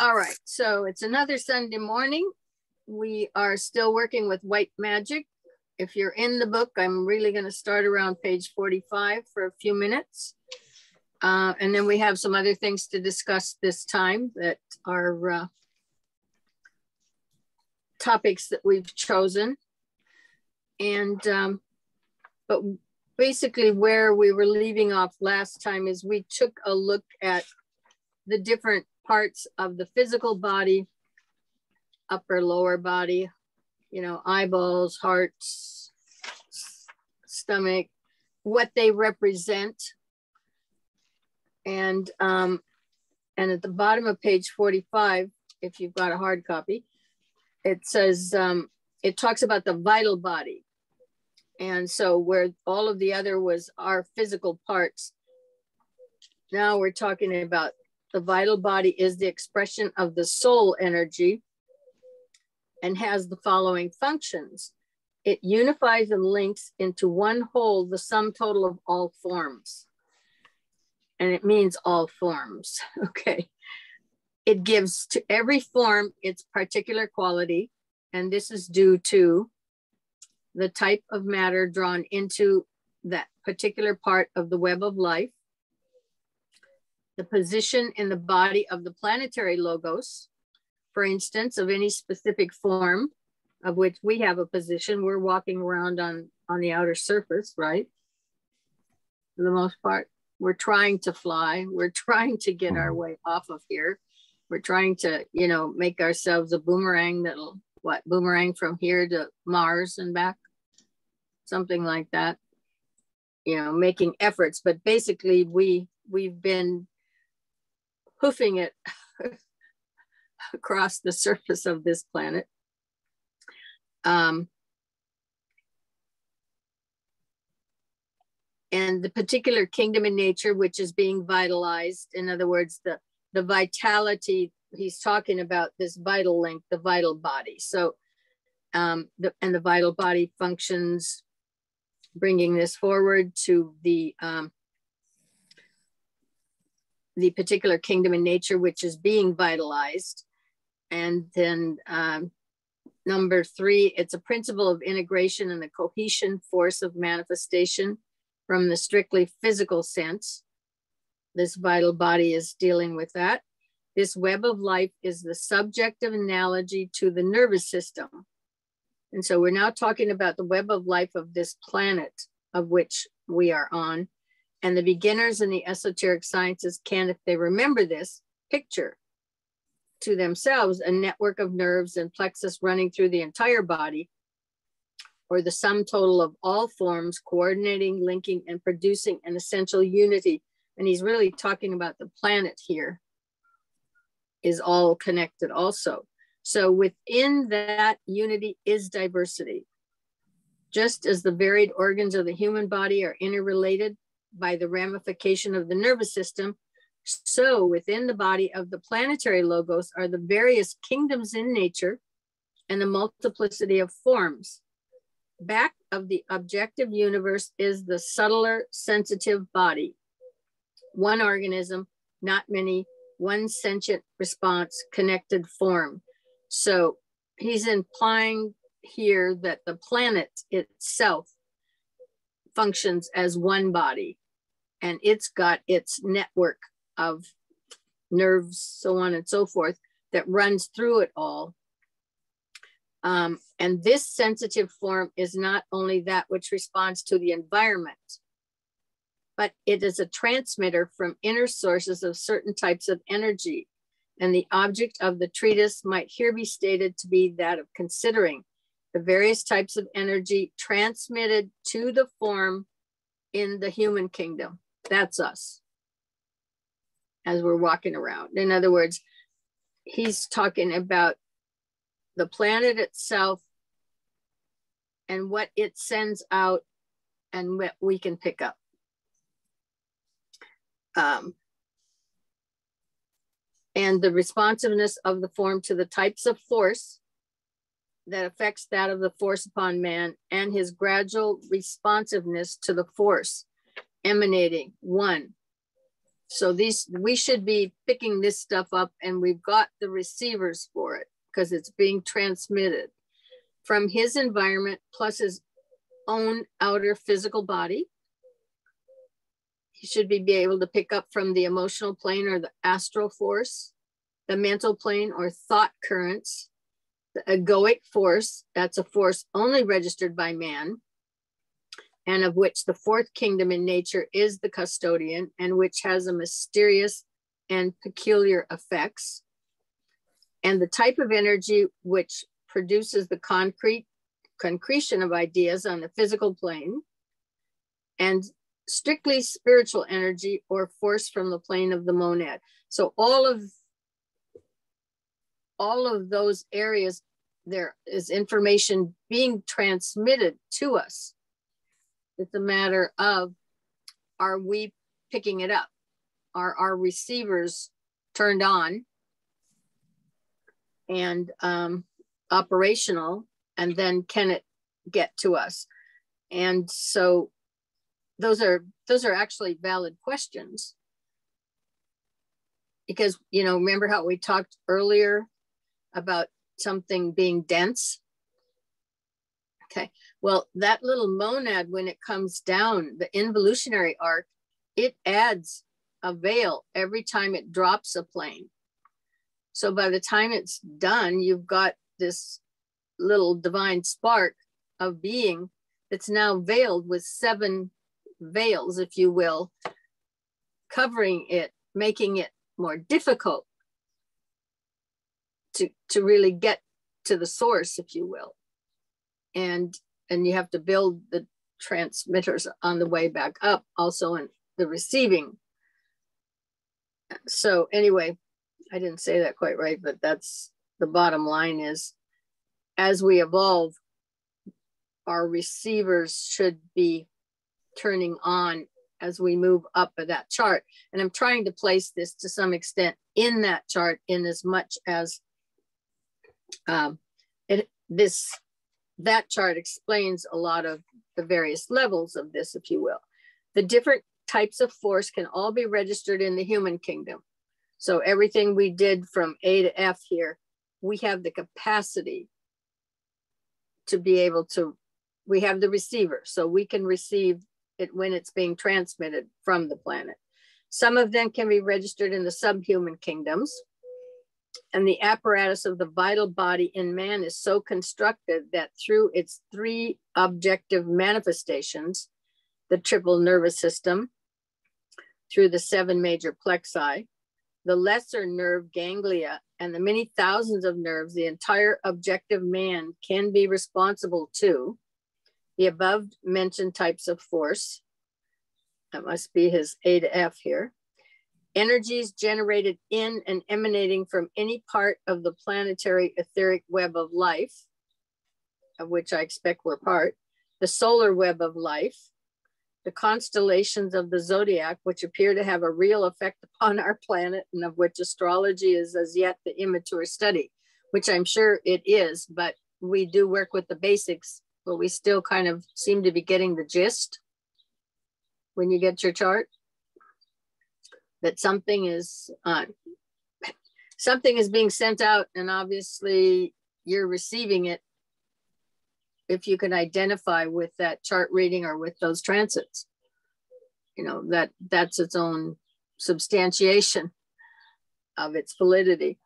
All right, so it's another Sunday morning. We are still working with white magic. If you're in the book, I'm really going to start around page 45 for a few minutes. And then we have some other things to discuss this time that are topics that we've chosen. And, but basically where we were leaving off last time is we took a look at the different parts of the physical body, upper, lower body, you know, eyeballs, hearts, stomach, what they represent. And at the bottom of page 45, if you've got a hard copy, it says, it talks about the vital body. And so where all of the other was our physical parts, now we're talking about the vital body is the expression of the soul energy and has the following functions. It unifies and links into one whole the sum total of all forms. And it means all forms, okay? It gives to every form its particular quality, and this is due to the type of matter drawn into that particular part of the web of life, the position in the body of the planetary logos, for instance, of any specific form of which we have a position. We're walking around on the outer surface, right? For the most part, we're trying to fly. We're trying to get our way off of here. We're trying to, you know, make ourselves a boomerang that'll, boomerang from here to Mars and back, something like that, you know, making efforts. But basically we've been hoofing it across the surface of this planet. And the particular kingdom in nature, which is being vitalized, in other words, the vitality, he's talking about this vital link, the vital body. So, the vital body functions, bringing this forward to the particular kingdom in nature, which is being vitalized. And then number 3, it's a principle of integration and the cohesion force of manifestation from the strictly physical sense. This vital body is dealing with that. This web of life is the subjective analogy to the nervous system. And so we're now talking about the web of life of this planet of which we are on. And the beginners in the esoteric sciences can, if they remember this, picture to themselves a network of nerves and plexus running through the entire body, or the sum total of all forms, coordinating, linking, and producing an essential unity. And he's really talking about the planet here is all connected also. So within that unity is diversity. Just as the varied organs of the human body are interrelated by the ramification of the nervous system, so within the body of the planetary logos are the various kingdoms in nature and the multiplicity of forms. Back of the objective universe is the subtler sensitive body. One organism, not many, one sentient response, connected form. So he's implying here that the planet itself functions as one body, and it's got its network of nerves, so on and so forth, that runs through it all. And this sensitive form is not only that which responds to the environment, but it is a transmitter from inner sources of certain types of energy. And the object of the treatise might here be stated to be that of considering the various types of energy transmitted to the form in the human kingdom. That's us as we're walking around. In other words, he's talking about the planet itself and what it sends out and what we can pick up. And the responsiveness of the form to the types of force that affects that of the force upon man, and his gradual responsiveness to the force emanating, 1, So we should be picking this stuff up, and we've got the receivers for it because it's being transmitted from his environment plus his own outer physical body. He should be able to pick up from the emotional plane or the astral force, the mental plane or thought currents, the egoic force, that's a force only registered by man, and of which the fourth kingdom in nature is the custodian, and which has a mysterious and peculiar effects, and the type of energy which produces the concretion of ideas on the physical plane, and strictly spiritual energy or force from the plane of the monad. So all of those areas, there is information being transmitted to us. It's a matter of, are we picking it up? Are our receivers turned on and operational? And then can it get to us? And so those are actually valid questions. Because, you know, remember how we talked earlier about something being dense? Okay, well, that little monad, when it comes down the involutionary arc, it adds a veil every time it drops a plane. So by the time it's done, you've got this little divine spark of being that's now veiled with 7 veils, if you will, covering it, making it more difficult to really get to the source, if you will. And you have to build the transmitters on the way back up, also in the receiving. So anyway, I didn't say that quite right, but that's the bottom line is, as we evolve, our receivers should be turning on as we move up of that chart. And I'm trying to place this to some extent in that chart, in as much as that chart explains a lot of the various levels of this, if you will. The different types of force can all be registered in the human kingdom. So everything we did from A to F here, we have the capacity to be able to, we have the receiver, so we can receive it when it's being transmitted from the planet. Some of them can be registered in the subhuman kingdoms. And the apparatus of the vital body in man is so constructed that through its 3 objective manifestations, the triple nervous system, through the 7 major plexi, the lesser nerve ganglia, and the many thousands of nerves, the entire objective man can be responsible to the above mentioned types of force. That must be his A to F here. Energies generated in and emanating from any part of the planetary etheric web of life, of which I expect we're part, the solar web of life, the constellations of the zodiac, which appear to have a real effect upon our planet, and of which astrology is as yet the immature study, which I'm sure it is, but we do work with the basics, but we still kind of seem to be getting the gist when you get your chart. That something is being sent out, and obviously you're receiving it if you can identify with that chart reading or with those transits. You know, that's its own substantiation of its validity.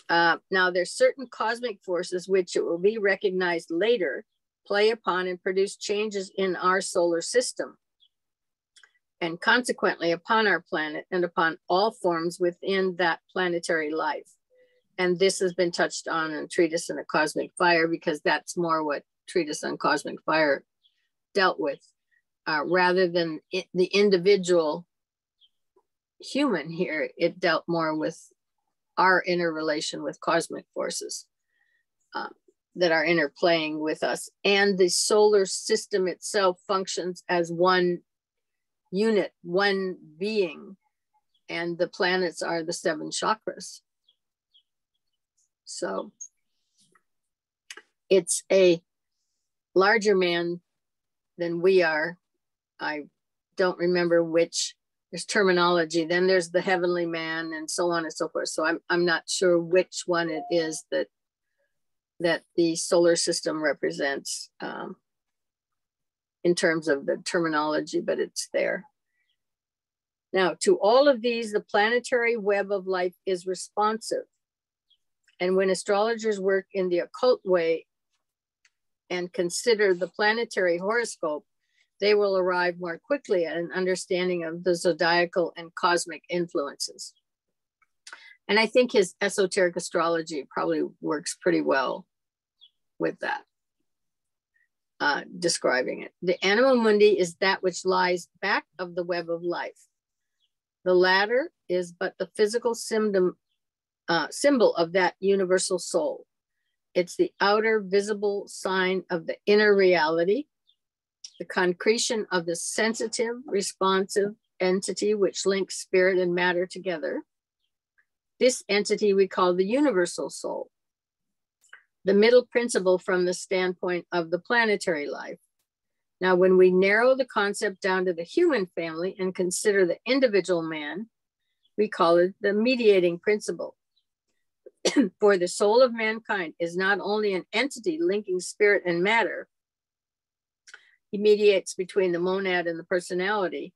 Now there's certain cosmic forces which, it will be recognized later, play upon and produce changes in our solar system, and consequently upon our planet and upon all forms within that planetary life. And this has been touched on in Treatise on the Cosmic Fire, because that's more what Treatise on Cosmic Fire dealt with, rather than the individual human here. It dealt more with our interrelation with cosmic forces that are interplaying with us. And the solar system itself functions as one unit, one being, and the planets are the 7 chakras. So it's a larger man than we are. I don't remember which. there's terminology, then there's the heavenly man, and so on and so forth. So I'm not sure which one it is that the solar system represents in terms of the terminology, but it's there. Now, to all of these, the planetary web of life is responsive. And when astrologers work in the occult way and consider the planetary horoscope, they will arrive more quickly at an understanding of the zodiacal and cosmic influences. And I think his esoteric astrology probably works pretty well with that, describing it. The anima mundi is that which lies back of the web of life. The latter is but the physical symbol of that universal soul. It's the outer visible sign of the inner reality, the concretion of the sensitive, responsive entity which links spirit and matter together. This entity we call the universal soul, the middle principle from the standpoint of the planetary life. Now, when we narrow the concept down to the human family and consider the individual man, we call it the mediating principle. For the soul of mankind is not only an entity linking spirit and matter, he mediates between the monad and the personality,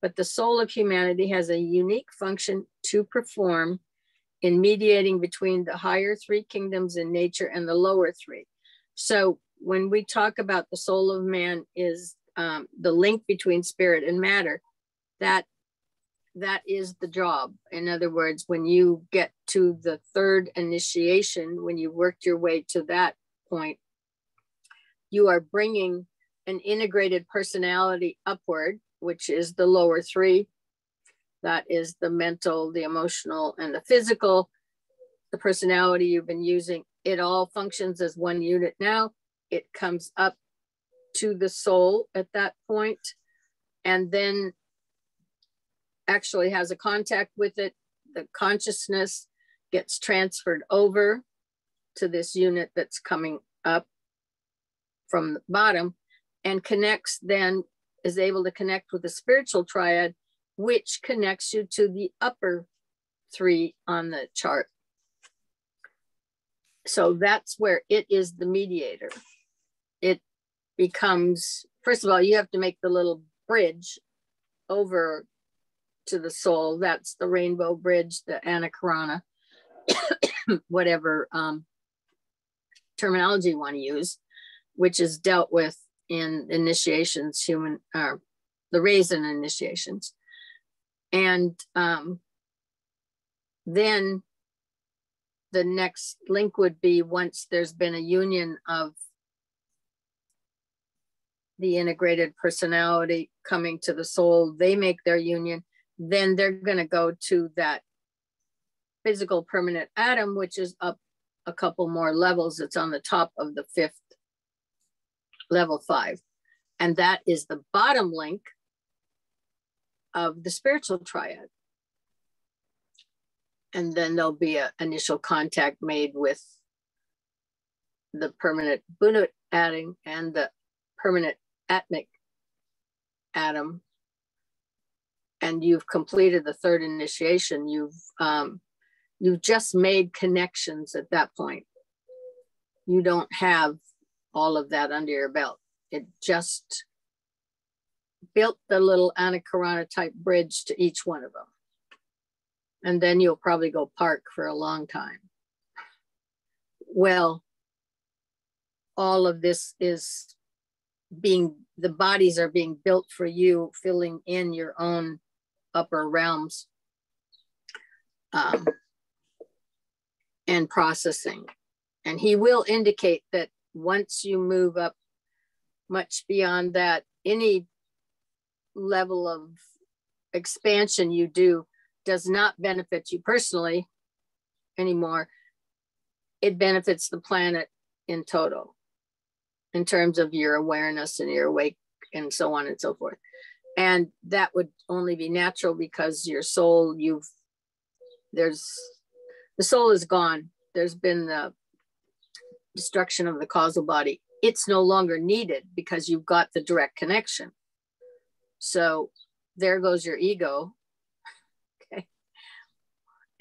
but the soul of humanity has a unique function to perform in mediating between the higher three kingdoms in nature and the lower three. So when we talk about the soul of man is the link between spirit and matter, that is the job. In other words, when you get to the third initiation, when you worked your way to that point, you are bringing an integrated personality upward, which is the lower three. That is the mental, the emotional, and the physical. The personality you've been using, it all functions as one unit now. It comes up to the soul at that point, and then actually has a contact with it. The consciousness gets transferred over to this unit that's coming up from the bottom, and connects, then is able to connect with the spiritual triad, which connects you to the upper three on the chart. So that's where it is the mediator. It becomes, first of all, you have to make the little bridge over to the soul. That's the rainbow bridge, the anakarana, whatever terminology you want to use, which is dealt with in initiations, the raisin initiations. And then the next link would be, once there's been a union of the integrated personality coming to the soul, they make their union, then they're going to go to that physical permanent atom, which is up a couple more levels. It's on the top of the fifth, level 5. And that is the bottom link of the spiritual triad. And then there'll be an initial contact made with the permanent Bunut atom and the permanent atmic atom. And you've completed the third initiation. You've just made connections at that point. You don't have all of that under your belt. It just built the little anakarana type bridge to each one of them. And then you'll probably go park for a long time. Well, all of this is the bodies are being built for you, filling in your own upper realms and processing. And he will indicate that once you move up much beyond that, any level of expansion you do does not benefit you personally anymore. It benefits the planet in total, in terms of your awareness and your awake and so on and so forth. And that would only be natural because your soul, the soul is gone. There's been the destruction of the causal body. It's no longer needed because you've got the direct connection. So there goes your ego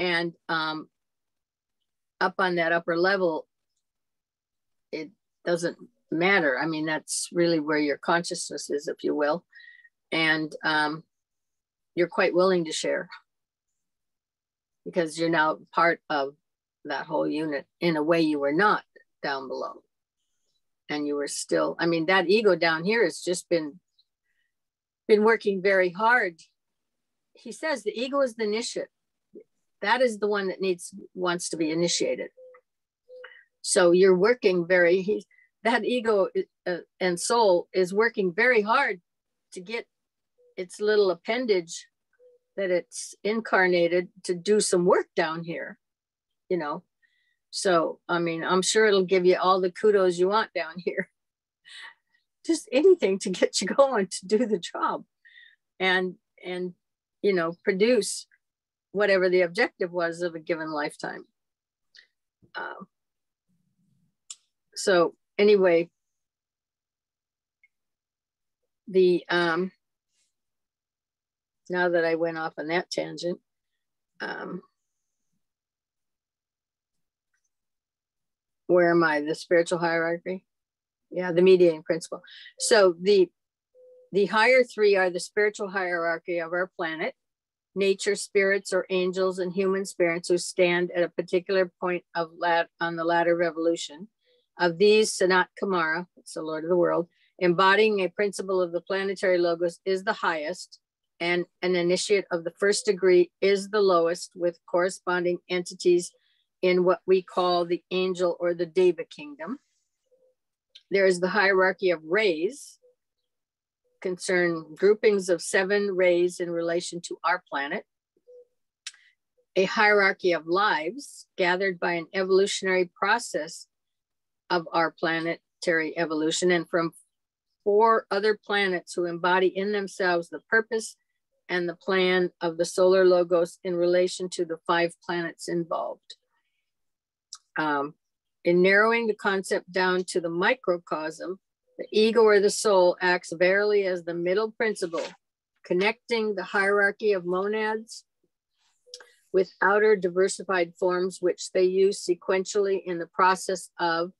And up on that upper level, it doesn't matter. I mean, that's really where your consciousness is, if you will. And you're quite willing to share because you're now part of that whole unit in a way you were not down below. And you were still, I mean, that ego down here has just been working very hard. He says the ego is the initiate. That is the one that wants to be initiated. So you're working that ego and soul is working very hard to get its little appendage that it's incarnated to do some work down here, you know. So, I mean, I'm sure it'll give you all the kudos you want down here. Just anything to get you going to do the job and you know, produce whatever the objective was of a given lifetime. So anyway, now that I went off on that tangent, where am I? The spiritual hierarchy? Yeah, the mediating principle. So the higher three are the spiritual hierarchy of our planet, nature spirits or angels and human spirits who stand at a particular point on the ladder of evolution. Of these, Sanat Kumara, it's the Lord of the world, embodying a principle of the planetary logos is the highest, and an initiate of the first degree is the lowest, with corresponding entities in what we call the angel or the Deva kingdom. There is the hierarchy of rays, concern groupings of 7 rays in relation to our planet. A hierarchy of lives gathered by an evolutionary process of our planetary evolution, and from 4 other planets who embody in themselves the purpose and the plan of the solar logos in relation to the 5 planets involved. In narrowing the concept down to the microcosm, the ego or the soul acts verily as the middle principle, connecting the hierarchy of monads with outer diversified forms, which they use sequentially in the process of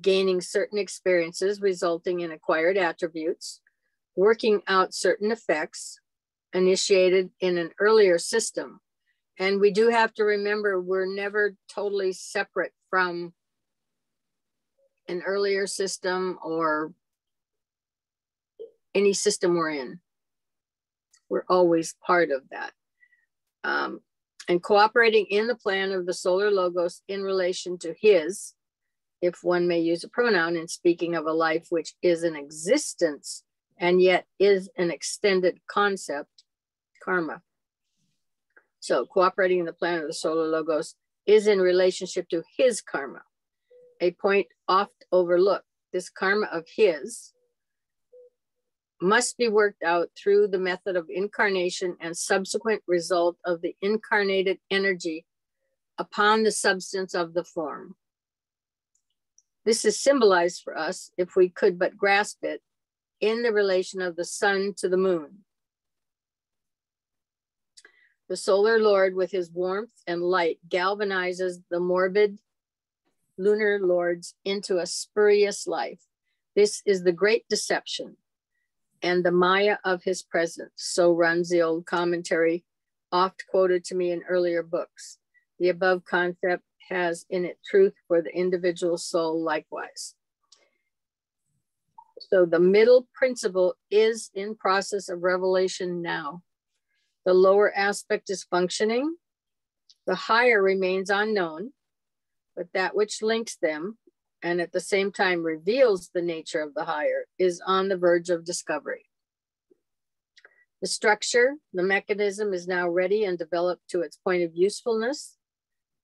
gaining certain experiences resulting in acquired attributes, working out certain effects initiated in an earlier system. And we do have to remember we're never totally separate from an earlier system or any system we're in. We're always part of that. And cooperating in the plan of the solar logos in relation to his, if one may use a pronoun in speaking of a life which is an existence and yet is an extended concept, karma. So cooperating in the plan of the solar logos is in relationship to his karma, a point oft overlooked. This karma of his must be worked out through the method of incarnation and subsequent result of the incarnated energy upon the substance of the form. This is symbolized for us, if we could but grasp it, in the relation of the sun to the moon. The solar lord with his warmth and light galvanizes the morbid lunar lords into a spurious life. This is the great deception and the Maya of his presence. So runs the old commentary, oft quoted to me in earlier books. The above concept has in it truth for the individual soul likewise. So the middle principle is in process of revelation now. The lower aspect is functioning. The higher remains unknown, but that which links them and at the same time reveals the nature of the higher is on the verge of discovery. The structure, the mechanism is now ready and developed to its point of usefulness.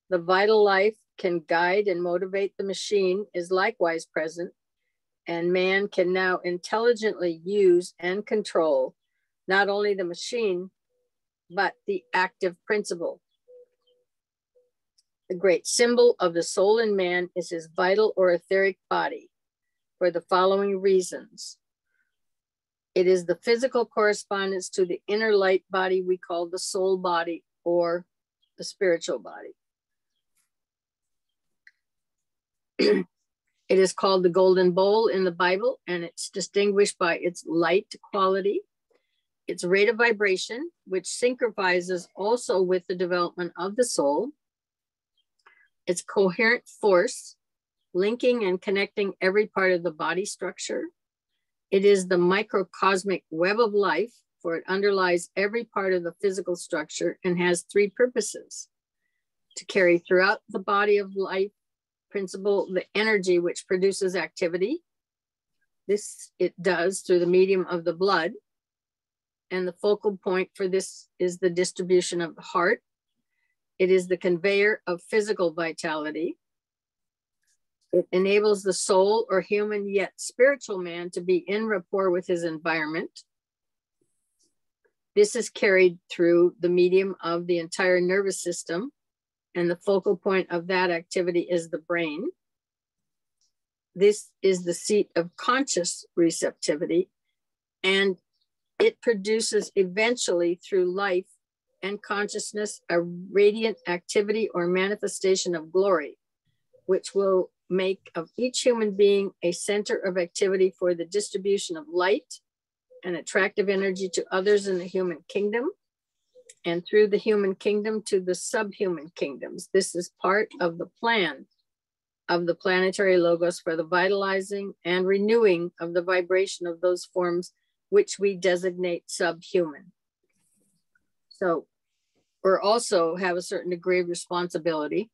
The vital life can guide and motivate the machine is likewise present, and man can now intelligently use and control not only the machine, but the active principle. The great symbol of the soul in man is his vital or etheric body for the following reasons. It is the physical correspondence to the inner light body we call the soul body or the spiritual body. It is called the golden bowl in the Bible, and it's distinguished by its light quality, its rate of vibration, which synchronizes also with the development of the soul, its coherent force, linking and connecting every part of the body structure. It is the microcosmic web of life, for it underlies every part of the physical structure and has three purposes: to carry throughout the body of life principle the energy which produces activity. This it does through the medium of the blood, and the focal point for this is the distribution of the heart. It is the conveyor of physical vitality. It enables the soul or human yet spiritual man to be in rapport with his environment. This is carried through the medium of the entire nervous system, and the focal point of that activity is the brain. This is the seat of conscious receptivity, and it produces eventually through life and consciousness a radiant activity or manifestation of glory, which will make of each human being a center of activity for the distribution of light and attractive energy to others in the human kingdom, and through the human kingdom to the subhuman kingdoms. This is part of the plan of the planetary logos for the vitalizing and renewing of the vibration of those forms which we designate subhuman. So we also have a certain degree of responsibility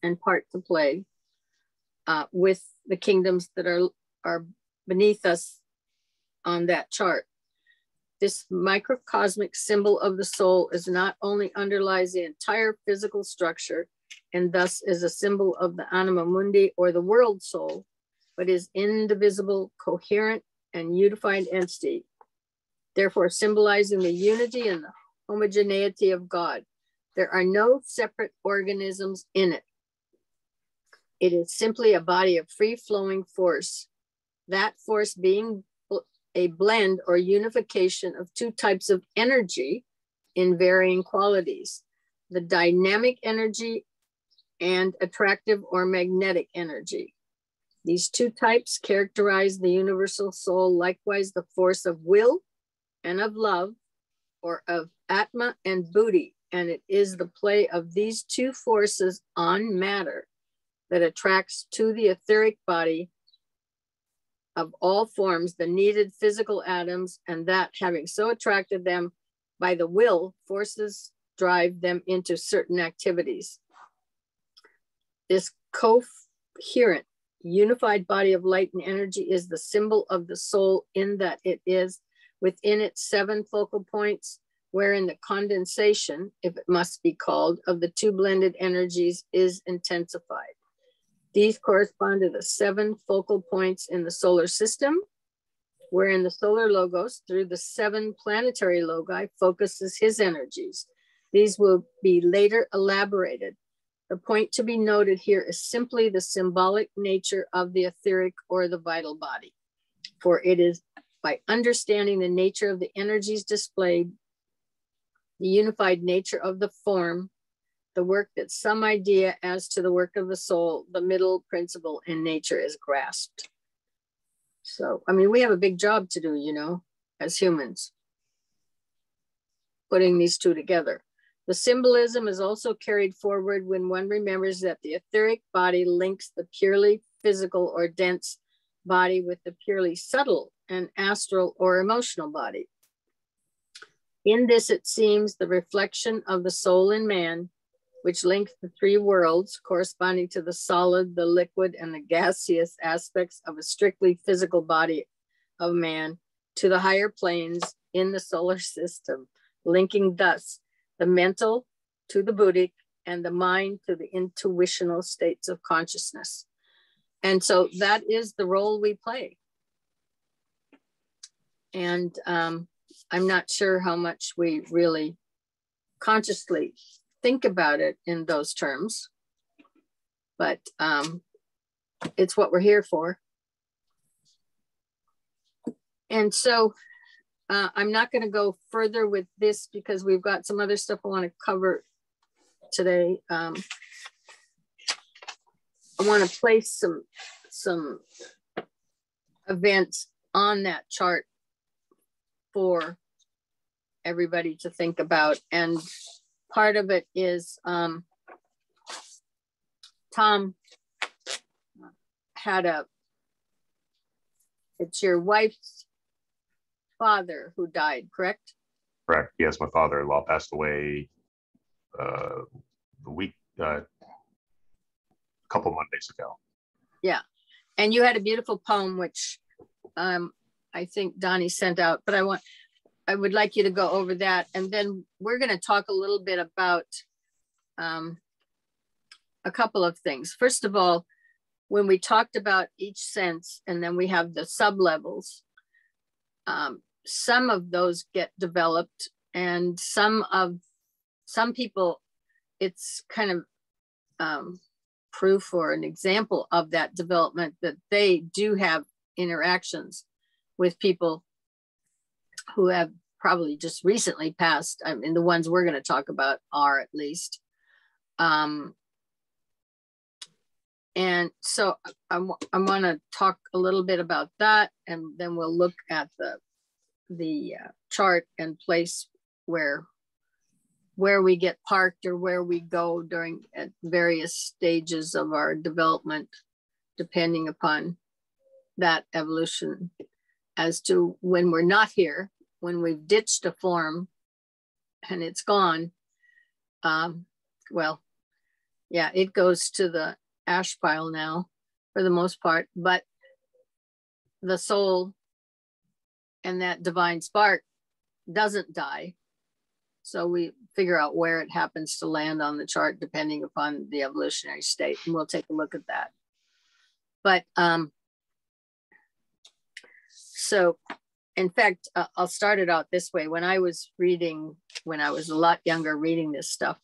and part to play with the kingdoms that are beneath us on that chart. This microcosmic symbol of the soul is not only underlies the entire physical structure and thus is a symbol of the anima mundi or the world soul, but is indivisible, coherent, and unified entity, therefore symbolizing the unity and the homogeneity of God. There are no separate organisms in it. It is simply a body of free-flowing force, that force being a blend or unification of two types of energy in varying qualities: the dynamic energy and attractive or magnetic energy. These two types characterize the universal soul, likewise the force of will and of love, or of Atma and Buddhi, and it is the play of these two forces on matter that attracts to the etheric body of all forms the needed physical atoms, and that having so attracted them by the will, forces drive them into certain activities. This coherent, unified body of light and energy is the symbol of the soul, in that it is within its 7 focal points, wherein the condensation, if it must be called, of the two blended energies is intensified. These correspond to the 7 focal points in the solar system, wherein the solar logos, through the 7 planetary logi, focuses his energies. These will be later elaborated. The point to be noted here is simply the symbolic nature of the etheric or the vital body, for it is by understanding the nature of the energies displayed, the unified nature of the form, the work that some idea as to the work of the soul, the middle principle in nature is grasped. So, I mean, we have a big job to do, you know, as humans, putting these two together. The symbolism is also carried forward when one remembers that the etheric body links the purely physical or dense body with the purely subtle and astral or emotional body. In this, it seems, the reflection of the soul in man, which links the 3 worlds corresponding to the solid, the liquid, and the gaseous aspects of a strictly physical body of man to the higher planes in the solar system, linking thus the mental to the Buddhic and the mind to the intuitional states of consciousness. And so that is the role we play. And I'm not sure how much we really consciously think about it in those terms, but it's what we're here for. And so I'm not going to go further with this because we've got some other stuff I want to cover today. I want to place some events on that chart for everybody to think about. And part of it is Tom had it's your wife's father who died, correct? Correct. Yes, my father-in-law passed away a couple Mondays ago. Yeah. And you had a beautiful poem, which I think Donnie sent out, but I would like you to go over that. And then we're going to talk a little bit about a couple of things. First of all, when we talked about each sense, and then we have the sub-levels, some of those get developed, and some people, it's kind of proof or an example of that development, that they do have interactions with people who have probably just recently passed. I mean, the ones we're going to talk about are, at least. And so I want to talk a little bit about that, and then we'll look at the chart and place where we get parked or where we go at various stages of our development, depending upon that evolution, as to when we're not here, when we've ditched a form and it's gone. Well, yeah, it goes to the ash pile now for the most part, but the soul and that divine spark doesn't die. So we figure out where it happens to land on the chart, depending upon the evolutionary state. And we'll take a look at that. But so in fact, I'll start it out this way. When I was a lot younger, reading this stuff,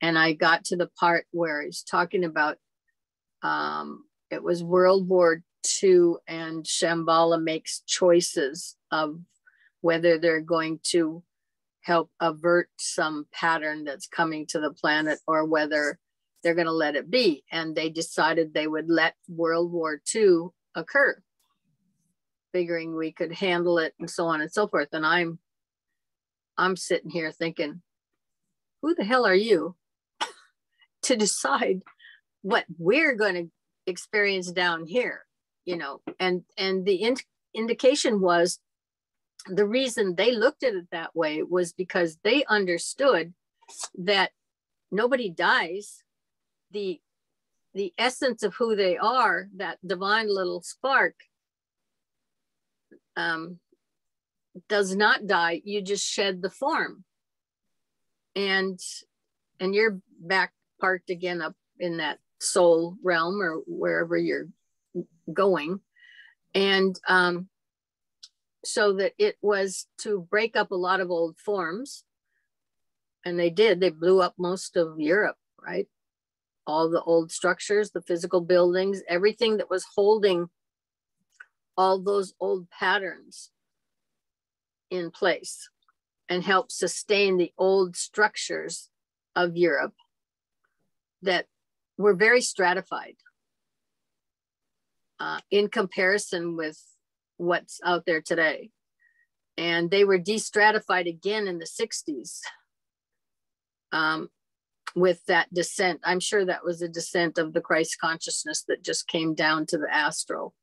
and I got to the part where he's talking about, it was World War II, and Shambhala makes choices of whether they're going to help avert some pattern that's coming to the planet, or whether they're going to let it be. And they decided they would let World War II occur, figuring we could handle it, and so on and so forth. And I'm sitting here thinking, who the hell are you to decide what we're going to experience down here? You know, and the indication was, the reason they looked at it that way was because they understood that nobody dies. The essence of who they are, that divine little spark, does not die. You just shed the form, and you're back parked again up in that soul realm, or wherever you're going. And so that it was to break up a lot of old forms. And they blew up most of Europe, right? All the old structures, the physical buildings, everything that was holding all those old patterns in place, and help sustain the old structures of Europe that were very stratified in comparison with what's out there today. And they were de-stratified again in the 60s with that descent. I'm sure that was a descent of the Christ consciousness that just came down to the astral.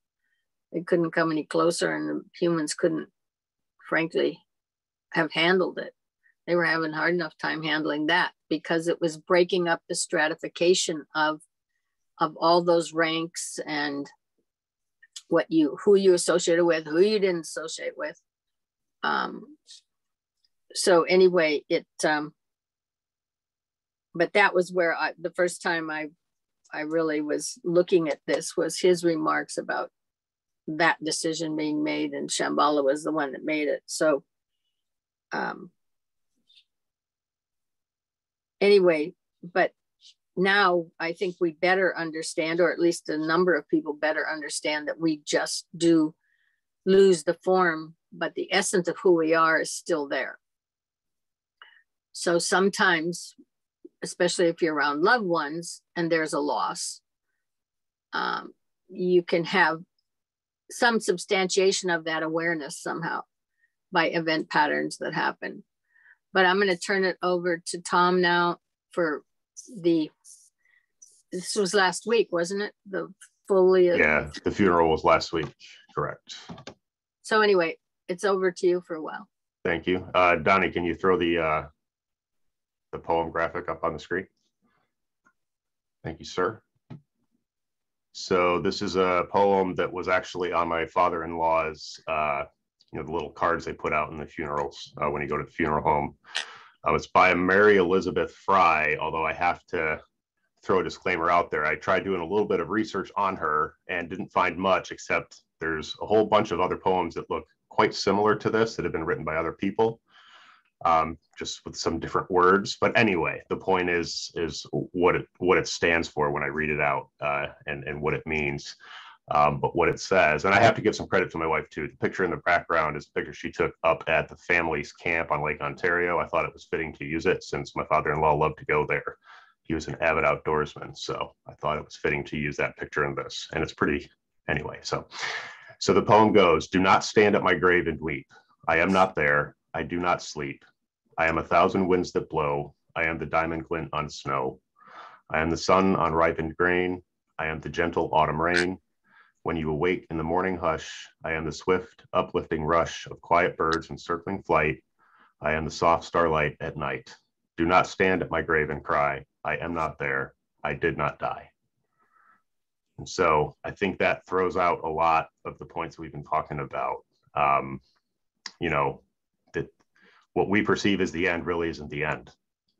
It couldn't come any closer, and the humans couldn't, frankly, have handled it. They were having a hard enough time handling that, because it was breaking up the stratification of all those ranks, and who you associated with, who you didn't associate with. So anyway, but that was where the first time I really was looking at this was his remarks about that decision being made, and Shambhala was the one that made it. So anyway, but now I think we better understand, or at least a number of people better understand, that we just do lose the form, but the essence of who we are is still there. So sometimes especially if you're around loved ones and there's a loss, you can have some substantiation of that awareness somehow by event patterns that happen. But I'm going to turn it over to Tom now for this was last week, wasn't it? Yeah, the funeral was last week, correct. So anyway, it's over to you for a while. Thank you. Donnie, can you throw the poem graphic up on the screen? Thank you, sir. So this is a poem that was actually on my father-in-law's, the little cards they put out in the funerals when you go to the funeral home. It's by Mary Elizabeth Fry, although I have to throw a disclaimer out there. I tried doing a little bit of research on her and didn't find much, except there's a whole bunch of other poems that look quite similar to this that have been written by other people, just with some different words. But anyway, the point is what it stands for when I read it out, and what it means. But what it says, and I have to give some credit to my wife too. The picture in the background is a picture she took up at the family's camp on Lake Ontario. I thought it was fitting to use it since my father-in-law loved to go there. He was an avid outdoorsman, so I thought it was fitting to use that picture in this. And it's pretty, anyway. So the poem goes: do not stand at my grave and weep. I am not there. I do not sleep. I am 1,000 winds that blow. I am the diamond glint on snow. I am the sun on ripened grain. I am the gentle autumn rain. When you awake in the morning hush, I am the swift, uplifting rush of quiet birds in circling flight. I am the soft starlight at night. Do not stand at my grave and cry. I am not there. I did not die. And so I think that throws out a lot of the points we've been talking about. That what we perceive as the end really isn't the end.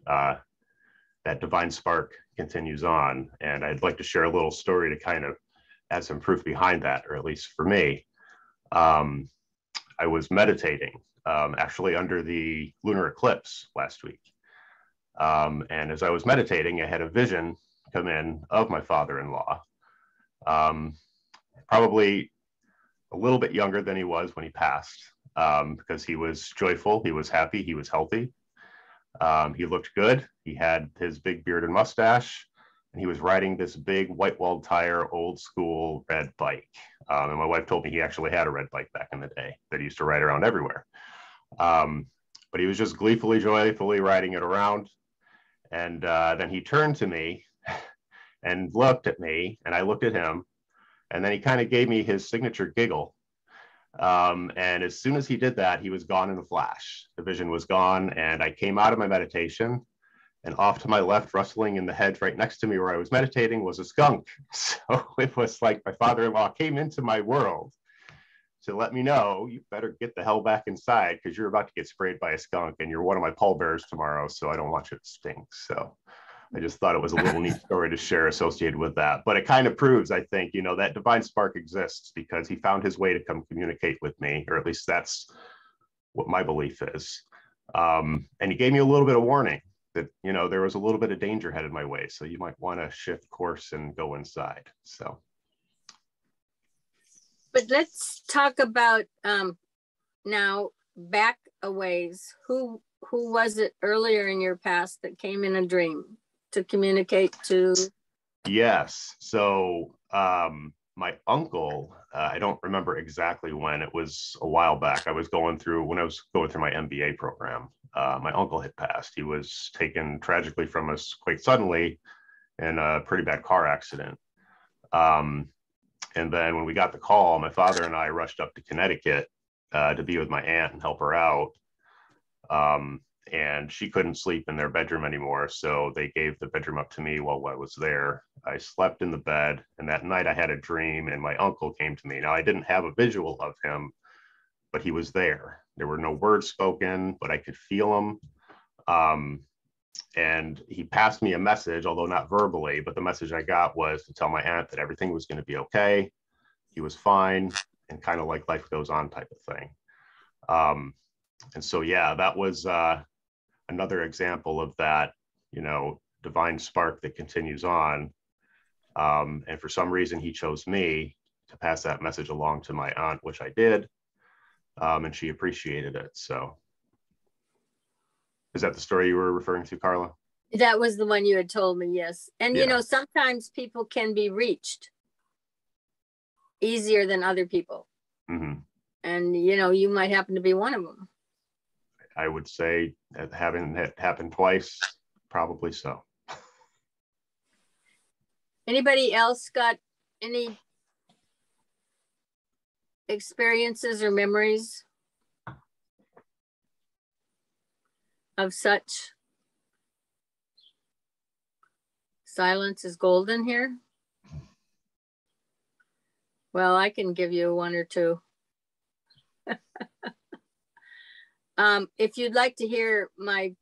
That divine spark continues on. And I'd like to share a little story to kind of add some proof behind that, or at least for me. I was meditating actually under the lunar eclipse last week. And as I was meditating, I had a vision come in of my father-in-law, probably a little bit younger than he was when he passed, because he was joyful, he was happy, he was healthy. He looked good. He had his big beard and mustache, and he was riding this big white-walled tire, old school red bike. And my wife told me he actually had a red bike back in the day that he used to ride around everywhere. But he was just gleefully, joyfully riding it around. And then he turned to me and looked at me, and I looked at him, and then he kind of gave me his signature giggle. And as soon as he did that, he was gone in a flash. The vision was gone, and I came out of my meditation, and off to my left, rustling in the hedge right next to me where I was meditating, was a skunk. So it was like my father-in-law came into my world to let me know, you better get the hell back inside, because you're about to get sprayed by a skunk, and you're one of my pallbearers tomorrow, so I don't want you to stink. So I just thought it was a little neat story to share associated with that. But it kind of proves, I think, that divine spark exists because he found his way to come communicate with me, or at least that's what my belief is. And he gave me a little bit of warning that, there was a little bit of danger headed my way. So you might want to shift course and go inside. So. But let's talk about now back a ways. Who was it earlier in your past that came in a dream to communicate to? Yes. So my uncle, I don't remember exactly when, it was a while back. When I was going through my MBA program, my uncle had passed. He was taken tragically from us quite suddenly in a pretty bad car accident. And then when we got the call, my father and I rushed up to Connecticut to be with my aunt and help her out. And she couldn't sleep in their bedroom anymore. So they gave the bedroom up to me while I was there. I slept in the bed, and that night I had a dream, and my uncle came to me. Now, I didn't have a visual of him, but he was there. There were no words spoken, but I could feel him. And he passed me a message, although not verbally, but the message I got was to tell my aunt that everything was going to be okay. He was fine, and kind of like life goes on type of thing. And so, yeah, that was another example of that, divine spark that continues on. And for some reason, he chose me to pass that message along to my aunt, which I did. And she appreciated it. So is that the story you were referring to, Carla? That was the one you had told me, yes. And, Yeah. you know, sometimes people can be reached easier than other people. Mm-hmm. And, you know, you might happen to be one of them. I would say that having it happen twice, probably so. Anybody else got any experiences or memories of such? Silence is golden here. Well, I can give you one or two. If you'd like to hear my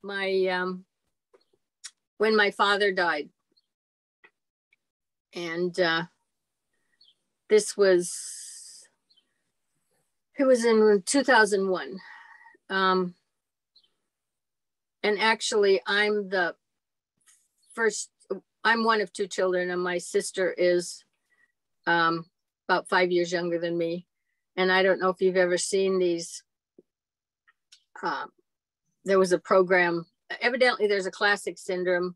when my father died, and this was, it was in 2001. And actually, I'm the first, I'm one of two children, and my sister is about 5 years younger than me. And I don't know if you've ever seen these. There was a program, evidently there's a classic syndrome.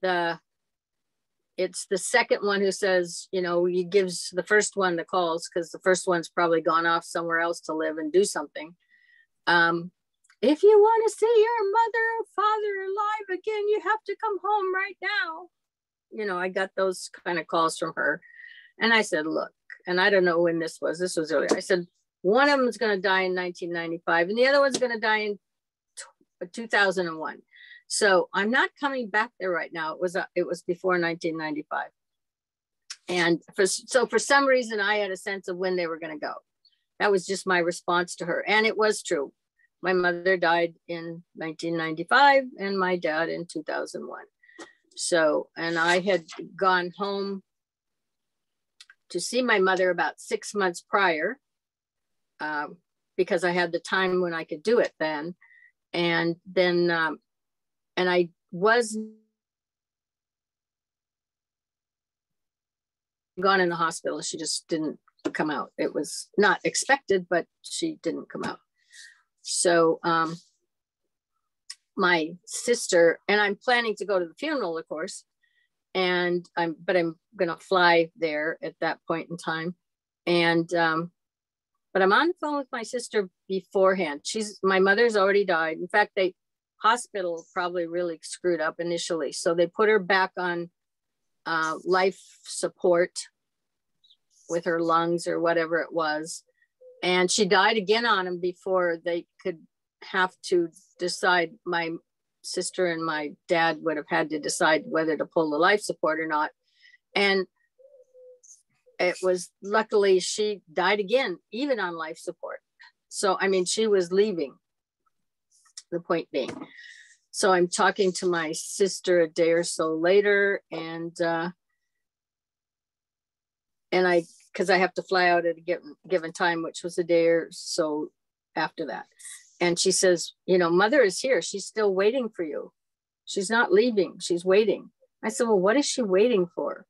It's the second one who says, you know, he gives the first one the calls because the first one's probably gone off somewhere else to live and do something. If you want to see your mother or father alive again, you have to come home right now. You know, I got those kind of calls from her. And I said, look, and I don't know when this was earlier. I said, one of them is going to die in 1995 and the other one's going to die in 2001. So I'm not coming back there right now. It was before 1995. And for some reason, I had a sense of when they were going to go. That was just my response to her. And it was true. My mother died in 1995 and my dad in 2001. So, and I had gone home to see my mother about 6 months prior, because I had the time when I could do it then. And then, and I was gone in the hospital. She just didn't come out. It was not expected, but she didn't come out. So my sister, and I'm planning to go to the funeral, of course, and I'm gonna fly there at that point in time. And but I'm on the phone with my sister beforehand. My mother's already died. In fact, hospital probably really screwed up initially. So they put her back on life support with her lungs or whatever it was. And she died again on them before they could have to decide. My sister and my dad would have had to decide whether to pull the life support or not. And it was, luckily she died again, even on life support. So, I mean, she was leaving, the point being. So I'm talking to my sister a day or so later, and because I have to fly out at a given time, which was a day or so after that. And she says, you know, mother is here. She's still waiting for you. She's not leaving. She's waiting. I said, well, what is she waiting for?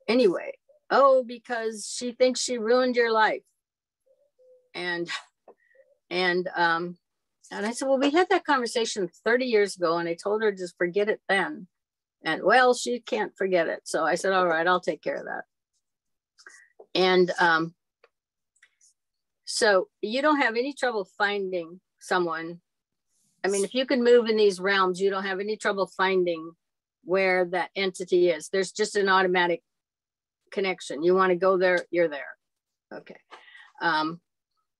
Anyway, oh, because she thinks she ruined your life. And I said, well, we had that conversation 30 years ago, and I told her just forget it then. And well, she can't forget it. So I said, all right, I'll take care of that. And so you don't have any trouble finding someone. I mean, if you can move in these realms, you don't have any trouble finding where that entity is. There's just an automatic connection. You want to go there, you're there. Okay.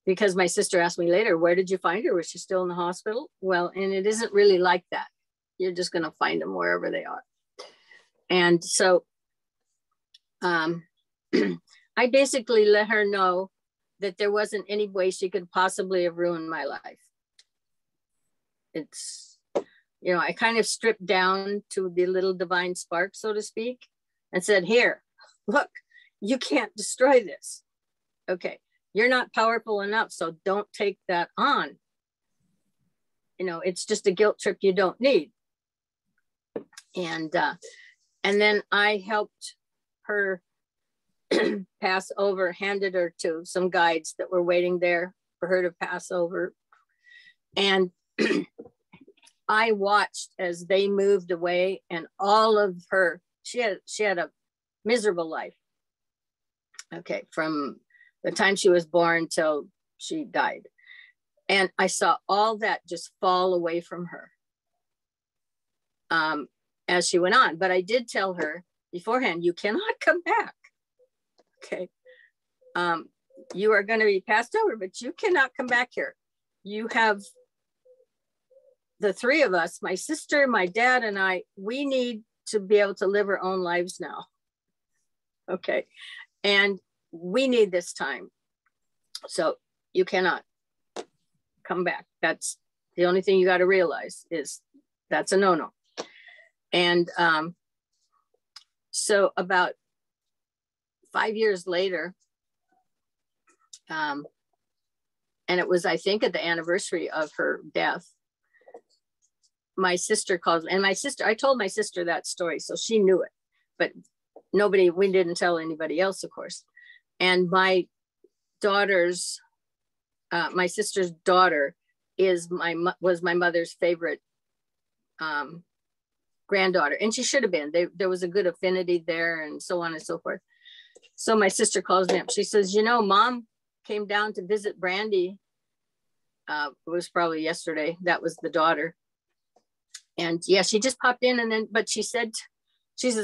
Because my sister asked me later, where did you find her? Was she still in the hospital? Well, and it isn't really like that. You're just going to find them wherever they are. And so I basically let her know that there wasn't any way she could possibly have ruined my life. It's, you know, I kind of stripped down to the little divine spark, so to speak, and said, here, look, you can't destroy this. Okay, you're not powerful enough, so don't take that on. You know, it's just a guilt trip you don't need. And then I helped her pass over, handed her to some guides that were waiting there for her to pass over. And I watched as they moved away, and all of her, she had a miserable life. Okay, from the time she was born till she died. And I saw all that just fall away from her as she went on. But I did tell her beforehand, you cannot come back. Okay. You are going to be passed over, but you cannot come back here. You have the three of us, my sister, my dad, and I, we need to be able to live our own lives now. Okay. And we need this time. So you cannot come back. That's the only thing you got to realize is that's a no-no. And so about 5 years later, and it was, I think, at the anniversary of her death, my sister called, and I told my sister that story, so she knew it, but we didn't tell anybody else, of course. And my sister's daughter was my mother's favorite granddaughter, and she should have been. There was a good affinity there, and so on and so forth. So my sister calls me up. She says, Mom came down to visit Brandy. It was probably yesterday. That was the daughter. And yeah, she just popped in, but she says,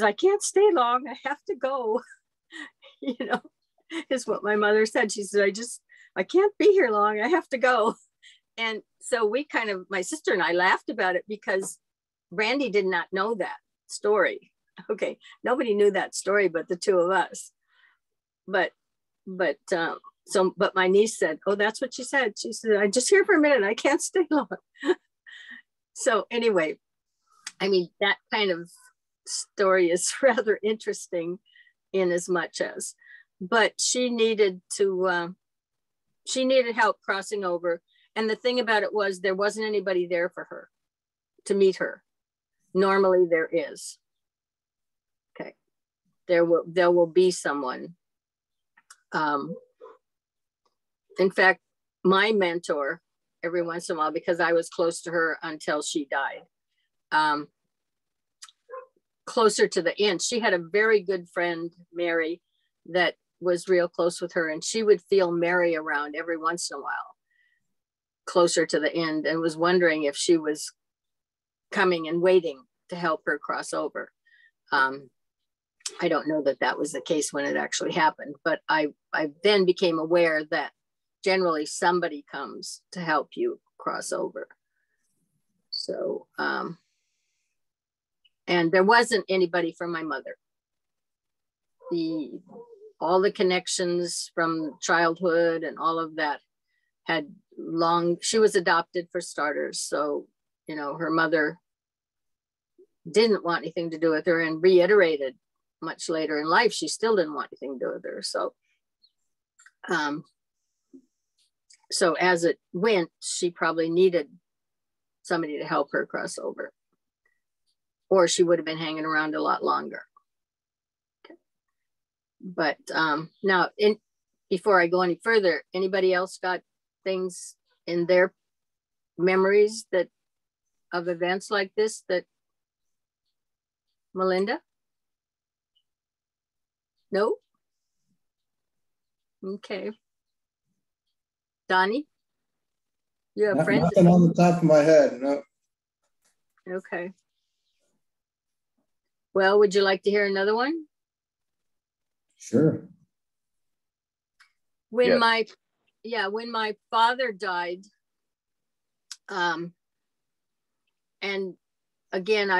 I can't stay long. I have to go. Is what my mother said. She said, I can't be here long. I have to go. And so my sister and I laughed about it because Brandy did not know that story. Okay. Nobody knew that story but the two of us. But my niece said, oh, that's what she said. She said, I'm just here for a minute. I can't stay long. So anyway, I mean, that kind of story is rather interesting in as much as, but she needed help crossing over. And the thing about it was there wasn't anybody there for her to meet her. Normally there is. Okay. There will be someone. In fact, my mentor, every once in a while, because I was close to her until she died, closer to the end, she had a very good friend, Mary, that was real close with her, and she would feel Mary around every once in a while, closer to the end, and was wondering if she was coming and waiting to help her cross over. I don't know that was the case when it actually happened, but I then became aware that generally somebody comes to help you cross over. So, and there wasn't anybody from my mother. All the connections from childhood and all of that she was adopted for starters. So, her mother didn't want anything to do with her, and reiterated much later in life, she still didn't want anything to do with her. So as it went, she probably needed somebody to help her cross over, or she would have been hanging around a lot longer. Okay. But now, before I go any further, anybody else got things in their memories of events like this that, Melinda? No? Okay. Donnie? You have friends? Nothing on the top of my head, no. Okay. Well, would you like to hear another one? Sure. When my father died, and again,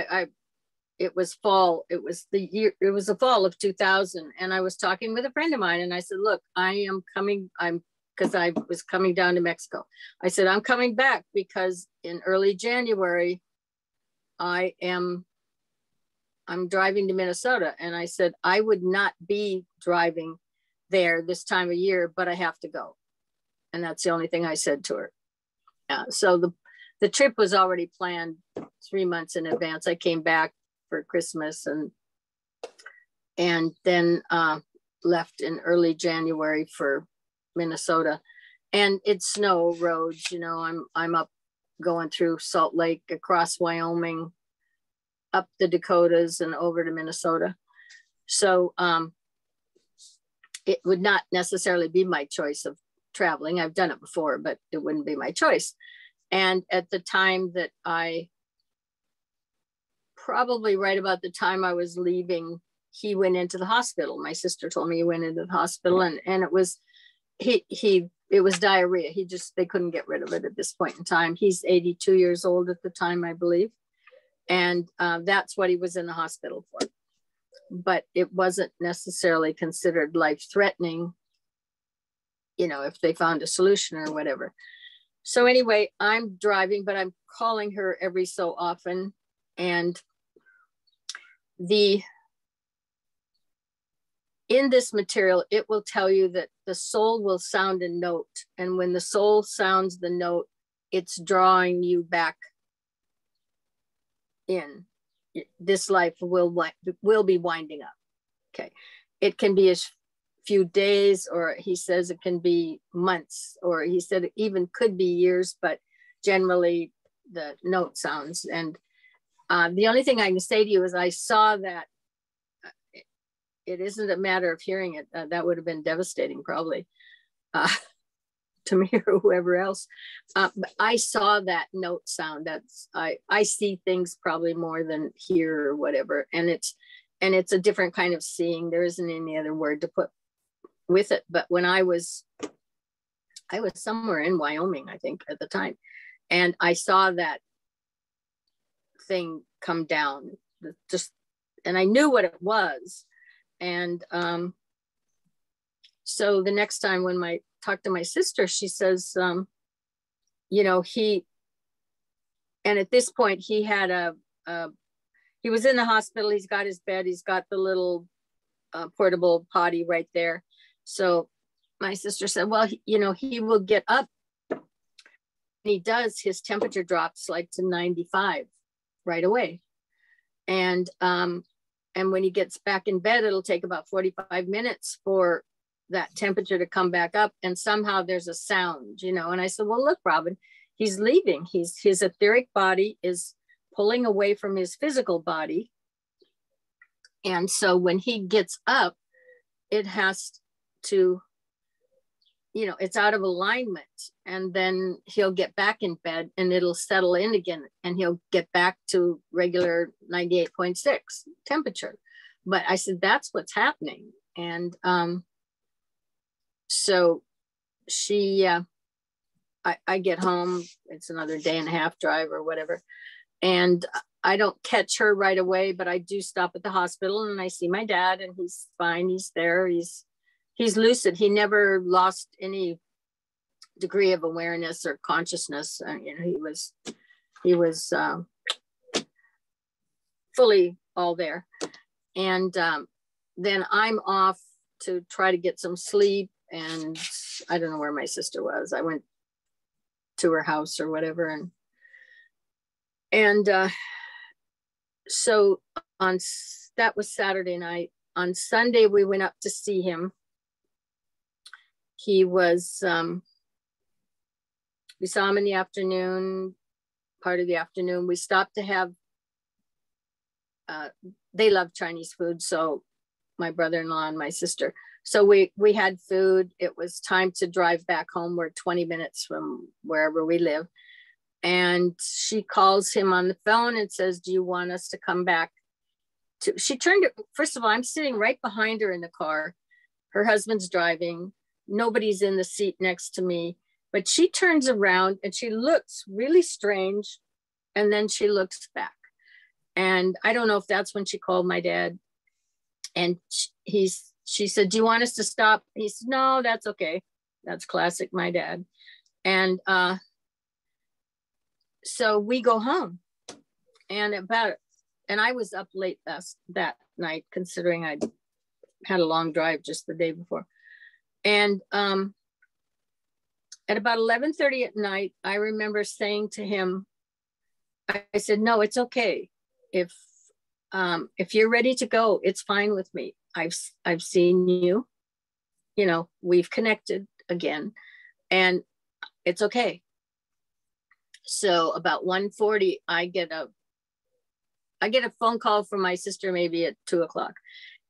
it was fall. It was the fall of 2000, and I was talking with a friend of mine, and I said, "Look, because I was coming down to Mexico. I said, I'm coming back because in early January, I'm driving to Minnesota." And I said, I would not be driving there this time of year, but I have to go. And that's the only thing I said to her. So the trip was already planned 3 months in advance. I came back for Christmas and then left in early January for Minnesota, and it's snow roads. I'm up going through Salt Lake, across Wyoming, up the Dakotas and over to Minnesota. So it would not necessarily be my choice of traveling. I've done it before, but it wouldn't be my choice. And at the time that probably right about the time I was leaving, he went into the hospital. My sister told me he went into the hospital, and it was, it was diarrhea. They couldn't get rid of it at this point in time. He's 82 years old at the time, I believe. And that's what he was in the hospital for. But it wasn't necessarily considered life-threatening, you know, if they found a solution or whatever. So anyway, I'm driving, but I'm calling her every so often. And in this material, it will tell you that the soul will sound a note. And when the soul sounds the note, it's drawing you back in. This life will be winding up. Okay. It can be a few days, or he says it can be months, or he said it even could be years, but generally the note sounds. And the only thing I can say to you is I saw that. It isn't a matter of hearing it. That would have been devastating probably to me or whoever else. But I saw that note sound. I see things probably more than hear or whatever. And it's a different kind of seeing. There isn't any other word to put with it. But when I was somewhere in Wyoming, I think at the time, and I saw that thing come down, and I knew what it was. And so the next time when I talked to my sister, she says, you know, and at this point he had he was in the hospital. He's got his bed. He's got the little portable potty right there. So my sister said, well, you know, he will get up. When he does, his temperature drops like to 95 right away. And when he gets back in bed, it'll take about 45 minutes for that temperature to come back up. And somehow there's a sound, you know. And I said, well, look, Robin, he's leaving. His etheric body is pulling away from his physical body. And so when he gets up, it has to, you know, it's out of alignment. And then he'll get back in bed and it'll settle in again, and he'll get back to regular 98.6 temperature. But I said, that's what's happening. And so I get home, it's another day and a half drive or whatever. And I don't catch her right away, but I do stop at the hospital and I see my dad, and he's fine. He's there. He's lucid. He never lost any degree of awareness or consciousness. You know, he was fully all there. And then I'm off to try to get some sleep. And I don't know where my sister was. I went to her house or whatever. And so that was Saturday night. On Sunday, we went up to see him. He was, we saw him in the afternoon, part of the afternoon. We stopped to have, they love Chinese food. So my brother-in-law and my sister. So we had food. It was time to drive back home. We're 20 minutes from wherever we live. And she calls him on the phone and says, do you want us to come back? She turned it, first of all, I'm sitting right behind her in the car. Her husband's driving. Nobody's in the seat next to me. But she turns around and she looks really strange. And then she looks back. And I don't know if that's when she called my dad. And she said, do you want us to stop? He said, no, that's okay. That's classic my dad. And so we go home. And I was up late that night, considering I'd had a long drive just the day before. And at about 11:30 at night, I remember saying to him, I said, no, it's okay. If you're ready to go, it's fine with me. I've seen you, you know, we've connected again, and it's okay. So about 1:40, I get a phone call from my sister, maybe at 2 o'clock.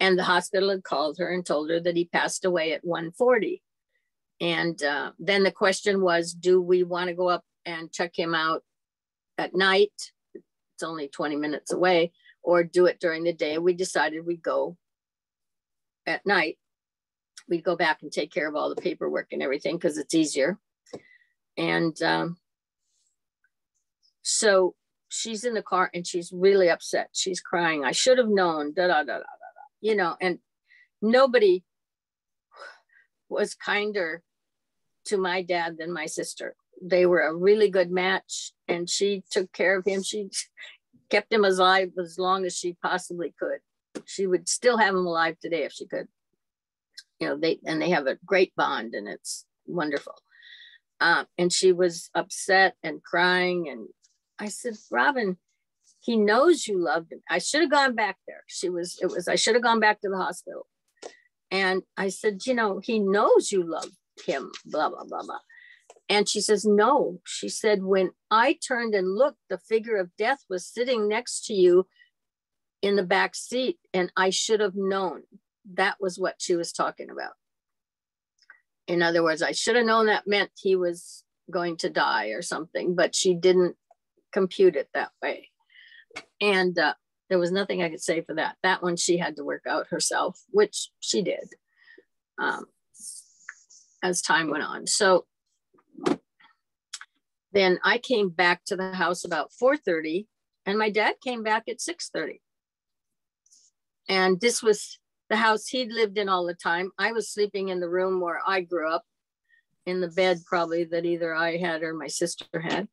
And the hospital had called her and told her that he passed away at 1:40. And then the question was, do we want to go up and check him out at night? It's only 20 minutes away, or do it during the day. We decided we'd go at night. We'd go back and take care of all the paperwork and everything because it's easier. And so she's in the car and she's really upset. She's crying. I should have known, da, da, da, da, da, da. You know, and nobody was kinder to my dad than my sister. They were a really good match, and she took care of him. She kept him alive as long as she possibly could. She would still have him alive today if she could. You know, they have a great bond, and it's wonderful. And she was upset and crying, and I said, Robin, he knows you loved him. I should have gone back there. I should have gone back to the hospital. And I said, you know, he knows you love him, blah, blah, blah, blah. And she says, no. She said, when I turned and looked, the figure of death was sitting next to you in the back seat, and I should have known. That was what she was talking about. In other words, I should have known that meant he was going to die or something, but she didn't compute it that way. And there was nothing I could say for that. That one she had to work out herself, which she did as time went on. So then I came back to the house about 4:30, and my dad came back at 6:30. And this was the house he'd lived in all the time. I was sleeping in the room where I grew up, in the bed probably that either I had or my sister had,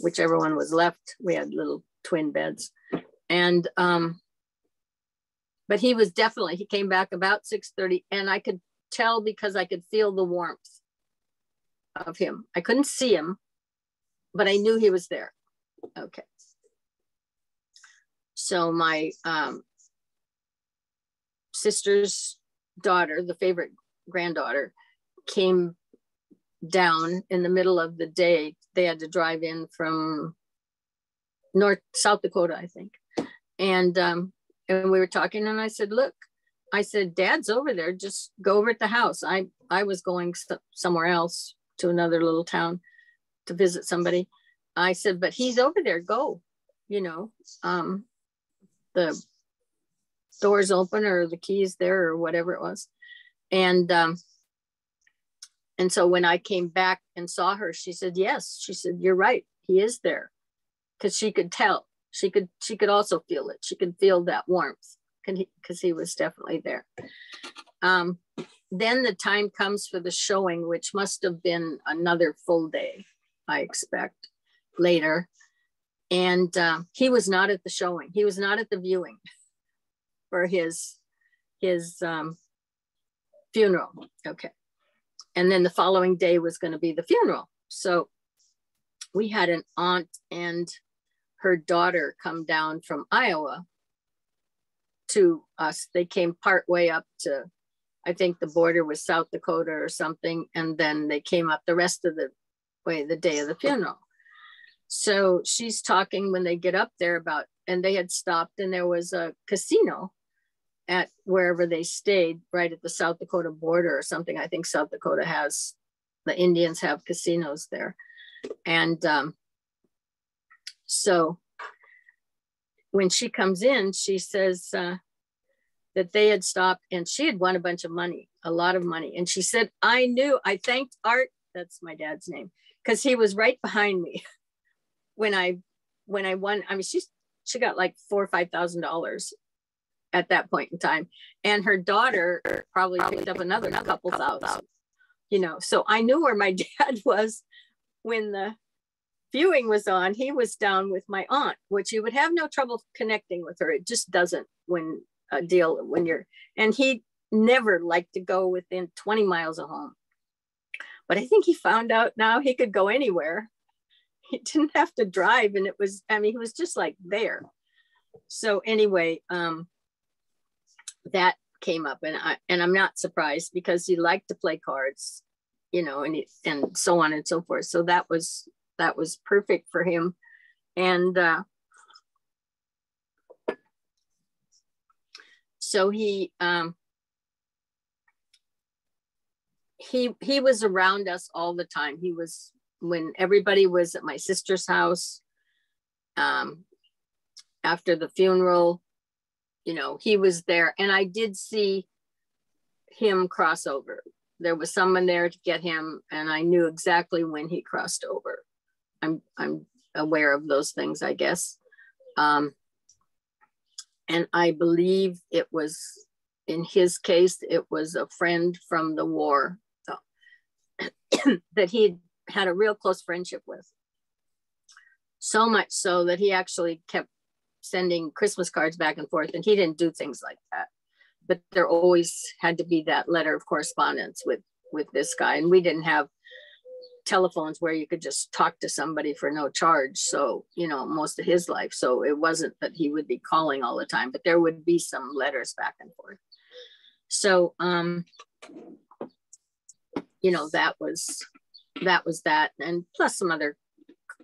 whichever one was left. We had little twin beds. And but he came back about 6:30, and I could tell because I could feel the warmth of him. I couldn't see him, but I knew he was there. Okay. So my sister's daughter, the favorite granddaughter, came down in the middle of the day. They had to drive in from South Dakota, I think. And we were talking, and I said, look, I said, Dad's over there. Just go over at the house. I was going somewhere else to another little town to visit somebody. I said, but he's over there. Go, you know, the door's open or the key's there or whatever it was. And so when I came back and saw her, she said, yes. She said, you're right. He is there. Because she could tell. She could also feel it. She could feel that warmth because he was definitely there. Then the time comes for the showing, which must have been another full day, I expect, later. And he was not at the showing. He was not at the viewing for his funeral. Okay. And then the following day was going to be the funeral. So we had an aunt and her daughter come down from Iowa to us. They came part way up to, I think the border was South Dakota or something. And then they came up the rest of the way the day of the funeral. So she's talking when they get up there about, and they had stopped, and there was a casino at wherever they stayed, right at the South Dakota border or something. I think South Dakota has, the Indians have casinos there. And so when she comes in, she says that they had stopped, and she had won a bunch of money, a lot of money. And she said, I thanked Art, that's my dad's name, because he was right behind me when I won. I mean, she got like $4,000 or $5,000 at that point in time. And her daughter probably picked up another couple thousand, you know. So I knew where my dad was when the viewing was on. He was down with my aunt, which you would have no trouble connecting with her. It just doesn't when you're, and he never liked to go within 20 miles of home. But I think he found out now he could go anywhere. He didn't have to drive. And it was, I mean, he was just like there. So anyway, that came up, and I'm not surprised because he liked to play cards, you know, and so on and so forth. So that was that was perfect for him. And so he was around us all the time. He was, when everybody was at my sister's house, after the funeral, you know, he was there. And I did see him cross over. There was someone there to get him, and I knew exactly when he crossed over. I'm aware of those things, I guess. And I believe it was, in his case, it was a friend from the war that he had a real close friendship with. So much so that he actually kept sending Christmas cards back and forth, and he didn't do things like that. But there always had to be that letter of correspondence with this guy. And we didn't have telephones where you could just talk to somebody for no charge. So, you know, most of his life. So it wasn't that he would be calling all the time, but there would be some letters back and forth. So, you know, that was that. And plus some other,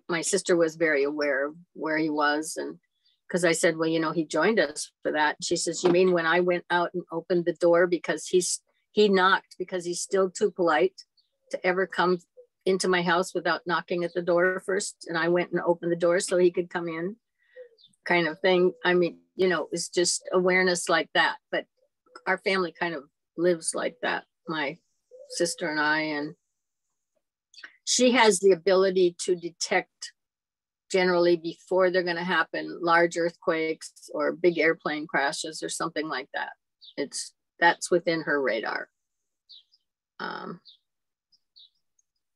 my sister was very aware of where he was. And because I said, well, you know, he joined us for that. She says, you mean when I went out and opened the door, because he knocked because he's still too polite to ever come into my house without knocking at the door first. And I went and opened the door so he could come in, kind of thing. I mean, you know, it's just awareness like that. But our family kind of lives like that, my sister and I. And she has the ability to detect, generally before they're going to happen, large earthquakes or big airplane crashes or something like that. That's within her radar.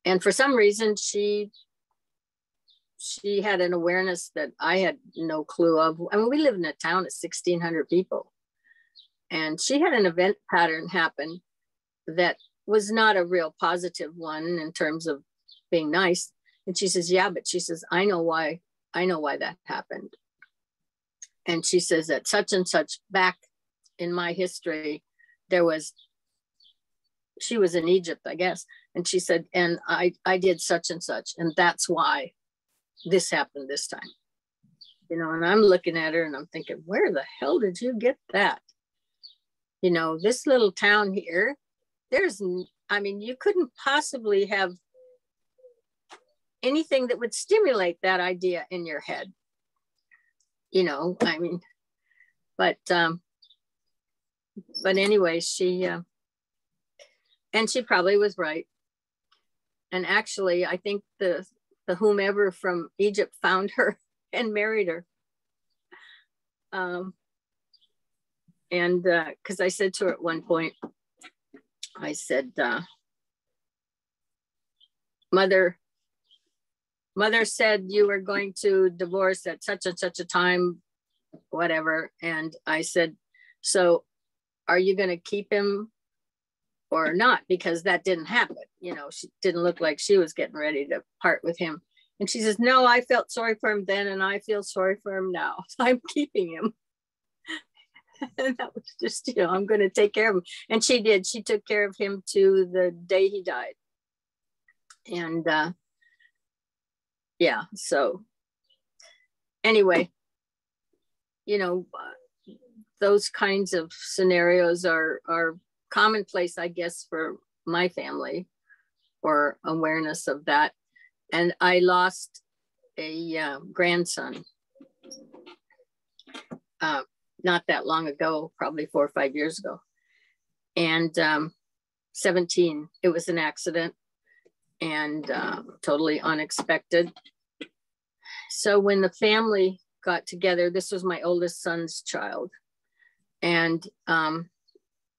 And for some reason, she had an awareness that I had no clue of. I mean, we live in a town of 1,600 people, and she had an event pattern happen that was not a real positive one in terms of being nice. And she says, yeah, but she says, I know why that happened. And she says that such and such back in my history, she was in Egypt, I guess. And she said, and I did such and such, and that's why this happened this time. You know, and I'm looking at her and I'm thinking, where the hell did you get that? You know, this little town here, you couldn't possibly have anything that would stimulate that idea in your head. You know, I mean, but anyway, and she probably was right. And actually, I think the whomever from Egypt found her and married her. And because I said to her at one point, I said, Mother said you were going to divorce at such and such a time, whatever. And I said, so are you going to keep him or not? Because that didn't happen. You know, she didn't look like she was getting ready to part with him. And she says, no, I felt sorry for him then, and I feel sorry for him now. So I'm keeping him. And that was just, you know, I'm going to take care of him. And she did. She took care of him to the day he died. And yeah, so anyway, you know, those kinds of scenarios are commonplace, I guess, for my family, or awareness of that. And I lost a grandson not that long ago, probably 4 or 5 years ago. And 17, it was an accident and totally unexpected. So when the family got together, this was my oldest son's child, and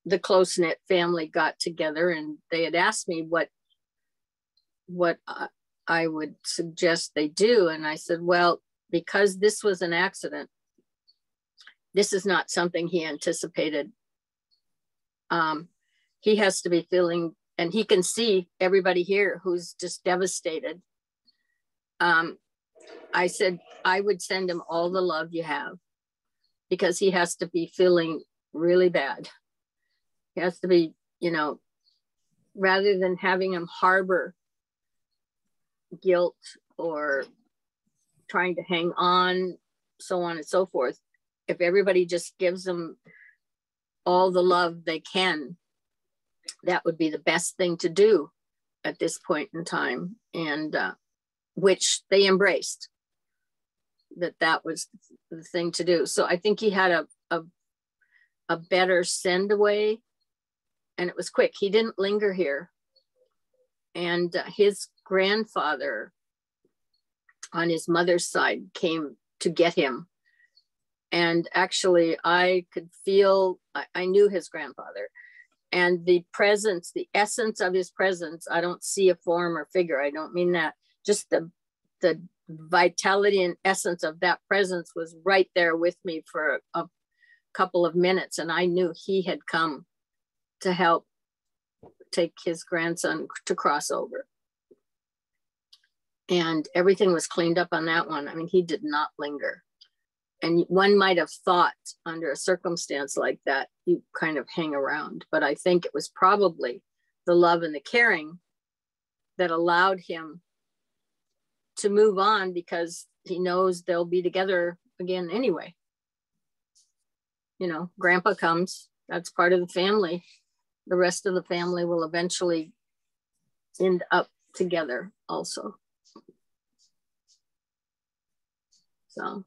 the close-knit family got together, and they had asked me what I would suggest they do. And I said, well, because this was an accident, this is not something he anticipated. He has to be feeling, and he can see everybody here who's just devastated. I said, I would send him all the love you have, because he has to be feeling really bad. He has to be, you know, rather than having him harbor guilt or trying to hang on, so on and so forth. If everybody just gives them all the love they can, that would be the best thing to do at this point in time, and which they embraced, that was the thing to do. So I think he had a better send away, and it was quick. He didn't linger here. And his grandfather on his mother's side came to get him. And actually I could feel, I knew his grandfather, and the presence, the essence of his presence, I don't see a form or figure. I don't mean that. Just the vitality and essence of that presence was right there with me for a couple of minutes. And I knew he had come to help take his grandson to cross over. And everything was cleaned up on that one. I mean, he did not linger. And one might have thought under a circumstance like that, you kind of hang around. But I think it was probably the love and the caring that allowed him to move on, because he knows they'll be together again anyway. You know, grandpa comes, that's part of the family. The rest of the family will eventually end up together also. So,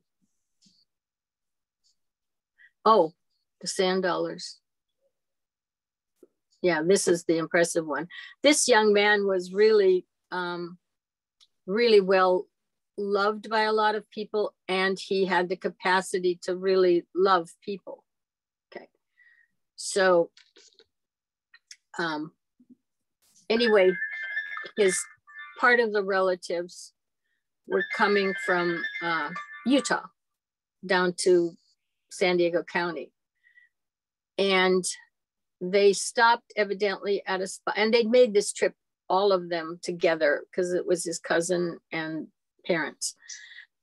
oh, the sand dollars. Yeah, this is the impressive one. This young man was really, really well loved by a lot of people, and he had the capacity to really love people. Okay, so anyway, his part of the relatives were coming from Utah down to San Diego County, and they stopped evidently at a spot, and they'd made this trip, all of them together, because it was his cousin and parents,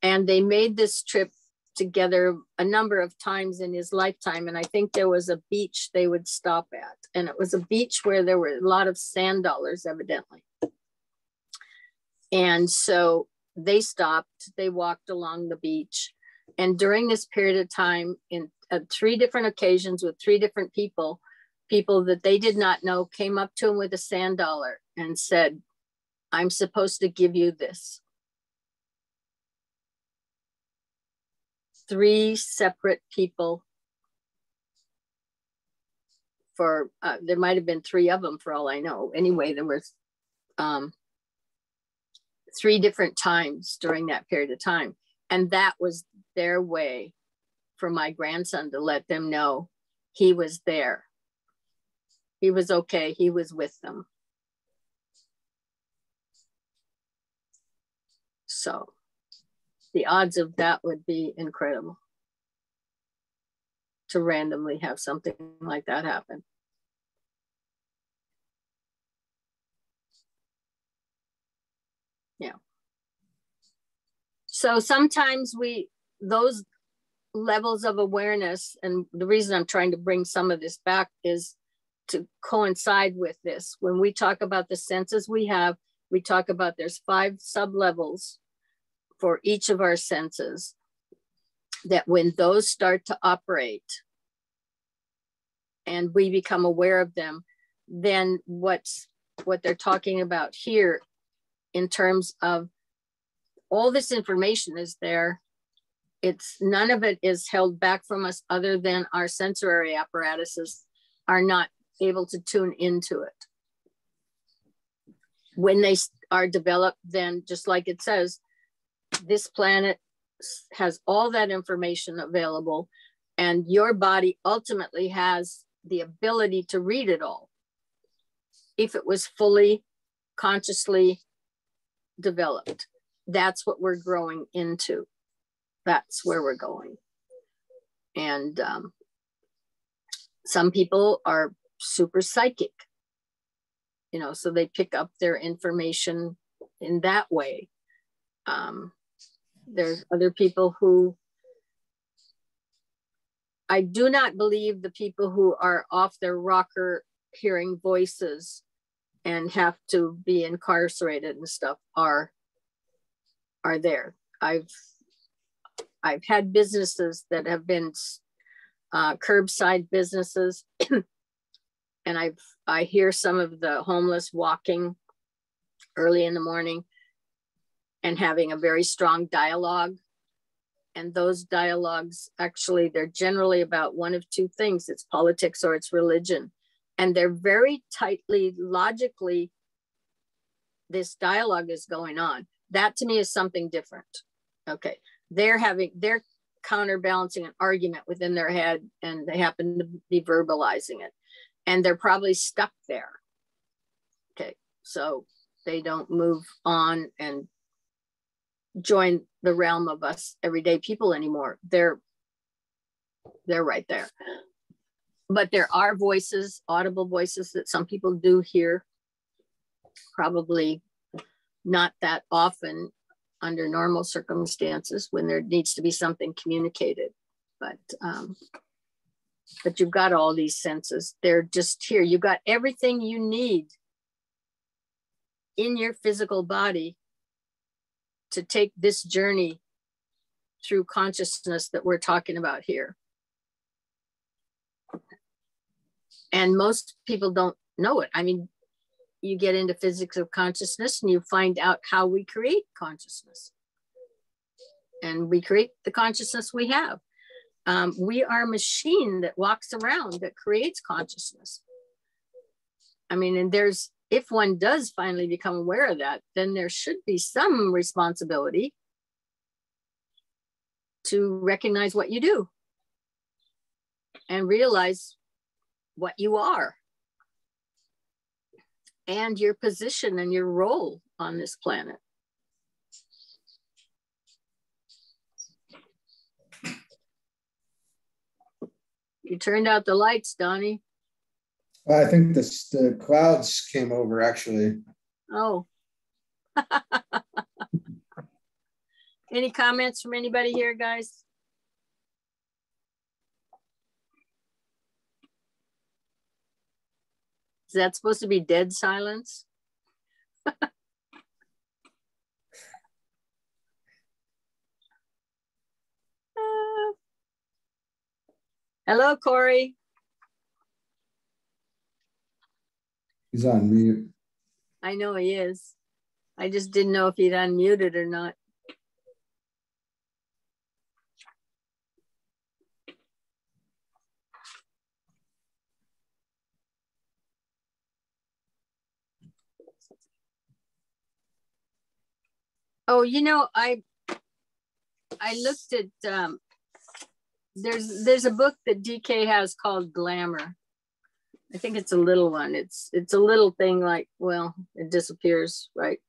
and they made this trip together a number of times in his lifetime. And I think there was a beach they would stop at, and it was a beach where there were a lot of sand dollars evidently. And so they stopped, they walked along the beach, and during this period of time, in 3 different occasions with 3 different people that they did not know came up to him with a sand dollar and said, "I'm supposed to give you this." 3 separate people, for there might have been 3 of them for all I know. Anyway, there were 3 different times during that period of time. And that was their way for my grandson to let them know he was there. He was okay. He was with them. So the odds of that would be incredible, to randomly have something like that happen. Yeah. So sometimes those levels of awareness, and the reason I'm trying to bring some of this back is to coincide with this. When we talk about the senses we have, we talk about there's 5 sub-levels for each of our senses, that when those start to operate and we become aware of them, then what they're talking about here in terms of all this information is there. It's none of it is held back from us, other than our sensory apparatuses are not able to tune into it. When they are developed, then just like it says, this planet has all that information available, and your body ultimately has the ability to read it all if it was fully consciously developed. That's what we're growing into. That's where we're going. And some people are super psychic, you know, so they pick up their information in that way. There's other people who, I do not believe the people who are off their rocker hearing voices and have to be incarcerated and stuff are are there. I've had businesses that have been curbside businesses, and I hear some of the homeless walking early in the morning and having a very strong dialogue. And those dialogues, actually, they're generally about one of two things. It's politics or it's religion. And they're very tightly, logically, this dialogue is going on. That to me is something different. Okay. They're counterbalancing an argument within their head, and they happen to be verbalizing it. And they're probably stuck there. Okay. So they don't move on and join the realm of us everyday people anymore. They're right there. But there are voices, audible voices, that some people do hear, probably not that often under normal circumstances when there needs to be something communicated. But you've got all these senses. They're just here. You've got everything you need in your physical body to take this journey through consciousness that we're talking about here. And most people don't know it. I mean, you get into physics of consciousness and you find out how we create consciousness. And we create the consciousness we have. We are a machine that walks around that creates consciousness. I mean, and if one does finally become aware of that, then there should be some responsibility to recognize what you do and realize what you are and your position and your role on this planet. You turned out the lights, Donnie. I think the clouds came over, actually. Oh. Any comments from anybody here, guys? Is that supposed to be dead silence? Hello, Corey. He's on mute. I know he is. I just didn't know if he'd unmuted or not. Oh, you know, I looked at there's a book that DK has called Glamour. I think it's a little one. It's a little thing, like, well, it disappears, right?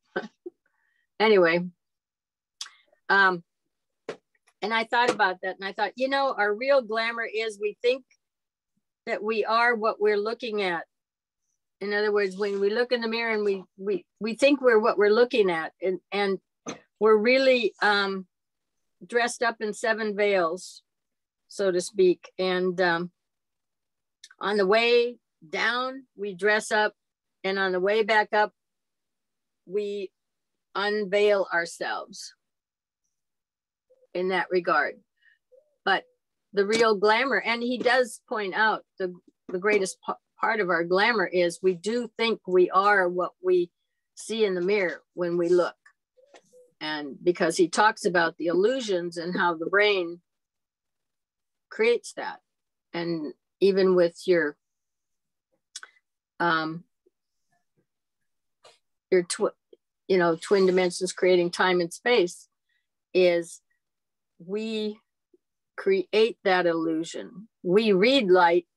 Anyway, and I thought about that, and I thought, you know, our real glamour is we think that we are what we're looking at. In other words, when we look in the mirror and we think we're what we're looking at, and we're really dressed up in 7 veils, so to speak. And on the way down, we dress up, and on the way back up, we unveil ourselves in that regard. But the real glamour, and he does point out the greatest part of our glamour is we do think we are what we see in the mirror when we look. And because he talks about the illusions and how the brain creates that. And even with your twin dimensions creating time and space, is we create that illusion. We read light,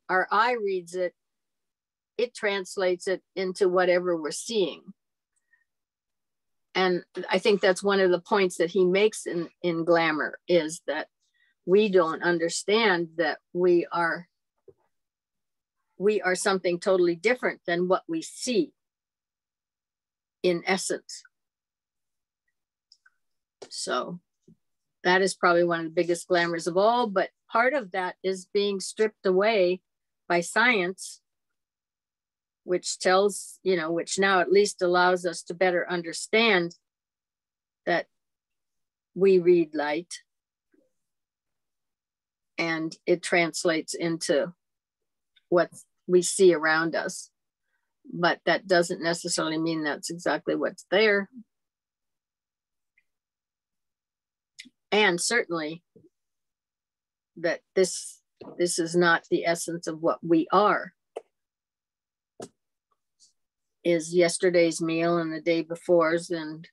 our eye reads it, it translates it into whatever we're seeing. And I think that's one of the points that he makes in Glamour, is that we don't understand that we are something totally different than what we see in essence. So that is probably one of the biggest glamours of all, but part of that is being stripped away by science, which tells, which now at least allows us to better understand that we read light, and it translates into what we see around us. But that doesn't necessarily mean that's exactly what's there. And certainly that this is not the essence of what we are. Is yesterday's meal and the day before's, and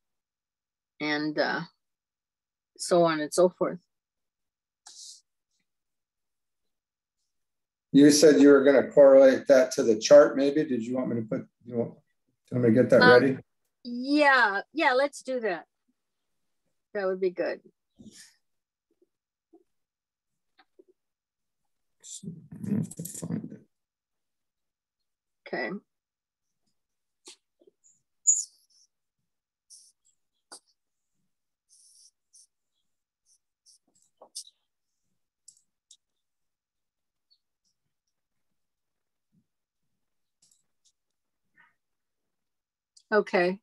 so on and so forth. You said you were going to correlate that to the chart, maybe. Did you want me to put, you want me to get that ready? Yeah, let's do that. That would be good. I have to find it. Okay. Okay.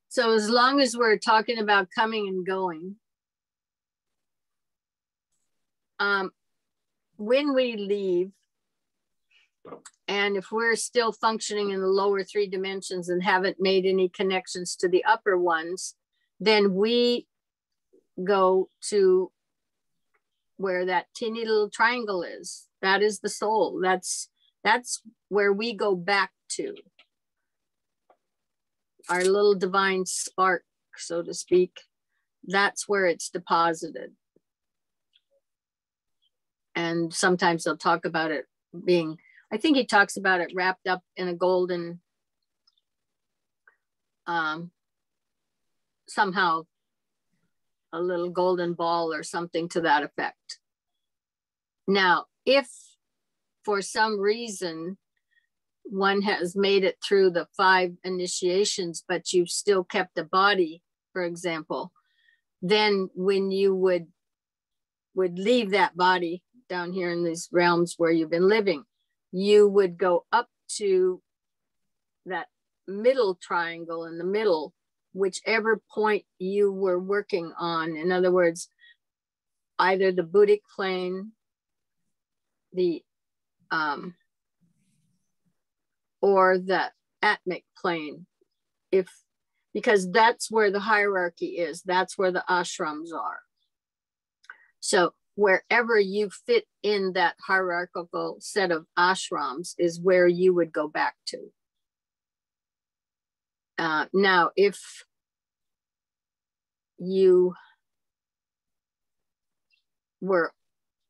So as long as we're talking about coming and going, when we leave, and if we're still functioning in the lower 3 dimensions and haven't made any connections to the upper ones, then we go to where that teeny little triangle is. That is the soul. That's where we go back to. Our little divine spark, so to speak. That's where it's deposited. And sometimes they'll talk about it being, I think he talks about it wrapped up in a golden, somehow a little golden ball or something to that effect. Now, if for some reason one has made it through the 5 initiations, but you've still kept a body, for example, then when you would leave that body down here in these realms where you've been living, you would go up to that middle triangle in the middle, whichever point you were working on. In other words, either the Buddhic plane, the or the Atmic plane, because that's where the hierarchy is. That's where the ashrams are. So wherever you fit in that hierarchical set of ashrams is where you would go back to. Now, if you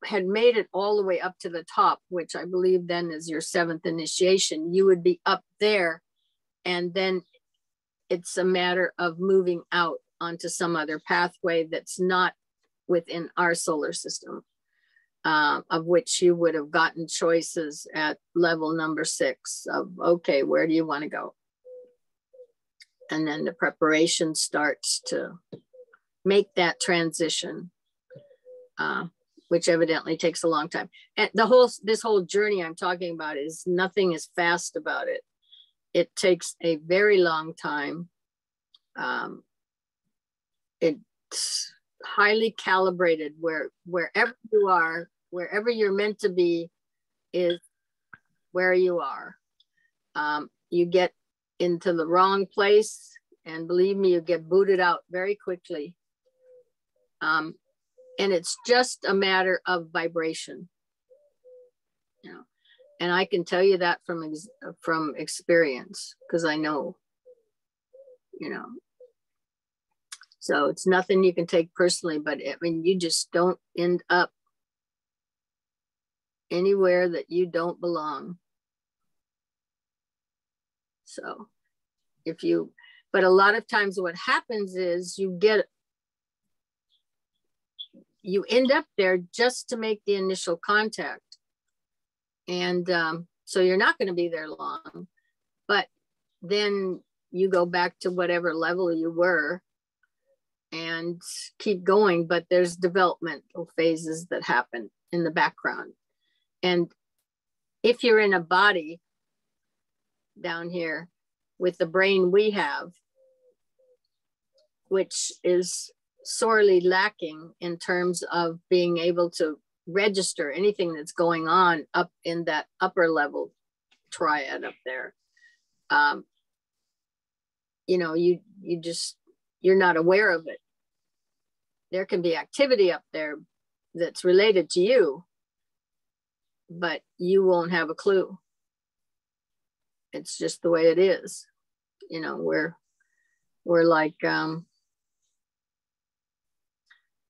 had made it all the way up to the top, which I believe then is your 7th initiation, you would be up there, and then it's a matter of moving out onto some other pathway that's not within our solar system, of which you would have gotten choices at level number 6 of, okay, where do you want to go? And then the preparation starts to make that transition, which evidently takes a long time. And this whole journey I'm talking about is nothing is fast about it. It takes a very long time. It's highly calibrated wherever you are, wherever you're meant to be is where you are. You get into the wrong place, and believe me, you get booted out very quickly. And it's just a matter of vibration, you know. And I can tell you that from experience, because I know, you know. So it's nothing you can take personally, but I mean, you just don't end up anywhere that you don't belong. So but a lot of times what happens is you end up there just to make the initial contact. And so you're not going to be there long, but then you go back to whatever level you were and keep going. But there's developmental phases that happen in the background. And if you're in a body down here with the brain we have, which is sorely lacking in terms of being able to register anything that's going on up in that upper level triad up there. You know, you're not aware of it. There can be activity up there that's related to you, but you won't have a clue. It's just the way it is. You know, we're like, you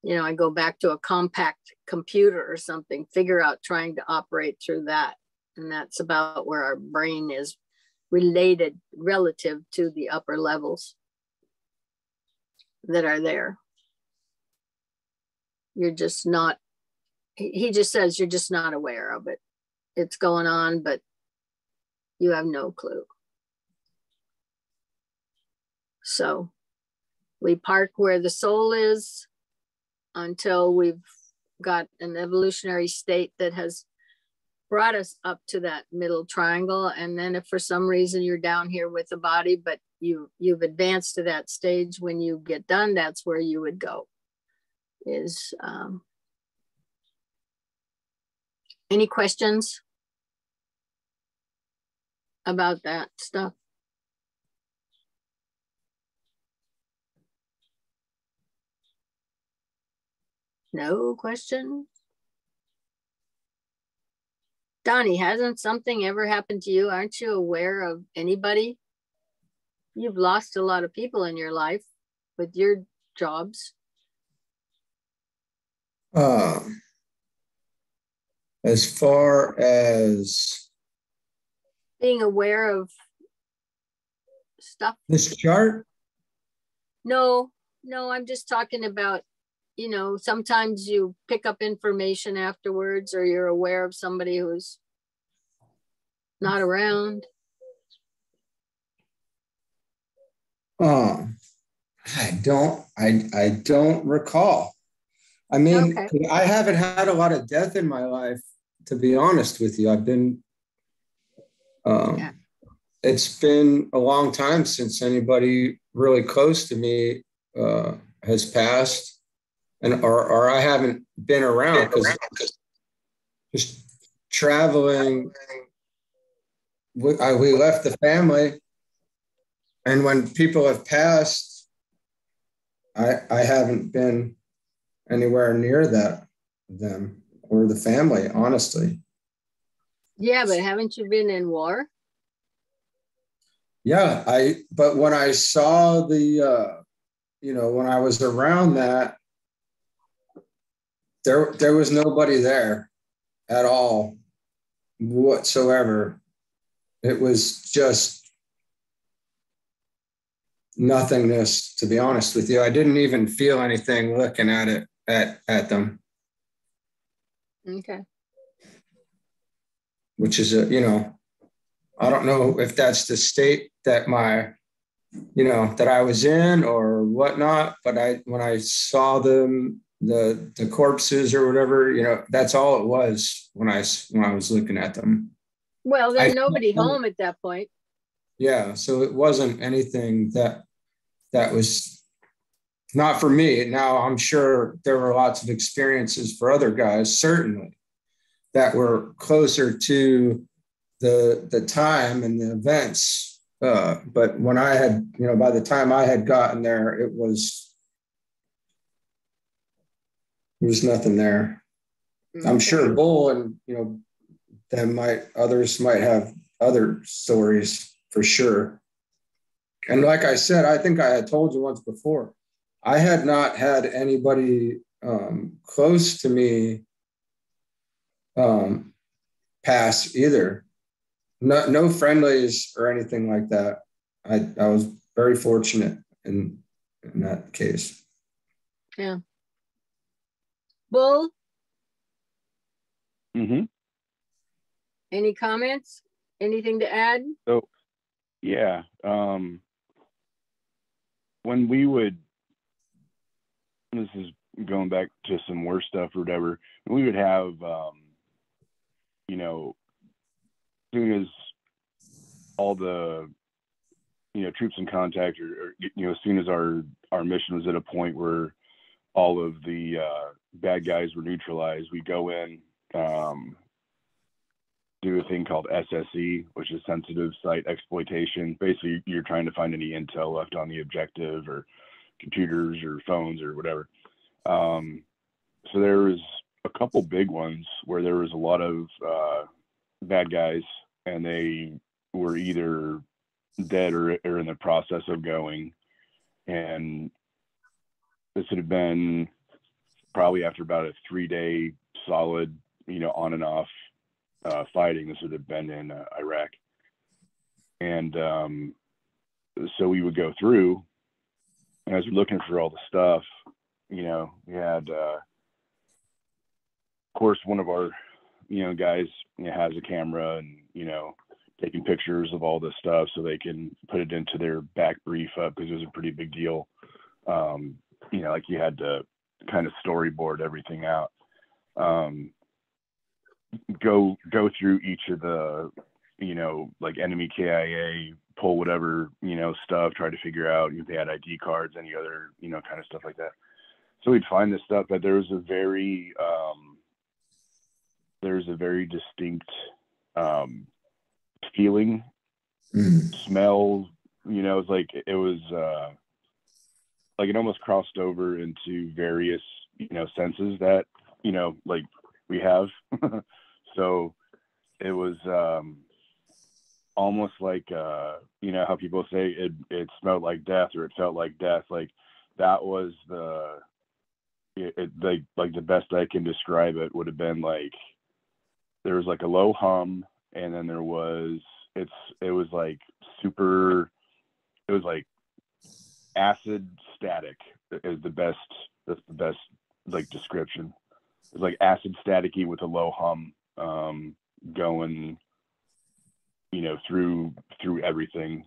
know, I go back to a compact computer or something, figure out trying to operate through that. And that's about where our brain is related relative to the upper levels that are there. You're just not, he just says you're just not aware of it. It's going on, but you have no clue. So we park where the soul is until we've got an evolutionary state that has brought us up to that middle triangle. And then if for some reason you're down here with the body, but you've advanced to that stage, when you get done, that's where you would go. Is any questions about that stuff? No question. Donnie, hasn't something ever happened to you? Aren't you aware of anybody? You've lost a lot of people in your life with your jobs. As far as being aware of stuff. This chart? No, I'm just talking about, you know, sometimes you pick up information afterwards, or you're aware of somebody who's not around. I don't recall. I mean, okay. I haven't had a lot of death in my life, to be honest with you. I've been, it's been a long time since anybody really close to me has passed, and or I haven't been around, because just traveling, we left the family, and when people have passed, I haven't been anywhere near them or the family, honestly. Yeah, but haven't you been in war? Yeah, but when I saw the, you know, when I was around that, there was nobody there at all whatsoever. It was just nothingness, to be honest with you. I didn't even feel anything looking at it, at them. Okay. Which is you know, I don't know if that's the state that that I was in or whatnot, but when I saw them, the corpses or whatever, you know, that's all it was when I was looking at them. Well, there's nobody home at that point. Yeah, so it wasn't anything that was not for me. Now, I'm sure there were lots of experiences for other guys, certainly, that were closer to the time and the events. But when I had, you know, by the time I had gotten there, there was nothing there. Okay. I'm sure Bull and, you know, others might have other stories for sure. And like I said, I think I had told you once before, I had not had anybody close to me pass either. No friendlies or anything like that. I was very fortunate in that case. Yeah. Bull? Mm-hmm. Any comments? Anything to add? So, yeah. When we would, this is going back to some worse stuff or whatever, we would have, you know, as soon as all the, troops in contact, or as soon as our mission was at a point where all of the bad guys were neutralized, we go in, do a thing called SSE, which is sensitive site exploitation. Basically, you're trying to find any intel left on the objective, or computers or phones or whatever. So there was a couple big ones where there was a lot of bad guys, and they were either dead or in the process of going. And this would have been probably after about a 3-day solid, on and off fighting. This would have been in Iraq. And so we would go through, and as we're looking for all the stuff, we had, of course, one of our, guys has a camera and, taking pictures of all this stuff so they can put it into their back brief up, because it was a pretty big deal. Like you had to kind of storyboard everything out. Go through each of the, like enemy KIA, pull whatever, stuff, try to figure out if they had ID cards, any other, kind of stuff like that. So we'd find this stuff, but there was a very distinct feeling, smell, it's like it was like it almost crossed over into various, senses that, like we have. So it was almost like, how people say it smelled like death, or it felt like death. Like that was like the best I can describe it would have been like, there was like a low hum, and then it was like super, it was like acid static is the best, that's the best like description. It's like acid staticky with a low hum, going, through everything,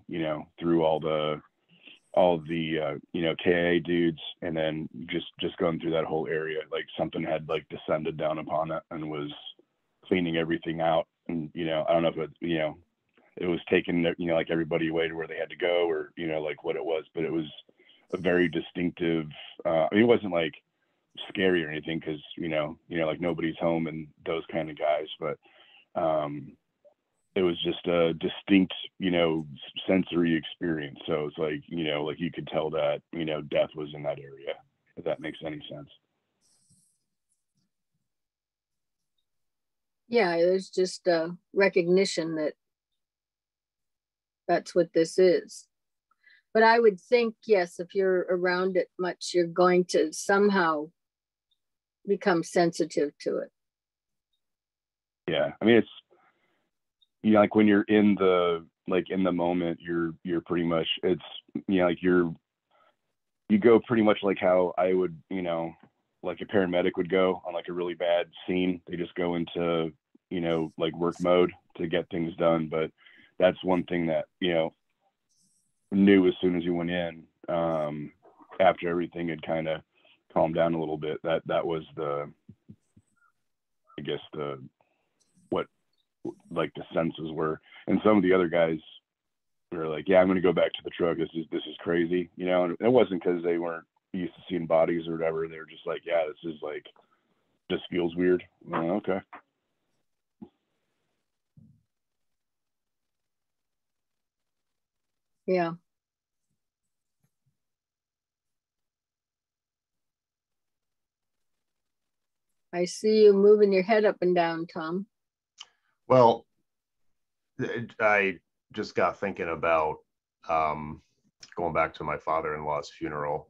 through all the KA dudes, and then just going through that whole area, like something had like descended down upon it and was cleaning everything out. And I don't know if it was taking like everybody away to where they had to go, or like what it was, but it was a very distinctive, it wasn't like scary or anything, because like nobody's home and those kind of guys, but it was just a distinct sensory experience. So it's like like you could tell that death was in that area, if that makes any sense. Yeah, there's just a recognition that that's what this is. But I would think, yes, if you're around it much, you're going to somehow become sensitive to it. Yeah, I mean, it's like when you're in the moment, you're pretty much, it's like you go pretty much like how I would like a paramedic would go on like a really bad scene. They just go into like work mode to get things done. But that's one thing that knew as soon as you went in, after everything had kind of calmed down a little bit, that was what like the senses were. And some of the other guys were like, yeah, I'm going to go back to the truck, this is crazy, and it wasn't because they weren't used to seeing bodies or whatever. They were just like, yeah, this is like, just feels weird. Okay. Yeah. I see you moving your head up and down, Tom. Well, I just got thinking about going back to my father-in-law's funeral.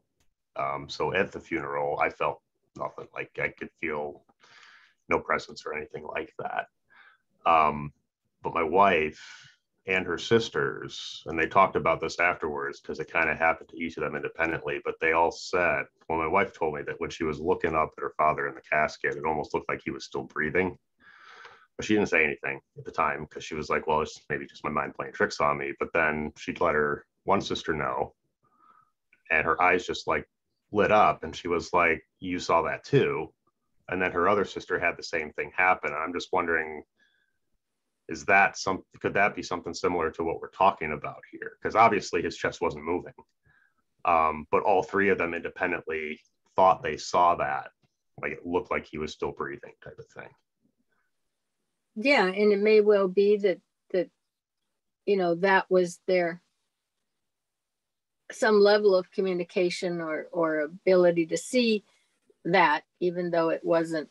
So at the funeral, I felt nothing. Like I could feel no presence or anything like that. But my wife and her sisters, and they talked about this afterwards because it kind of happened to each of them independently, but they all said, well, my wife told me that when she was looking up at her father in the casket, it almost looked like he was still breathing. But she didn't say anything at the time because she was like, well, it's maybe just my mind playing tricks on me. But then she'd let her one sister know, and her eyes just like lit up, and she was like, you saw that too. And then her other sister had the same thing happen. And I'm just wondering, Is that could that be something similar to what we're talking about here? Because obviously his chest wasn't moving, but all three of them independently thought they saw that, like it looked like he was still breathing, type of thing. Yeah, and it may well be that you know, that was their some level of communication or ability to see that, even though it wasn't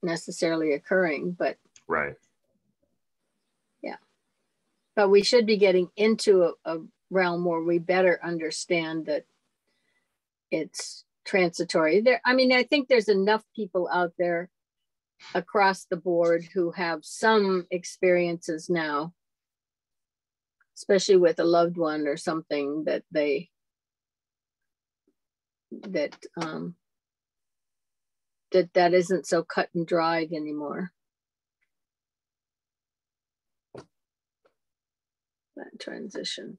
necessarily occurring. But right. Yeah, but we should be getting into a realm where we better understand that it's transitory. There, I mean, I think there's enough people out there across the board who have some experiences now, especially with a loved one or something, that that isn't so cut and dried anymore. That transition.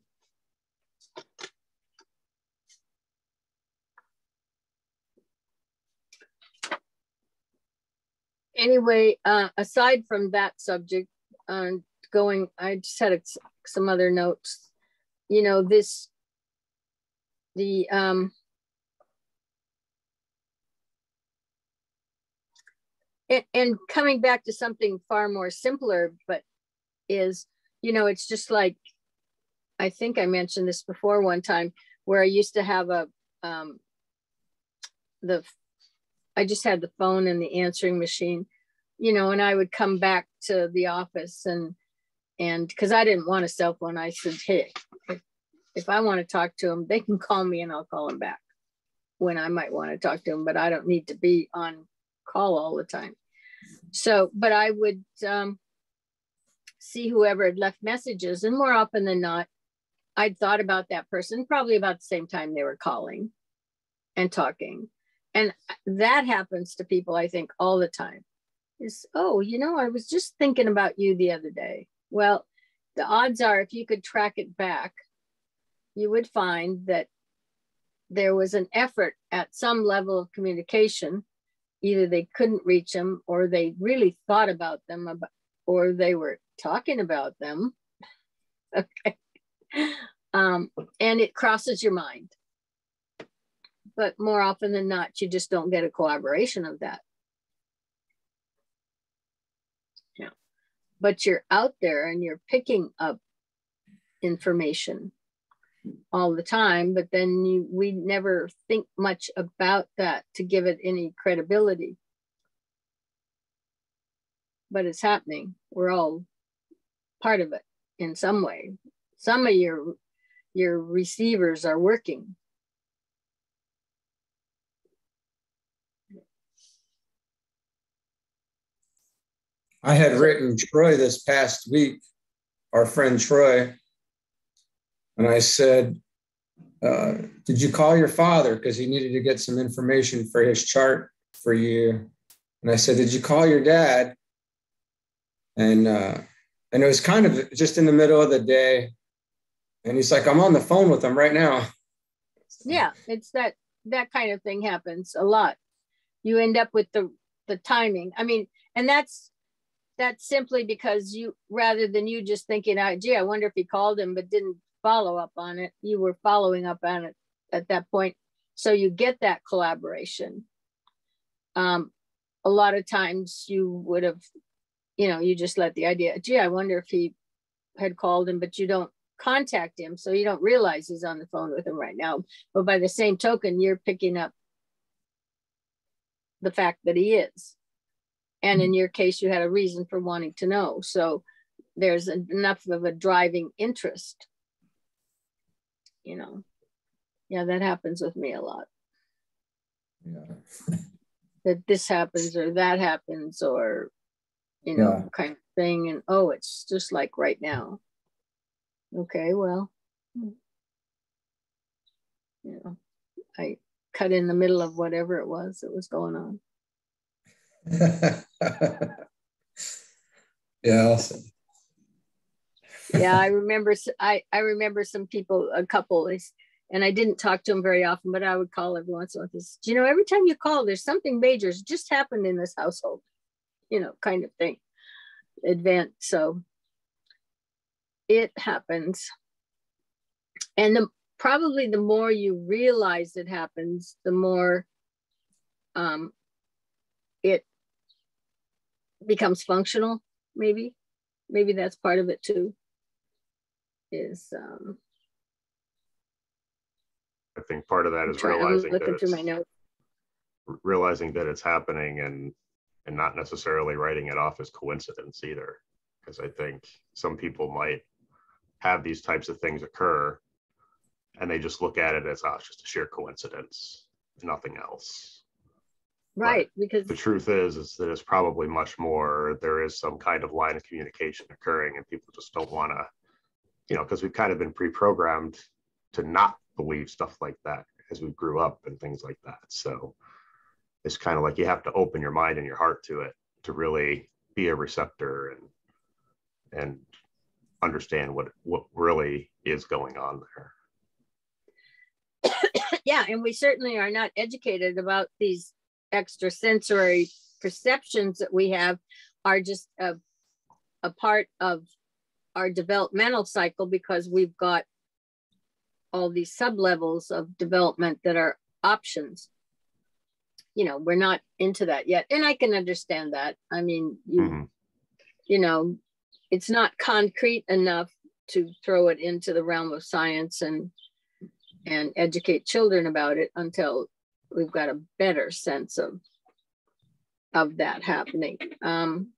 Anyway, aside from that subject, I just had some other notes. You know, and coming back to something far more simpler, but is, you know, it's just like, I think I mentioned this before one time, where I used to have I just had the phone and the answering machine, you know, and I would come back to the office and because I didn't want a cell phone, I said, hey, if I want to talk to them, they can call me and I'll call them back when I might want to talk to them, but I don't need to be on call all the time. So, but I would see whoever had left messages, and more often than not, I'd thought about that person probably about the same time they were calling and talking. And that happens to people, I think, all the time. Is, oh, you know, I was just thinking about you the other day. Well, the odds are, if you could track it back, you would find that there was an effort at some level of communication. Either they couldn't reach them, or they really thought about them, or they were talking about them. Okay. And it crosses your mind. But more often than not, you just don't get a collaboration of that. Yeah. But you're out there and you're picking up information all the time, but then we never think much about that to give it any credibility. But it's happening. We're all part of it in some way. Some of your receivers are working. I had written Troy this past week, our friend Troy, and I said, did you call your father? Because he needed to get some information for his chart for you. And I said, did you call your dad? And it was kind of just in the middle of the day. And he's like, I'm on the phone with him right now. Yeah, it's that kind of thing happens a lot. You end up with the timing. I mean, and that's simply because you, rather than you just thinking, gee, I wonder if he called him, but didn't follow up on it, you were following up on it at that point. So you get that collaboration. A lot of times you would have, you know, you just let the idea, gee, I wonder if he had called him, but you don't contact him. So you don't realize he's on the phone with him right now. But by the same token, you're picking up the fact that he is. And in your case, you had a reason for wanting to know. So there's enough of a driving interest, you know. Yeah, that happens with me a lot. Yeah. That this happens or that happens, or, you know, kind of thing. And, oh, it's just like right now. Okay, well, you know, I cut in the middle of whatever it was that was going on. Yeah, awesome. Yeah, I remember some people, a couple, and I didn't talk to them very often, but I would call every once in a while. You know, every time you call, there's something major just happened in this household, you know, kind of thing. event. So it happens. And probably the more you realize it happens, the more it becomes functional, maybe. Maybe that's part of it too. Is I think part of that is realizing that it's happening and not necessarily writing it off as coincidence either. Because I think some people might have these types of things occur and they just look at it as, oh, it's just a sheer coincidence, nothing else. Right. But because the truth is that it's probably much more, there is some kind of line of communication occurring and people just don't want to, you know, because we've kind of been pre-programmed to not believe stuff like that as we grew up and things like that. So it's kind of like you have to open your mind and your heart to it to really be a receptor and understand what really is going on there. Yeah, and we certainly are not educated about these extrasensory perceptions that we have are just a part of our developmental cycle, because we've got all these sub-levels of development that are options. You know, we're not into that yet. And I can understand that. I mean, you know, it's not concrete enough to throw it into the realm of science and educate children about it until we've got a better sense of that happening. I'm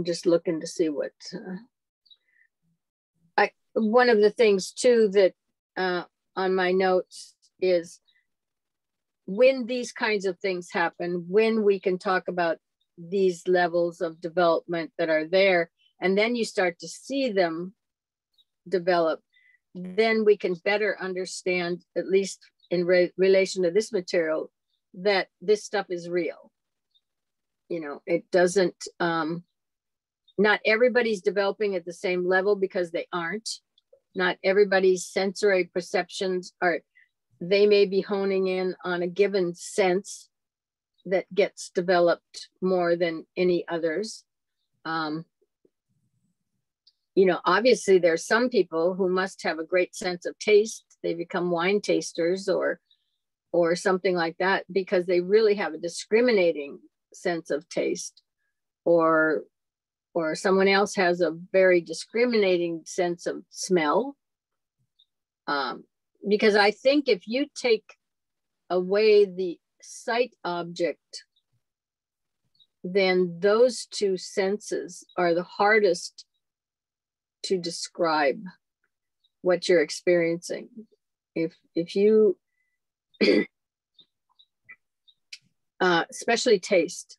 just looking to see what one of the things too that on my notes is when these kinds of things happen, when we can talk about these levels of development that are there, and then you start to see them develop, then we can better understand, at least in relation to this material, that this stuff is real. You know, it doesn't, not everybody's developing at the same level because they aren't. Not everybody's sensory perceptions are, they may be honing in on a given sense that gets developed more than any others. You know, obviously there's some people who must have a great sense of taste. They become wine tasters or something like that because they really have a discriminating sense of taste, or someone else has a very discriminating sense of smell. Because I think if you take away the sight object, then those two senses are the hardest to describe what you're experiencing. If you, especially taste,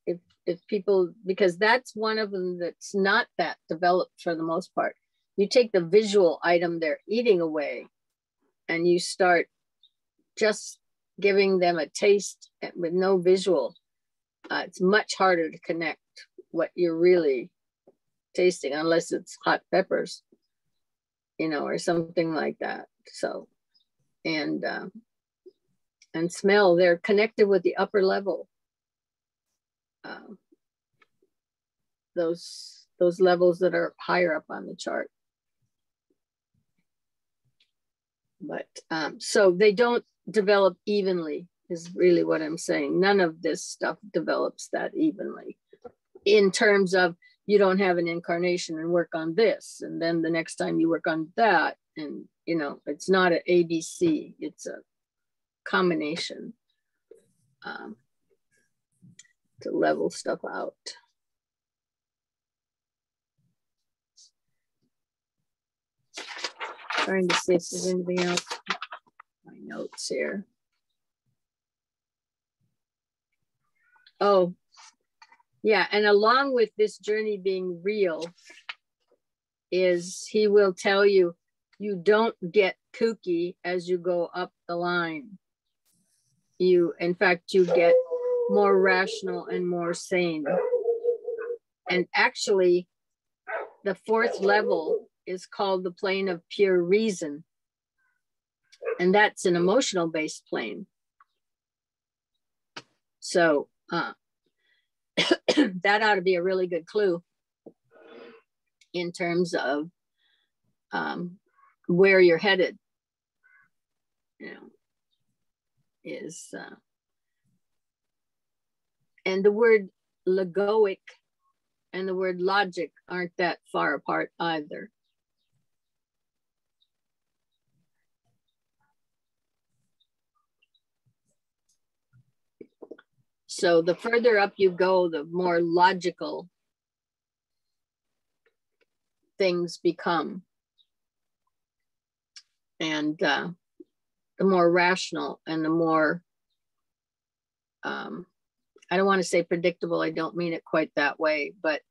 if people, because that's one of them that's not that developed for the most part. You take the visual item they're eating away and you start just giving them a taste with no visual. It's much harder to connect what you're really tasting, unless it's hot peppers, you know, or something like that. So, and smell, they're connected with the upper level. Those levels that are higher up on the chart. But so they don't develop evenly is really what I'm saying. None of this stuff develops that evenly in terms of you don't have an incarnation and work on this, and then the next time you work on that, and you know, it's not an ABC, it's a combination to level stuff out. Trying to see if there's anything else. My notes here. Oh, yeah, and along with this journey being real is he will tell you, you don't get kooky as you go up the line. In fact, you get more rational and more sane. And actually, the fourth level is called the plane of pure reason. And that's an emotional based plane. So that ought to be a really good clue in terms of where you're headed. You know, is and the word logoic and the word logic aren't that far apart either. So the further up you go, the more logical things become. And the more rational and the more, I don't want to say predictable, I don't mean it quite that way, but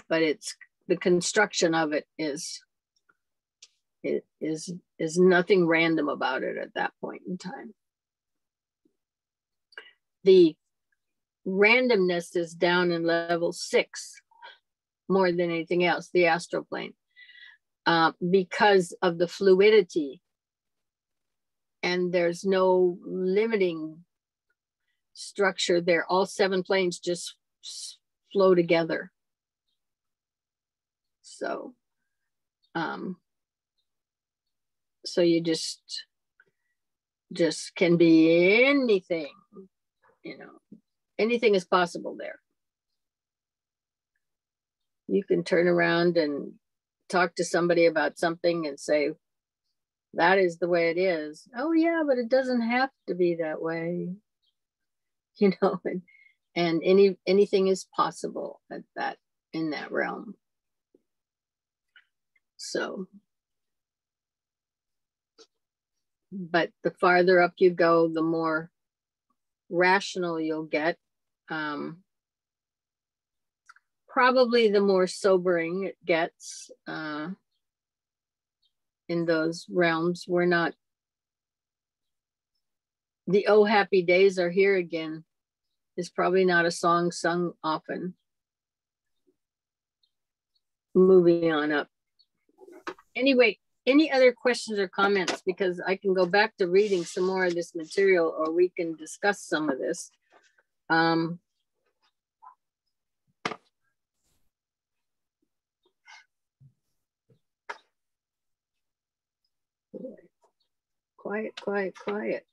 it's the construction of it is nothing random about it at that point in time. The randomness is down in level 6 more than anything else, the astral plane, because of the fluidity, and there's no limiting structure there. All 7 planes just flow together. So, so you just can be anything, you know, anything is possible there. You can turn around and talk to somebody about something and say, that is the way it is. Oh yeah, but it doesn't have to be that way. You know, and anything is possible at that, in that realm. So, but the farther up you go, the more rational you'll get. Probably the more sobering it gets in those realms. We're not, the "Oh, happy days are here again" is probably not a song sung often. Moving on up. Anyway, any other questions or comments? Because I can go back to reading some more of this material, or we can discuss some of this. Quiet, quiet, quiet.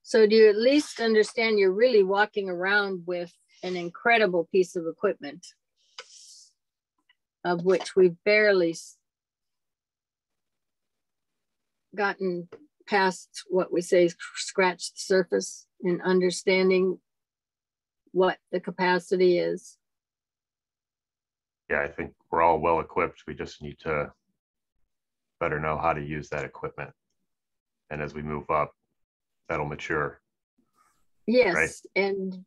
So do you at least understand you're really walking around with an incredible piece of equipment, of which we've barely gotten past what we say, scratch the surface in understanding what the capacity is? Yeah, I think we're all well equipped. We just need to better know how to use that equipment. And as we move up, that'll mature. Yes, right? And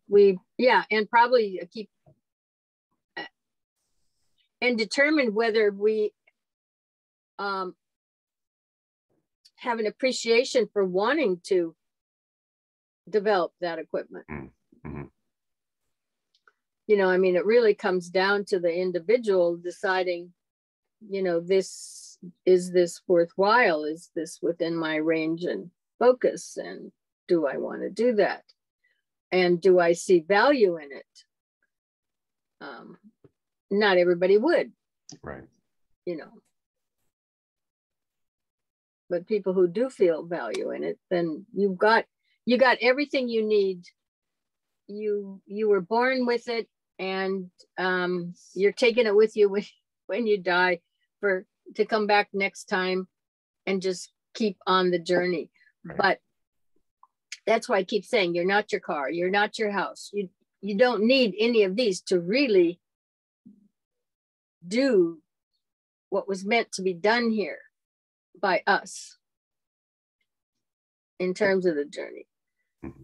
and probably keep and determine whether we have an appreciation for wanting to develop that equipment. Mm-hmm. You know, I mean, it really comes down to the individual deciding, you know, is this worthwhile? Is this within my range and focus? And do I want to do that? And do I see value in it? Not everybody would. Right. You know. But people who do feel value in it, then you got everything you need. You were born with it, and you're taking it with you when you die to come back next time and just keep on the journey. Right. But that's why I keep saying, you're not your car, you're not your house. You don't need any of these to really do what was meant to be done here by us in terms of the journey. Mm-hmm.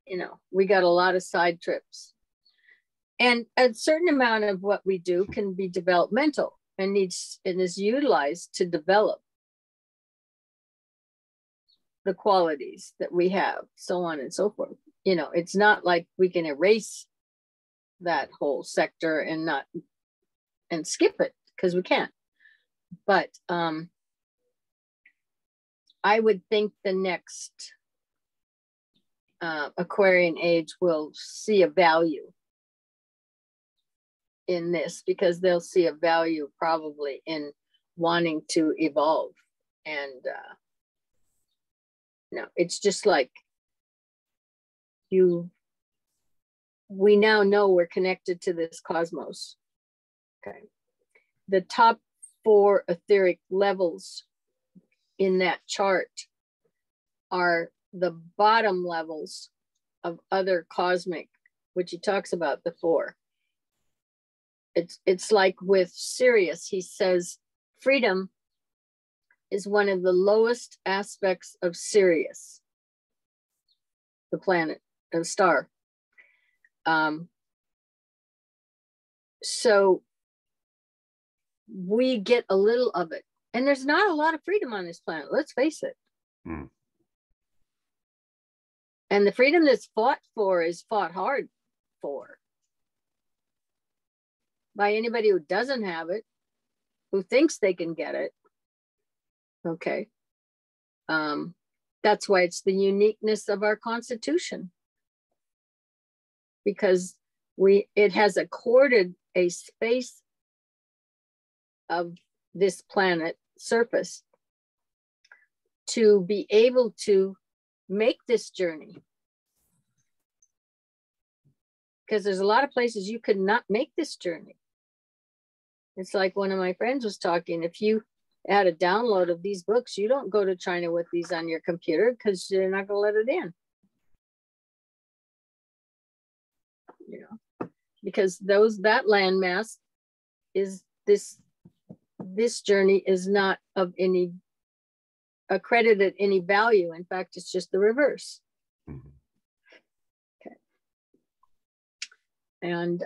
You know, we got a lot of side trips, and a certain amount of what we do can be developmental and is utilized to develop the qualities that we have, so on and so forth. You know, it's not like we can erase that whole sector and skip it, because we can't. But I would think the next Aquarian age will see a value in this, because they'll see a value probably in wanting to evolve. And no, it's just like we now know we're connected to this cosmos. Okay. The top 4 etheric levels in that chart are the bottom levels of other cosmic, which he talks about the 4. It's like with Sirius, he says freedom is one of the lowest aspects of Sirius, the planet, the star. So we get a little of it. And there's not a lot of freedom on this planet, let's face it. Mm. And the freedom that's fought for is fought hard for by anybody who doesn't have it, who thinks they can get it. Okay. That's why it's the uniqueness of our Constitution, because it has accorded a space of this planet surface to be able to make this journey. Because there's a lot of places you could not make this journey. It's like one of my friends was talking, if you had a download of these books, you don't go to China with these on your computer because they're not going to let it in. You know, because that landmass is this journey is not of any accredited any value. In fact, it's just the reverse. Mm-hmm. Okay. And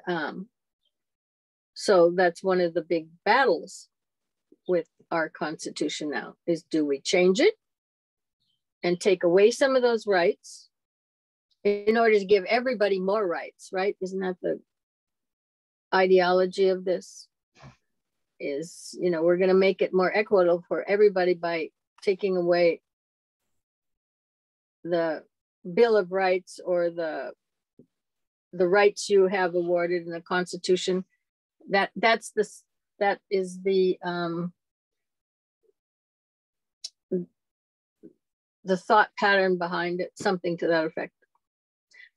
so that's one of the big battles with our Constitution now, is do we change it and take away some of those rights in order to give everybody more rights, right? Isn't that the ideology of this? Is, you know, we're going to make it more equitable for everybody by taking away the Bill of Rights or the rights you have awarded in the Constitution. That is the thought pattern behind it, something to that effect.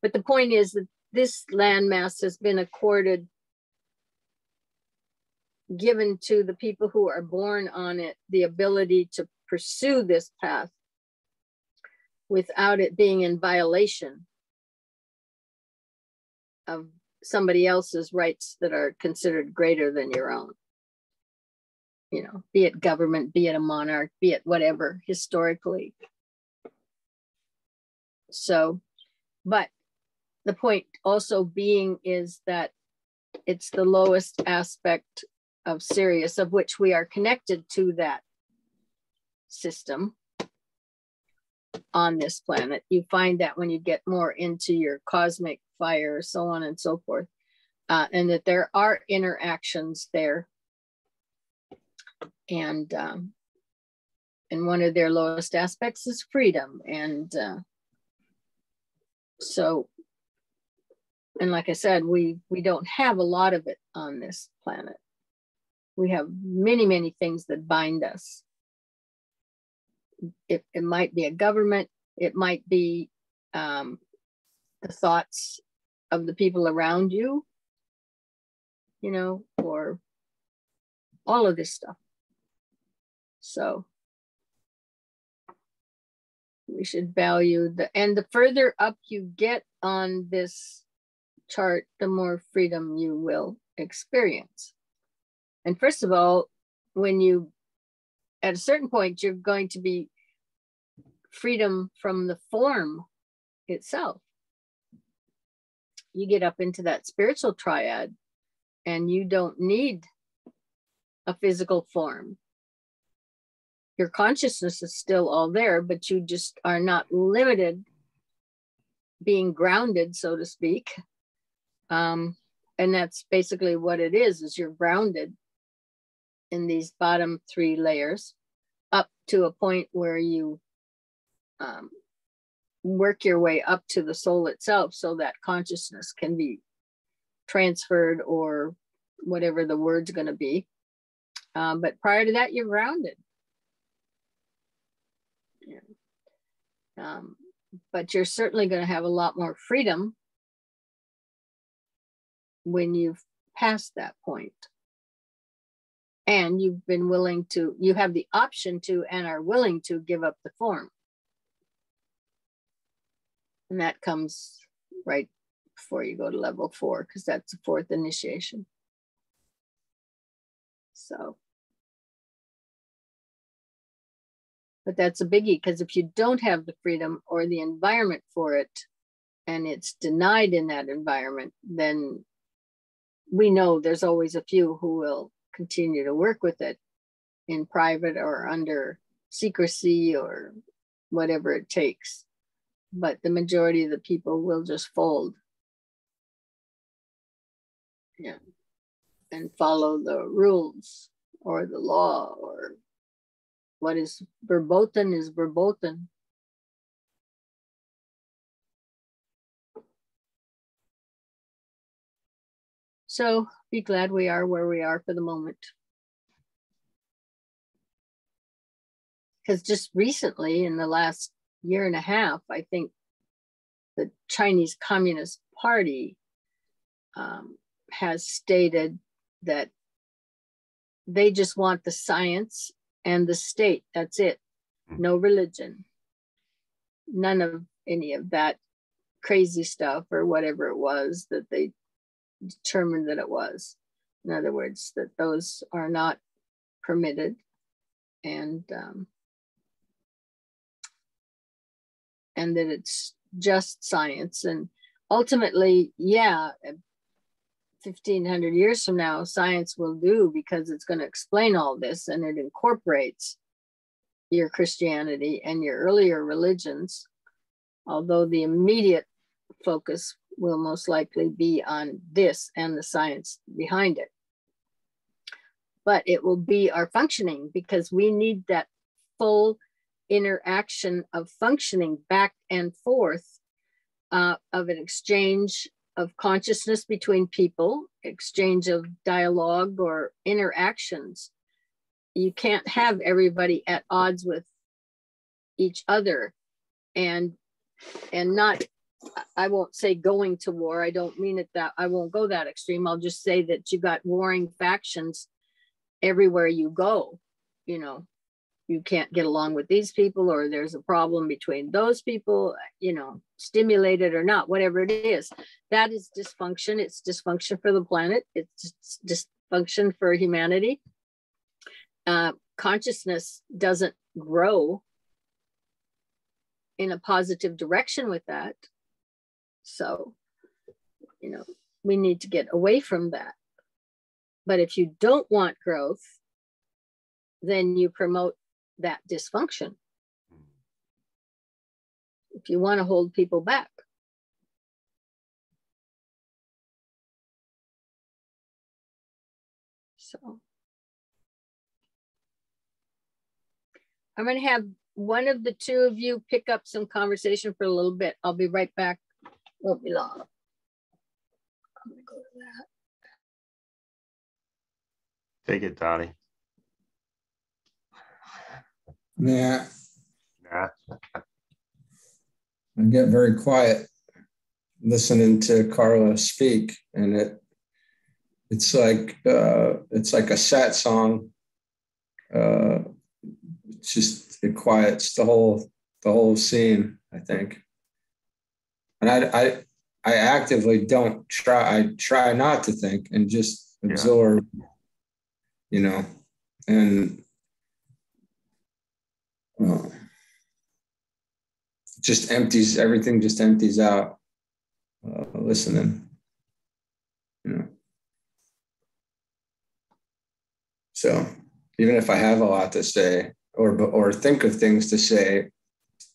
But the point is that this landmass has been accorded, given to the people who are born on it, the ability to pursue this path without it being in violation of somebody else's rights that are considered greater than your own. You know, be it government, be it a monarch, be it whatever, historically. So, but the point also being is that it's the lowest aspect of Sirius, of which we are connected to that system on this planet. You find that when you get more into your cosmic fire, so on and so forth, and that there are interactions there. And one of their lowest aspects is freedom. And so, and like I said, we don't have a lot of it on this planet. We have many, many things that bind us. It might be a government, it might be the thoughts of the people around you, you know, or all of this stuff. So we should value and the further up you get on this chart, the more freedom you will experience. And first of all, when you, at a certain point, you're going to be freedom from the form itself. You get up into that spiritual triad and you don't need a physical form. Your consciousness is still all there, but you just are not limited, being grounded, so to speak. And that's basically what it is you're grounded in these bottom 3 layers up to a point where you work your way up to the soul itself so that consciousness can be transferred, or whatever the word's going to be. But prior to that, you're grounded. Yeah. But you're certainly going to have a lot more freedom when you've passed that point. And you've been willing to, you have the option to, and are willing to give up the form. And that comes right before you go to level 4, because that's the 4th initiation. So, but that's a biggie, because if you don't have the freedom or the environment for it, and it's denied in that environment, then we know there's always a few who will continue to work with it in private or under secrecy or whatever it takes. But the majority of the people will just fold. Yeah. And follow the rules or the law, or what is verboten is verboten. So be glad we are where we are for the moment. Because just recently, in the last year and a half, I think the Chinese Communist Party has stated that they just want the science and the state. That's it. No religion. None of any of that crazy stuff or whatever it was that they determined that it was. In other words, that those are not permitted, and that it's just science. And ultimately, yeah, 1,500 years from now, science will do, because it's going to explain all this, and it incorporates your Christianity and your earlier religions, although the immediate focus will most likely be on this and the science behind it. But it will be our functioning, because we need that full interaction of functioning back and forth, of an exchange of consciousness between people, exchange of dialogue or interactions. You can't have everybody at odds with each other, and not, I won't say going to war. I don't mean it that, I won't go that extreme. I'll just say that you got warring factions everywhere you go. You know, you can't get along with these people, or there's a problem between those people, you know, stimulated or not, whatever it is. That is dysfunction. It's dysfunction for the planet. It's dysfunction for humanity. Consciousness doesn't grow in a positive direction with that. So, you know, we need to get away from that. But if you don't want growth, then you promote that dysfunction. If you want to hold people back. So I'm going to have one of the two of you pick up some conversation for a little bit. I'll be right back. Won't be long. I'm going to go to that. Take it, Donnie. Nah. Nah. I get very quiet listening to Carla speak, and it's like a sad song. It's just, it quiets the whole scene, I think. And I actively don't try. I try not to think and just absorb, you know, and just empties, everything just empties out, listening, you know. So even if I have a lot to say or think of things to say,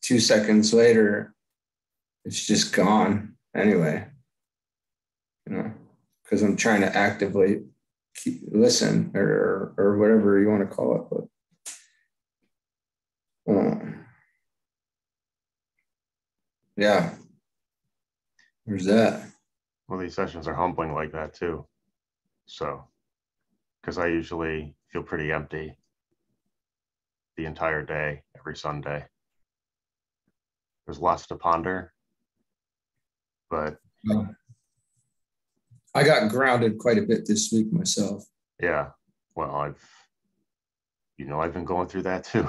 2 seconds later, it's just gone anyway, you know, because I'm trying to actively listen or whatever you want to call it. But Yeah. There's that. Well, these sessions are humbling like that too. So, because I usually feel pretty empty the entire day, every Sunday. There's lots to ponder, but I got grounded quite a bit this week myself. yeah, well, I've been going through that too.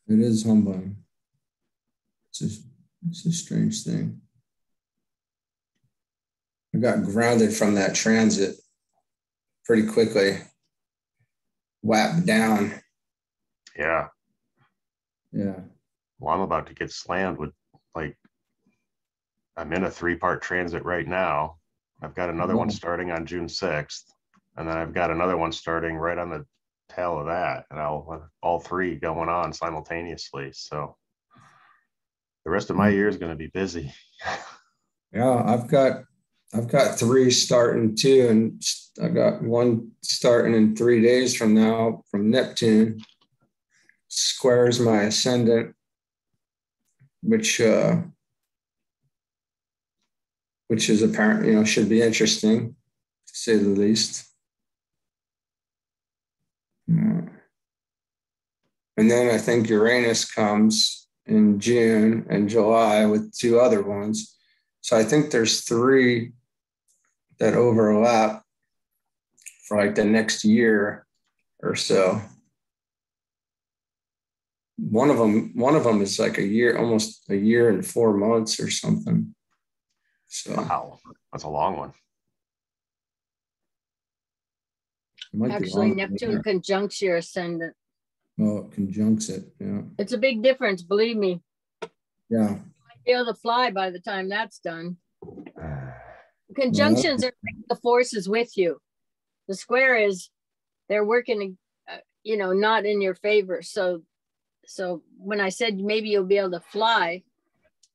It is humbling. It's a strange thing. I got grounded from that transit pretty quickly. Whapped down. Yeah. Yeah. Well, I'm about to get slammed with, like, I'm in a 3-part transit right now. I've got another one starting on June 6th. And then I've got another one starting right on the tail of that. And I'll all 3 going on simultaneously. So the rest of my year is going to be busy. Yeah, I've got 3 starting too, and I got 1 starting in 3 days from now from Neptune. Squares my ascendant, which is apparent, should be interesting, to say the least. And then I think Uranus comes in June and July with 2 other ones. So I think there's 3 that overlap for like the next year or so. One of them is like a year, almost a year and 4 months or something. So Wow, that's a long one. Actually, Neptune conjuncts your ascendant. Oh, it conjuncts it. Yeah. It's a big difference, believe me. Yeah. You might be able to fly by the time that's done. Conjunctions are like the forces with you. The square is they're working, not in your favor. So when I said maybe you'll be able to fly,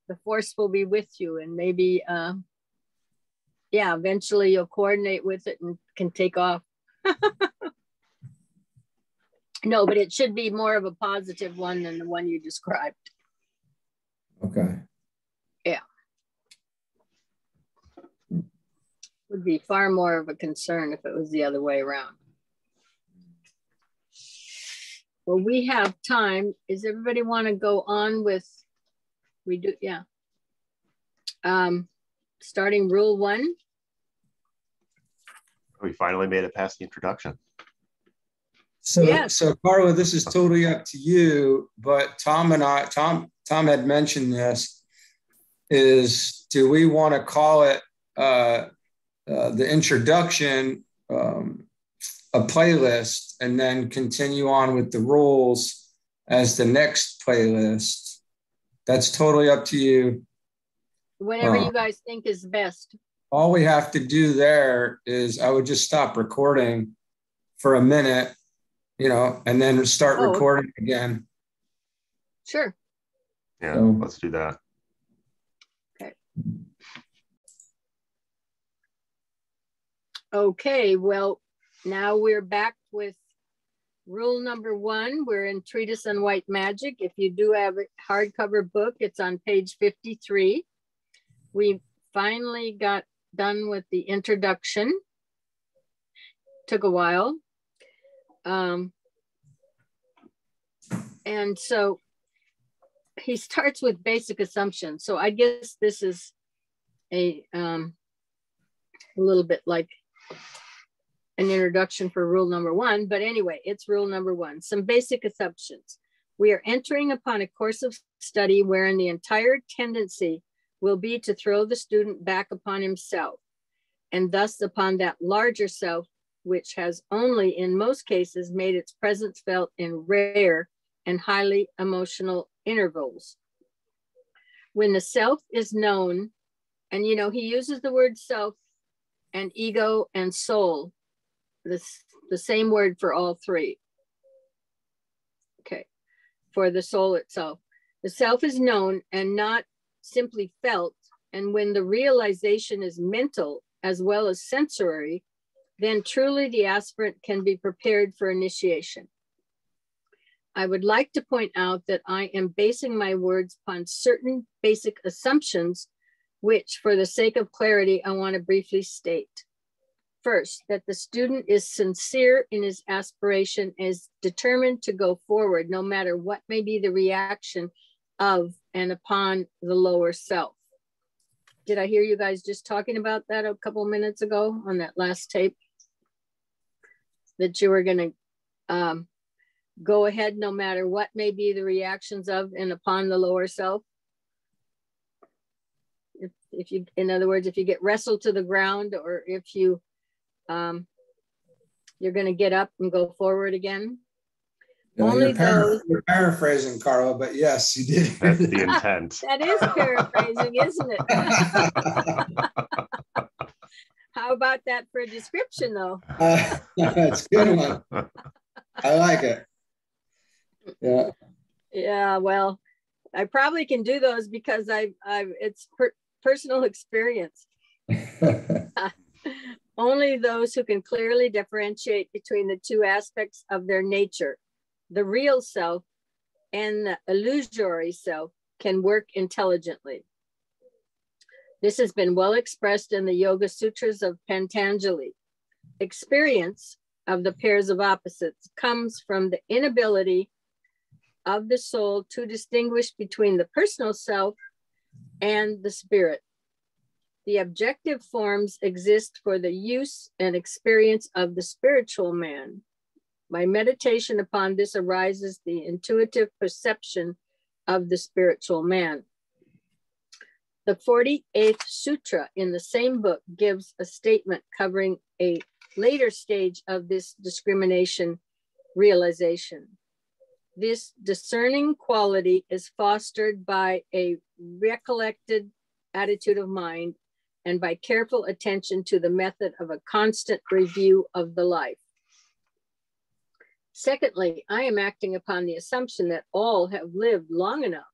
the force will be with you, and maybe, eventually you'll coordinate with it and can take off. No, but it should be more of a positive one than the one you described. Okay. Yeah. Would be far more of a concern if it was the other way around. Well, we have time. Does everybody want to go on with, yeah. Starting rule 1. We finally made it past the introduction. So, yes. So Carla, this is totally up to you, but Tom had mentioned this, is do we want to call it the introduction, a playlist, and then continue on with the rules as the next playlist? That's totally up to you. Whatever you guys think is best. All we have to do there is I would just stop recording for a minute, and then start recording again. Sure. Yeah, So, let's do that. Okay. Okay, well, now we're back with rule number 1. We're in Treatise on White Magic. If you do have a hardcover book, it's on page 53. We finally got done with the introduction. Took a while. And so he starts with basic assumptions. So I guess this is a little bit like an introduction for rule number 1, but anyway, it's rule number 1. Some basic assumptions. We are entering upon a course of study wherein the entire tendency will be to throw the student back upon himself, and thus upon that larger self, which has only in most cases made its presence felt in rare and highly emotional intervals. When the self is known, and he uses the word self and ego and soul, the same word for all 3. Okay, for the soul itself. The self is known and not simply felt, and when the realization is mental as well as sensory, then truly the aspirant can be prepared for initiation. I would like to point out that I am basing my words upon certain basic assumptions, which for the sake of clarity, I want to briefly state. First, that the student is sincere in his aspiration, is determined to go forward, no matter what may be the reaction of and upon the lower self. Did I hear you guys just talking about that a couple of minutes ago on that last tape? That you were going to go ahead no matter what may be the reactions of and upon the lower self? If you, in other words, if you get wrestled to the ground, or if you, you're going to get up and go forward again. Yeah, Only you're paraphrasing, Carla, but yes, you did. That's the intent. That is paraphrasing, isn't it? How about that for a description, though? That's a good one. I like it. Yeah. Yeah. Well, I probably can do those because it's personal experience. Only those who can clearly differentiate between the two aspects of their nature, the real self and the illusory self, can work intelligently. This has been well expressed in the Yoga Sutras of Patanjali. Experience of the pairs of opposites comes from the inability of the soul to distinguish between the personal self and the spirit. The objective forms exist for the use and experience of the spiritual man. By meditation upon this arises the intuitive perception of the spiritual man. The 48th Sutra in the same book gives a statement covering a later stage of this discrimination realization. This discerning quality is fostered by a recollected attitude of mind and by careful attention to the method of a constant review of the life. Secondly, I am acting upon the assumption that all have lived long enough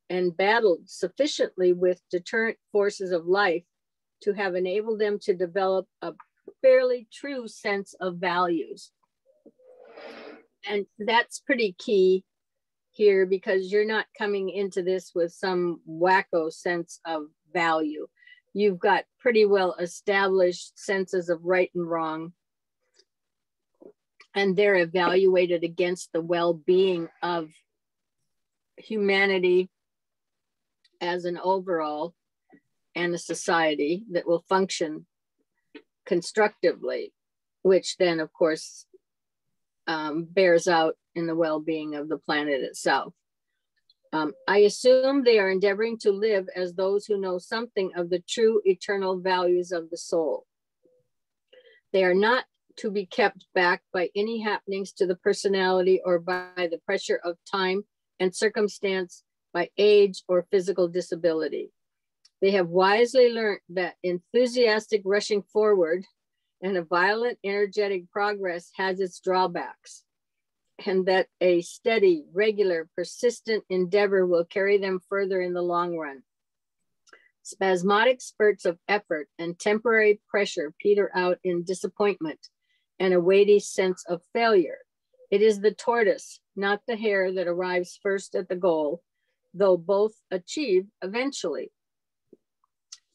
and battled sufficiently with deterrent forces of life to have enabled them to develop a fairly true sense of values. And that's pretty key here, because you're not coming into this with some wacko sense of value. You've got pretty well established senses of right and wrong, and they're evaluated against the well-being of humanity as an overall and a society that will function constructively, which then, of course, bears out in the well-being of the planet itself. I assume they are endeavoring to live as those who know something of the true eternal values of the soul. They are not to be kept back by any happenings to the personality or by the pressure of time and circumstance, by age or physical disability. They have wisely learned that enthusiastic rushing forward and a violent, energetic progress has its drawbacks, and that a steady, regular, persistent endeavor will carry them further in the long run. Spasmodic spurts of effort and temporary pressure peter out in disappointment and a weighty sense of failure. It is the tortoise, not the hare, that arrives first at the goal, though both achieve eventually.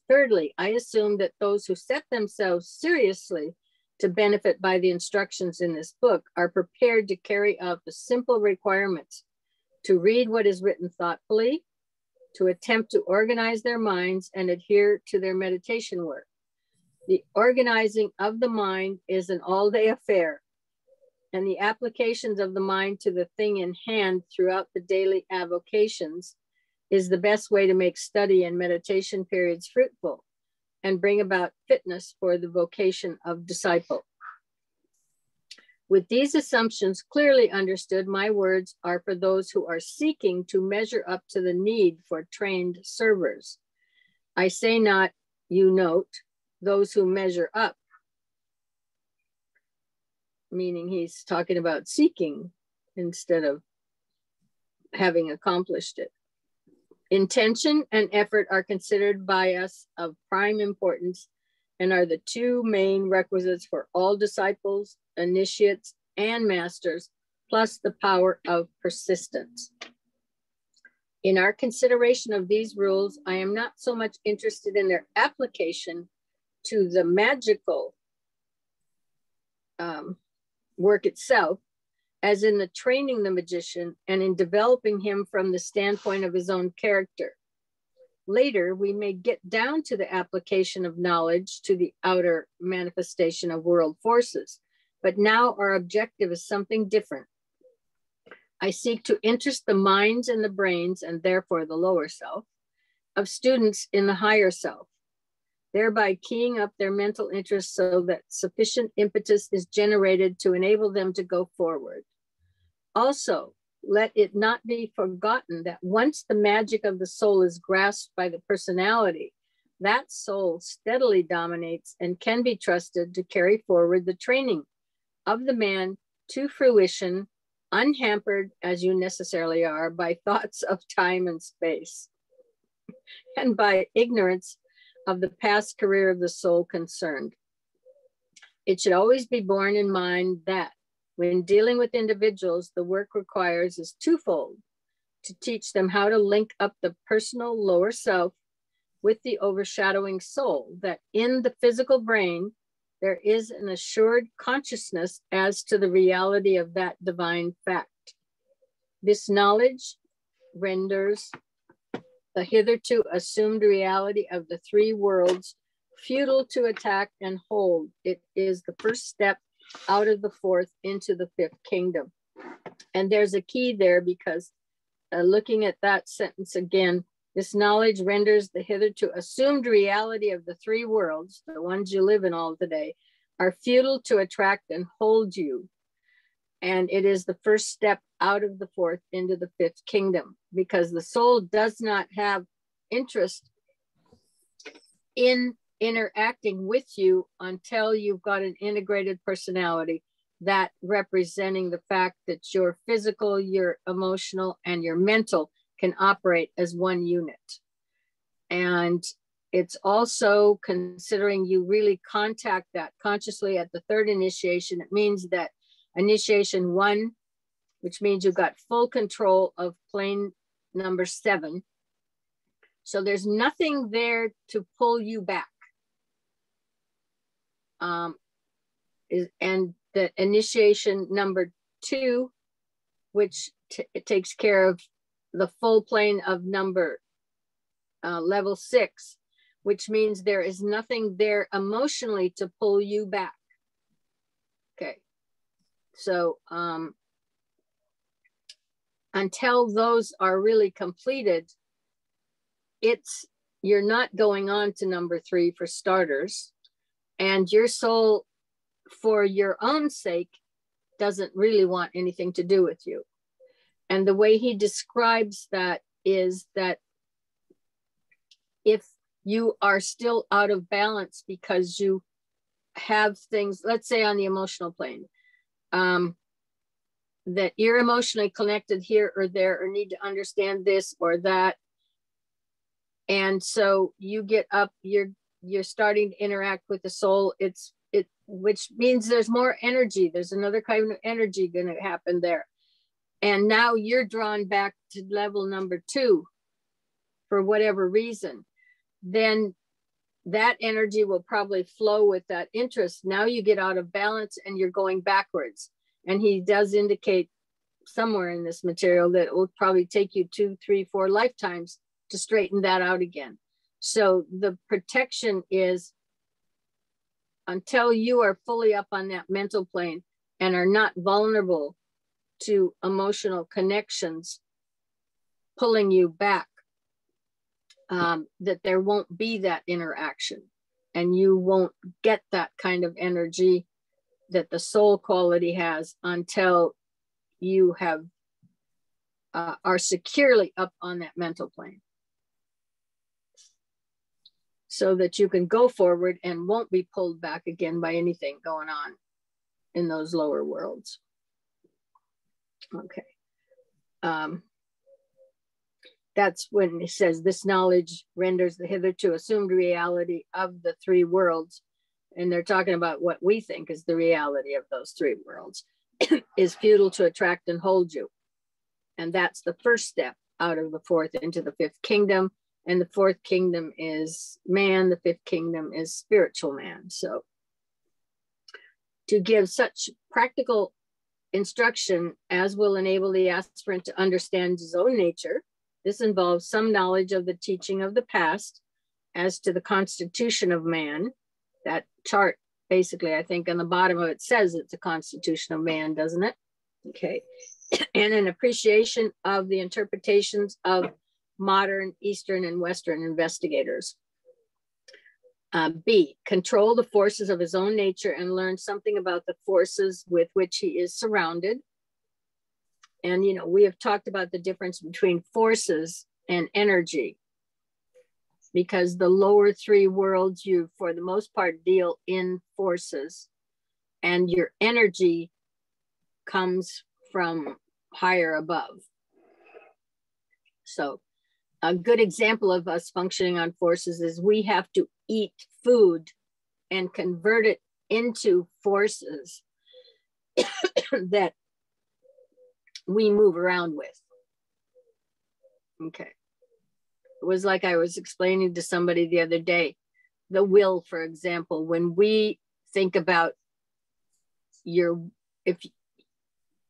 Thirdly, I assume that those who set themselves seriously to benefit by the instructions in this book are prepared to carry out the simple requirements to read what is written thoughtfully, to attempt to organize their minds and adhere to their meditation work. The organizing of the mind is an all-day affair, and the applications of the mind to the thing in hand throughout the daily avocations is the best way to make study and meditation periods fruitful and bring about fitness for the vocation of disciple. With these assumptions clearly understood, my words are for those who are seeking to measure up to the need for trained servers. I say not, you note, those who measure up, meaning he's talking about seeking instead of having accomplished it. Intention and effort are considered by us of prime importance and are the two main requisites for all disciples, initiates, and masters plus the power of persistence. In our consideration of these rules, I am not so much interested in their application to the magical work itself, as in the training the magician and in developing him from the standpoint of his own character. Later, we may get down to the application of knowledge to the outer manifestation of world forces, but now our objective is something different. I seek to interest the minds and the brains, and therefore the lower self, of students in the higher self, thereby keying up their mental interest so that sufficient impetus is generated to enable them to go forward. Also, let it not be forgotten that once the magic of the soul is grasped by the personality, that soul steadily dominates and can be trusted to carry forward the training of the man to fruition, unhampered as you necessarily are by thoughts of time and space, and by ignorance of the past career of the soul concerned. It should always be borne in mind that when dealing with individuals, the work requires is twofold: to teach them how to link up the personal lower self with the overshadowing soul, that in the physical brain, there is an assured consciousness as to the reality of that divine fact. This knowledge renders the hitherto assumed reality of the three worlds futile to attack and hold. It is the first step out of the fourth into the fifth kingdom. And there's a key there, because looking at that sentence again, this knowledge renders the hitherto assumed reality of the three worlds, the ones you live in all today, are futile to attract and hold you. And it is the first step out of the fourth into the fifth kingdom, because the soul does not have interest in interacting with you until you've got an integrated personality that representing the fact that your physical, your emotional, and your mental can operate as one unit. And it's also considering you really contact that consciously at the third initiation. It means that initiation 1, which means you've got full control of plane number 7. So there's nothing there to pull you back. And the initiation number 2, which it takes care of the full plane of number level 6, which means there is nothing there emotionally to pull you back. Okay, so until those are really completed, you're not going on to number 3 for starters, and your soul, for your own sake, doesn't really want anything to do with you. And the way he describes that is that if you are still out of balance because you have things, let's say on the emotional plane, that you're emotionally connected here or there, or need to understand this or that. And so you get up, you're starting to interact with the soul. Which means there's more energy. There's another kind of energy going to happen there. And now you're drawn back to level number 2 for whatever reason. Then that energy will probably flow with that interest. Now you get out of balance and you're going backwards. And he does indicate somewhere in this material that it will probably take you 2, 3, 4 lifetimes to straighten that out again. So the protection is until you are fully up on that mental plane and are not vulnerable to emotional connections pulling you back, that there won't be that interaction, and you won't get that kind of energy that the soul quality has until you have are securely up on that mental plane, so that you can go forward and won't be pulled back again by anything going on in those lower worlds. Okay. That's when he says this knowledge renders the hitherto assumed reality of the 3 worlds. And they're talking about what we think is the reality of those 3 worlds. is futile to attract and hold you. And that's the first step out of the fourth into the fifth kingdom. And the fourth kingdom is man, the fifth kingdom is spiritual man. So to give such practical instruction as will enable the aspirant to understand his own nature, this involves some knowledge of the teaching of the past as to the constitution of man. That chart, basically, I think on the bottom of it says it's a constitution of man, doesn't it? Okay. And an appreciation of the interpretations of modern Eastern and Western investigators. B, control the forces of his own nature and learn something about the forces with which he is surrounded. And, you know, we have talked about the difference between forces and energy, because the lower three worlds, you, for the most part, deal in forces, and your energy comes from higher above. So a good example of us functioning on forces is we have to eat food and convert it into forces that we move around with. Okay. It was like I was explaining to somebody the other day, the will, for example, when we think about if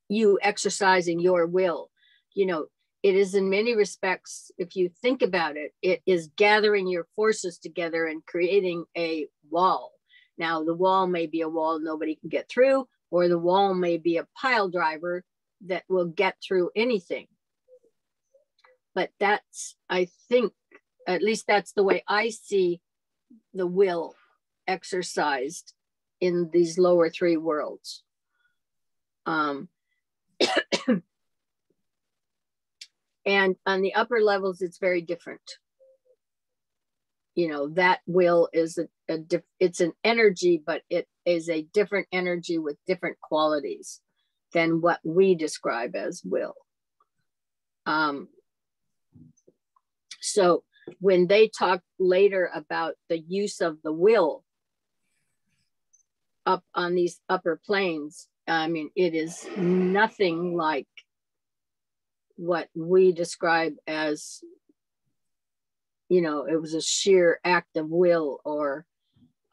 you exercising your will, you know, it is in many respects, if you think about it, it is gathering your forces together and creating a wall. Now, the wall may be a wall nobody can get through, or the wall may be a pile driver that will get through anything. But that's, I think, at least that's the way I see the will exercised in these lower three worlds. And on the upper levels, it's very different. You know, that will is it's an energy, but it is a different energy with different qualities than what we describe as will. So when they talk later about the use of the will up on these upper planes, I mean, it is nothing like what we describe as, you know, it was a sheer act of will, or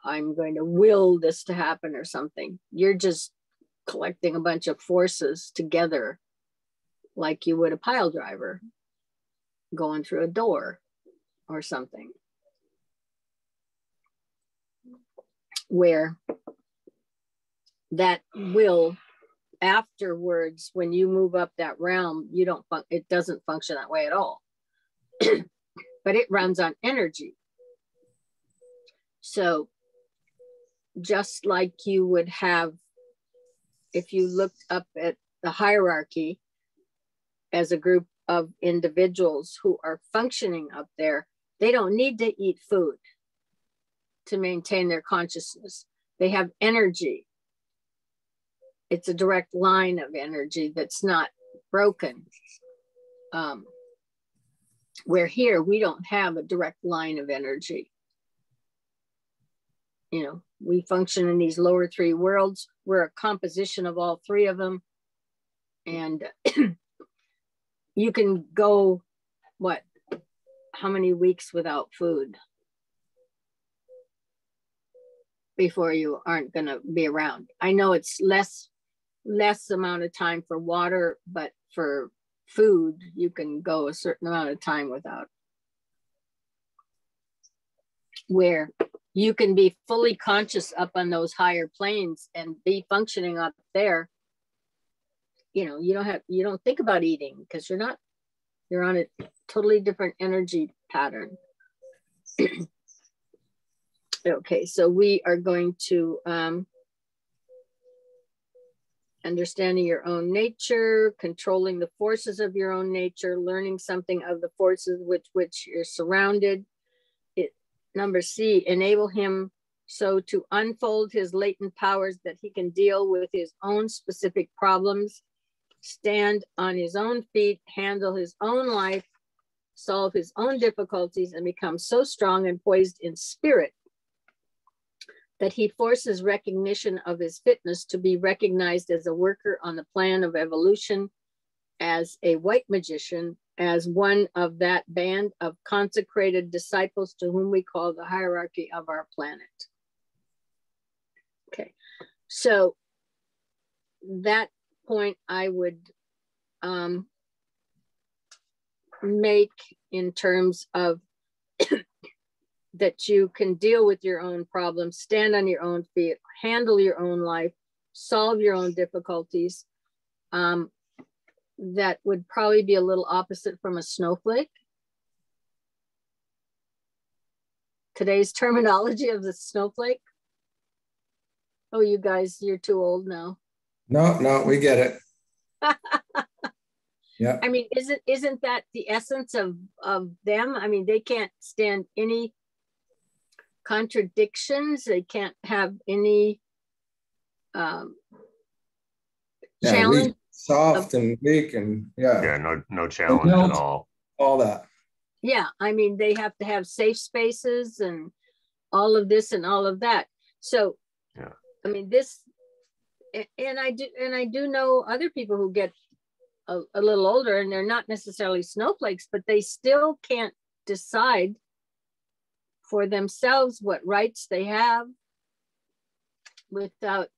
I'm going to will this to happen or something. You're just collecting a bunch of forces together like you would a pile driver going through a door or something, where that will afterwards, when you move up that realm, it doesn't function that way at all. But it runs on energy. So just like you would have, if you looked up at the hierarchy as a group of individuals who are functioning up there, they don't need to eat food to maintain their consciousness. They have energy. It's a direct line of energy that's not broken. Where here, we don't have a direct line of energy. You know, we function in these lower three worlds. We're a composition of all three of them. And you can go, how many weeks without food before you aren't going to be around? I know it's less amount of time for water, but for food, you can go a certain amount of time without. Where you can be fully conscious up on those higher planes and be functioning up there. You know, you don't think about eating because you're on a totally different energy pattern. Okay, so we are going to understanding your own nature, controlling the forces of your own nature, learning something of the forces with which you're surrounded. Number C, enable him so to unfold his latent powers that he can deal with his own specific problems, stand on his own feet, handle his own life, solve his own difficulties, and become so strong and poised in spirit that he forces recognition of his fitness to be recognized as a worker on the plan of evolution, as a white magician, as one of that band of consecrated disciples to whom we call the hierarchy of our planet. Okay, so that point I would make in terms of that you can deal with your own problems, stand on your own feet, handle your own life, solve your own difficulties. That would probably be a little opposite from a snowflake. Today's terminology of the snowflake. Oh, you guys, you're too old now. No, we get it. Yeah. I mean, isn't that the essence of them? I mean, they can't stand any contradictions. They can't have any challenge. Soft and weak and Yeah, no challenge at all. All that. Yeah, I mean, they have to have safe spaces and all of this and all of that. So, yeah, I mean, this, and I do know other people who get a little older and they're not necessarily snowflakes, but they still can't decide for themselves what rights they have without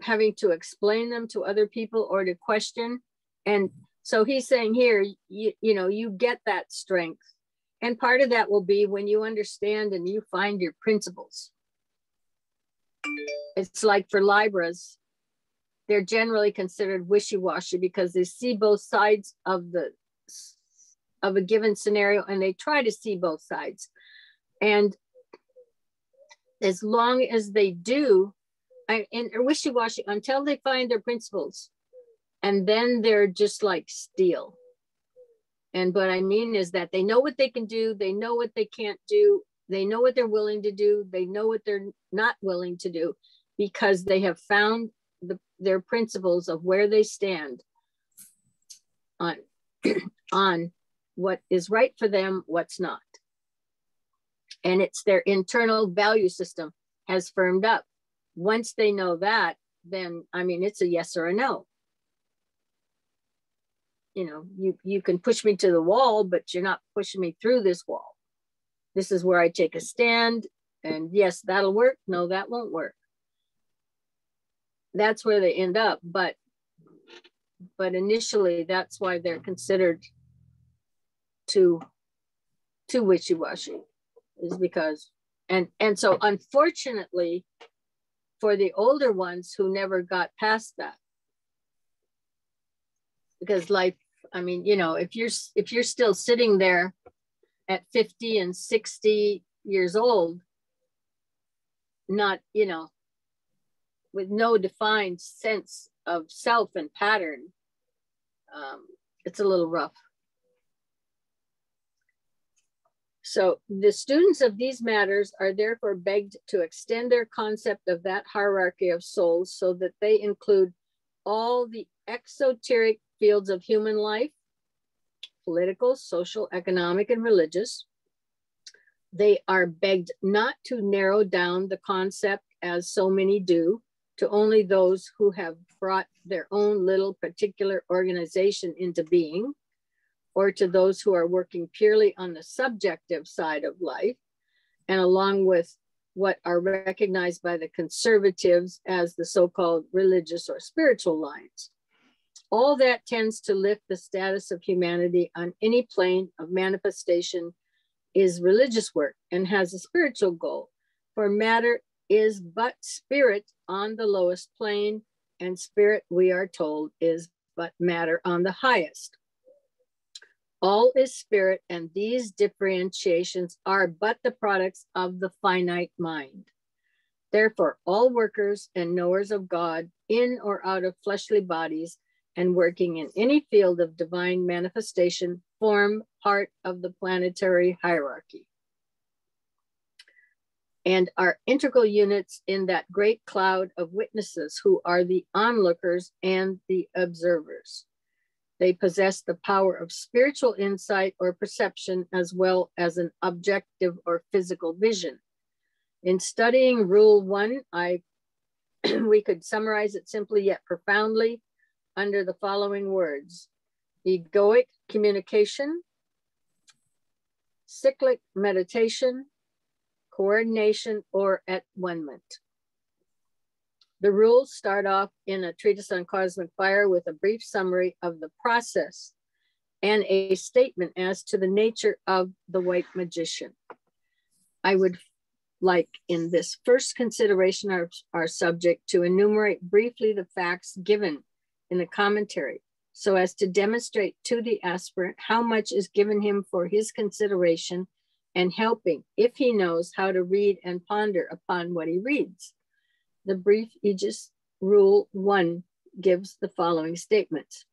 having to explain them to other people or to question. And so he's saying here, you know, you get that strength. And part of that will be when you understand and you find your principles. It's like for Libras, they're generally considered wishy-washy because they see both sides of a given scenario, and they try to see both sides. And as long as they do, and are wishy-washy until they find their principles, and then they're just like steel. And what I mean is that they know what they can do, they know what they can't do, they know what they're willing to do, they know what they're not willing to do, because they have found their principles of where they stand on, on what is right for them, what's not. And it's their internal value system has firmed up. Once they know that, then, I mean, it's a yes or a no. You know, you can push me to the wall, but you're not pushing me through this wall. This is where I take a stand, and yes, that'll work. No, that won't work. That's where they end up. But initially, that's why they're considered too wishy-washy, is because, and so unfortunately, for the older ones who never got past that, because life, I mean, you know, if you're still sitting there at 50 and 60 years old, not, you know, with no defined sense of self and pattern, it's a little rough. So the students of these matters are therefore begged to extend their concept of that hierarchy of souls so that they include all the exoteric fields of human life, political, social, economic, and religious. They are begged not to narrow down the concept, as so many do, to only those who have brought their own little particular organization into being, or to those who are working purely on the subjective side of life, and along with what are recognized by the conservatives as the so-called religious or spiritual lines. All that tends to lift the status of humanity on any plane of manifestation is religious work and has a spiritual goal, for matter is but spirit on the lowest plane, and spirit, we are told, is but matter on the highest. All is spirit, and these differentiations are but the products of the finite mind. Therefore, all workers and knowers of God in or out of fleshly bodies and working in any field of divine manifestation form part of the planetary hierarchy and are integral units in that great cloud of witnesses who are the onlookers and the observers. They possess the power of spiritual insight or perception as well as an objective or physical vision. In studying Rule 1, we could summarize it simply yet profoundly under the following words: egoic communication, cyclic meditation, coordination, or at-one-ment. The rules start off in a treatise on cosmic fire with a brief summary of the process and a statement as to the nature of the white magician. I would like, in this first consideration of our subject, to enumerate briefly the facts given in the commentary so as to demonstrate to the aspirant how much is given him for his consideration and helping if he knows how to read and ponder upon what he reads. The brief Aegis Rule 1 gives the following statements.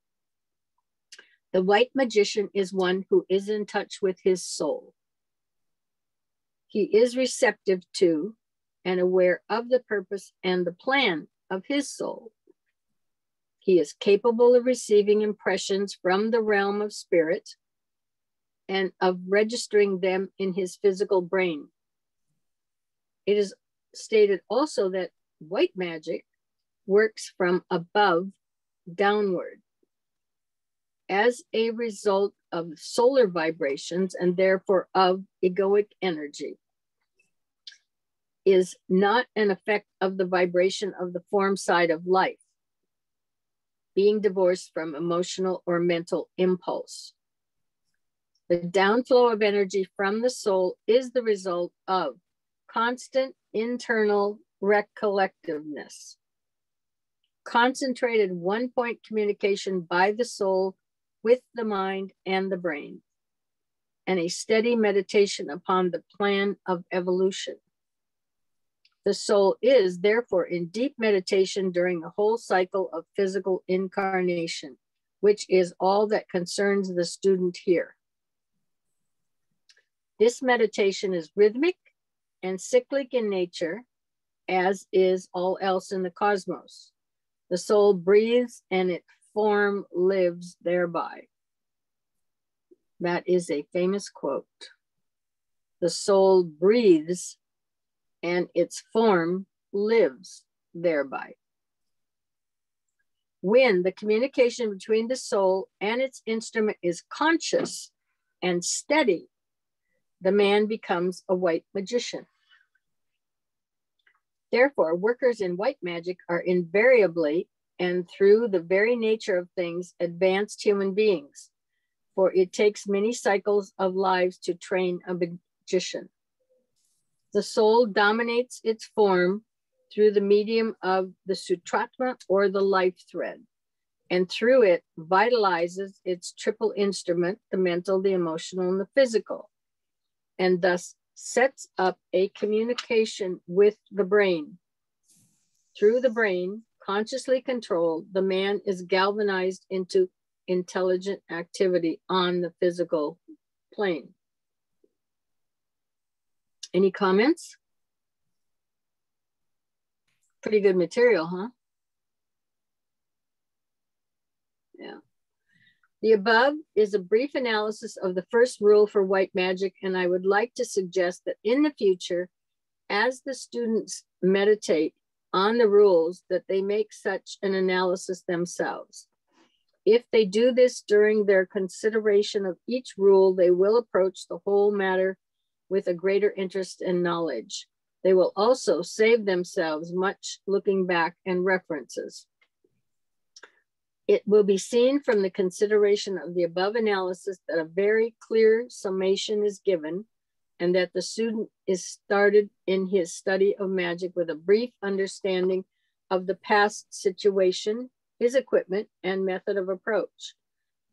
The white magician is one who is in touch with his soul. He is receptive to and aware of the purpose and the plan of his soul. He is capable of receiving impressions from the realm of spirit and of registering them in his physical brain. It is stated also that white magic works from above downward as a result of solar vibrations and therefore of egoic energy, is not an effect of the vibration of the form side of life, being divorced from emotional or mental impulse. The downflow of energy from the soul is the result of constant internal recollectiveness, concentrated one-point communication by the soul with the mind and the brain, and a steady meditation upon the plan of evolution. The soul is therefore in deep meditation during the whole cycle of physical incarnation, which is all that concerns the student here. This meditation is rhythmic and cyclic in nature, as is all else in the cosmos. The soul breathes and its form lives thereby. That is a famous quote. The soul breathes and its form lives thereby. When the communication between the soul and its instrument is conscious and steady, the man becomes a white magician. Therefore, workers in white magic are invariably, and through the very nature of things, advanced human beings, for it takes many cycles of lives to train a magician. The soul dominates its form through the medium of the sutratma or the life thread, and through it vitalizes its triple instrument, the mental, the emotional, and the physical, and thus sets up a communication with the brain. Through the brain, consciously controlled, the man is galvanized into intelligent activity on the physical plane. Any comments? Pretty good material, huh? Yeah. The above is a brief analysis of the first rule for white magic, and I would like to suggest that in the future, as the students meditate on the rules, that they make such an analysis themselves. If they do this during their consideration of each rule, they will approach the whole matter with a greater interest and knowledge. They will also save themselves much looking back and references. It will be seen from the consideration of the above analysis that a very clear summation is given, and that the student is started in his study of magic with a brief understanding of the past situation, his equipment, and method of approach.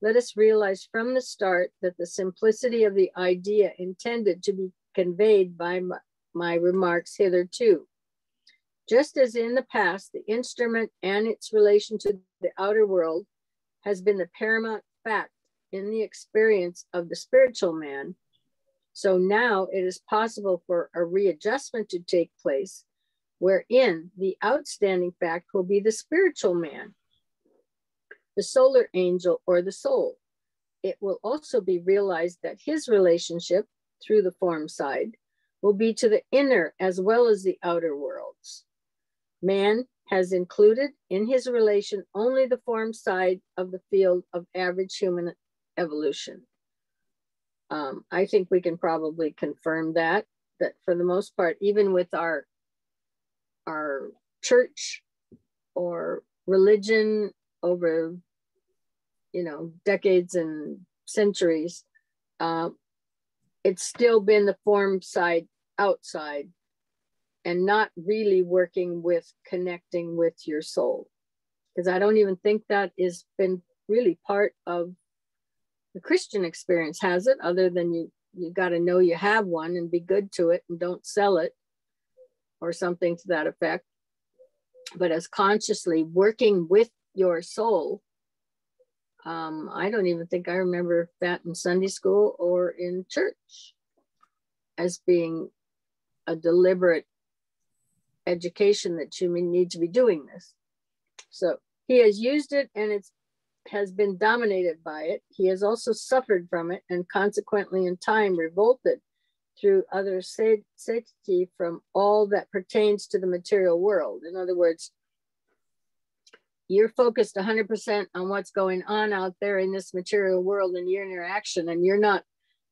Let us realize from the start that the simplicity of the idea intended to be conveyed by my remarks hitherto. Just as in the past, the instrument and its relation to the outer world has been the paramount fact in the experience of the spiritual man, so now it is possible for a readjustment to take place wherein the outstanding fact will be the spiritual man, the solar angel, or the soul. It will also be realized that his relationship through the form side will be to the inner as well as the outer worlds. Man has included in his relation only the form side of the field of average human evolution. I think we can probably confirm that for the most part, even with our church or religion over, decades and centuries, it's still been the form side outside and not really working with connecting with your soul. Because I don't even think that has been really part of the Christian experience, has it? Other than you got to know you have one and be good to it and don't sell it or something to that effect. But as consciously working with your soul, I don't even think I remember that in Sunday school or in church as being a deliberate education that you need to be doing this. So he has used it and it has been dominated by it. He has also suffered from it and consequently in time revolted through other satiety from all that pertains to the material world. In other words, you're focused 100% on what's going on out there in this material world and your interaction, and you're not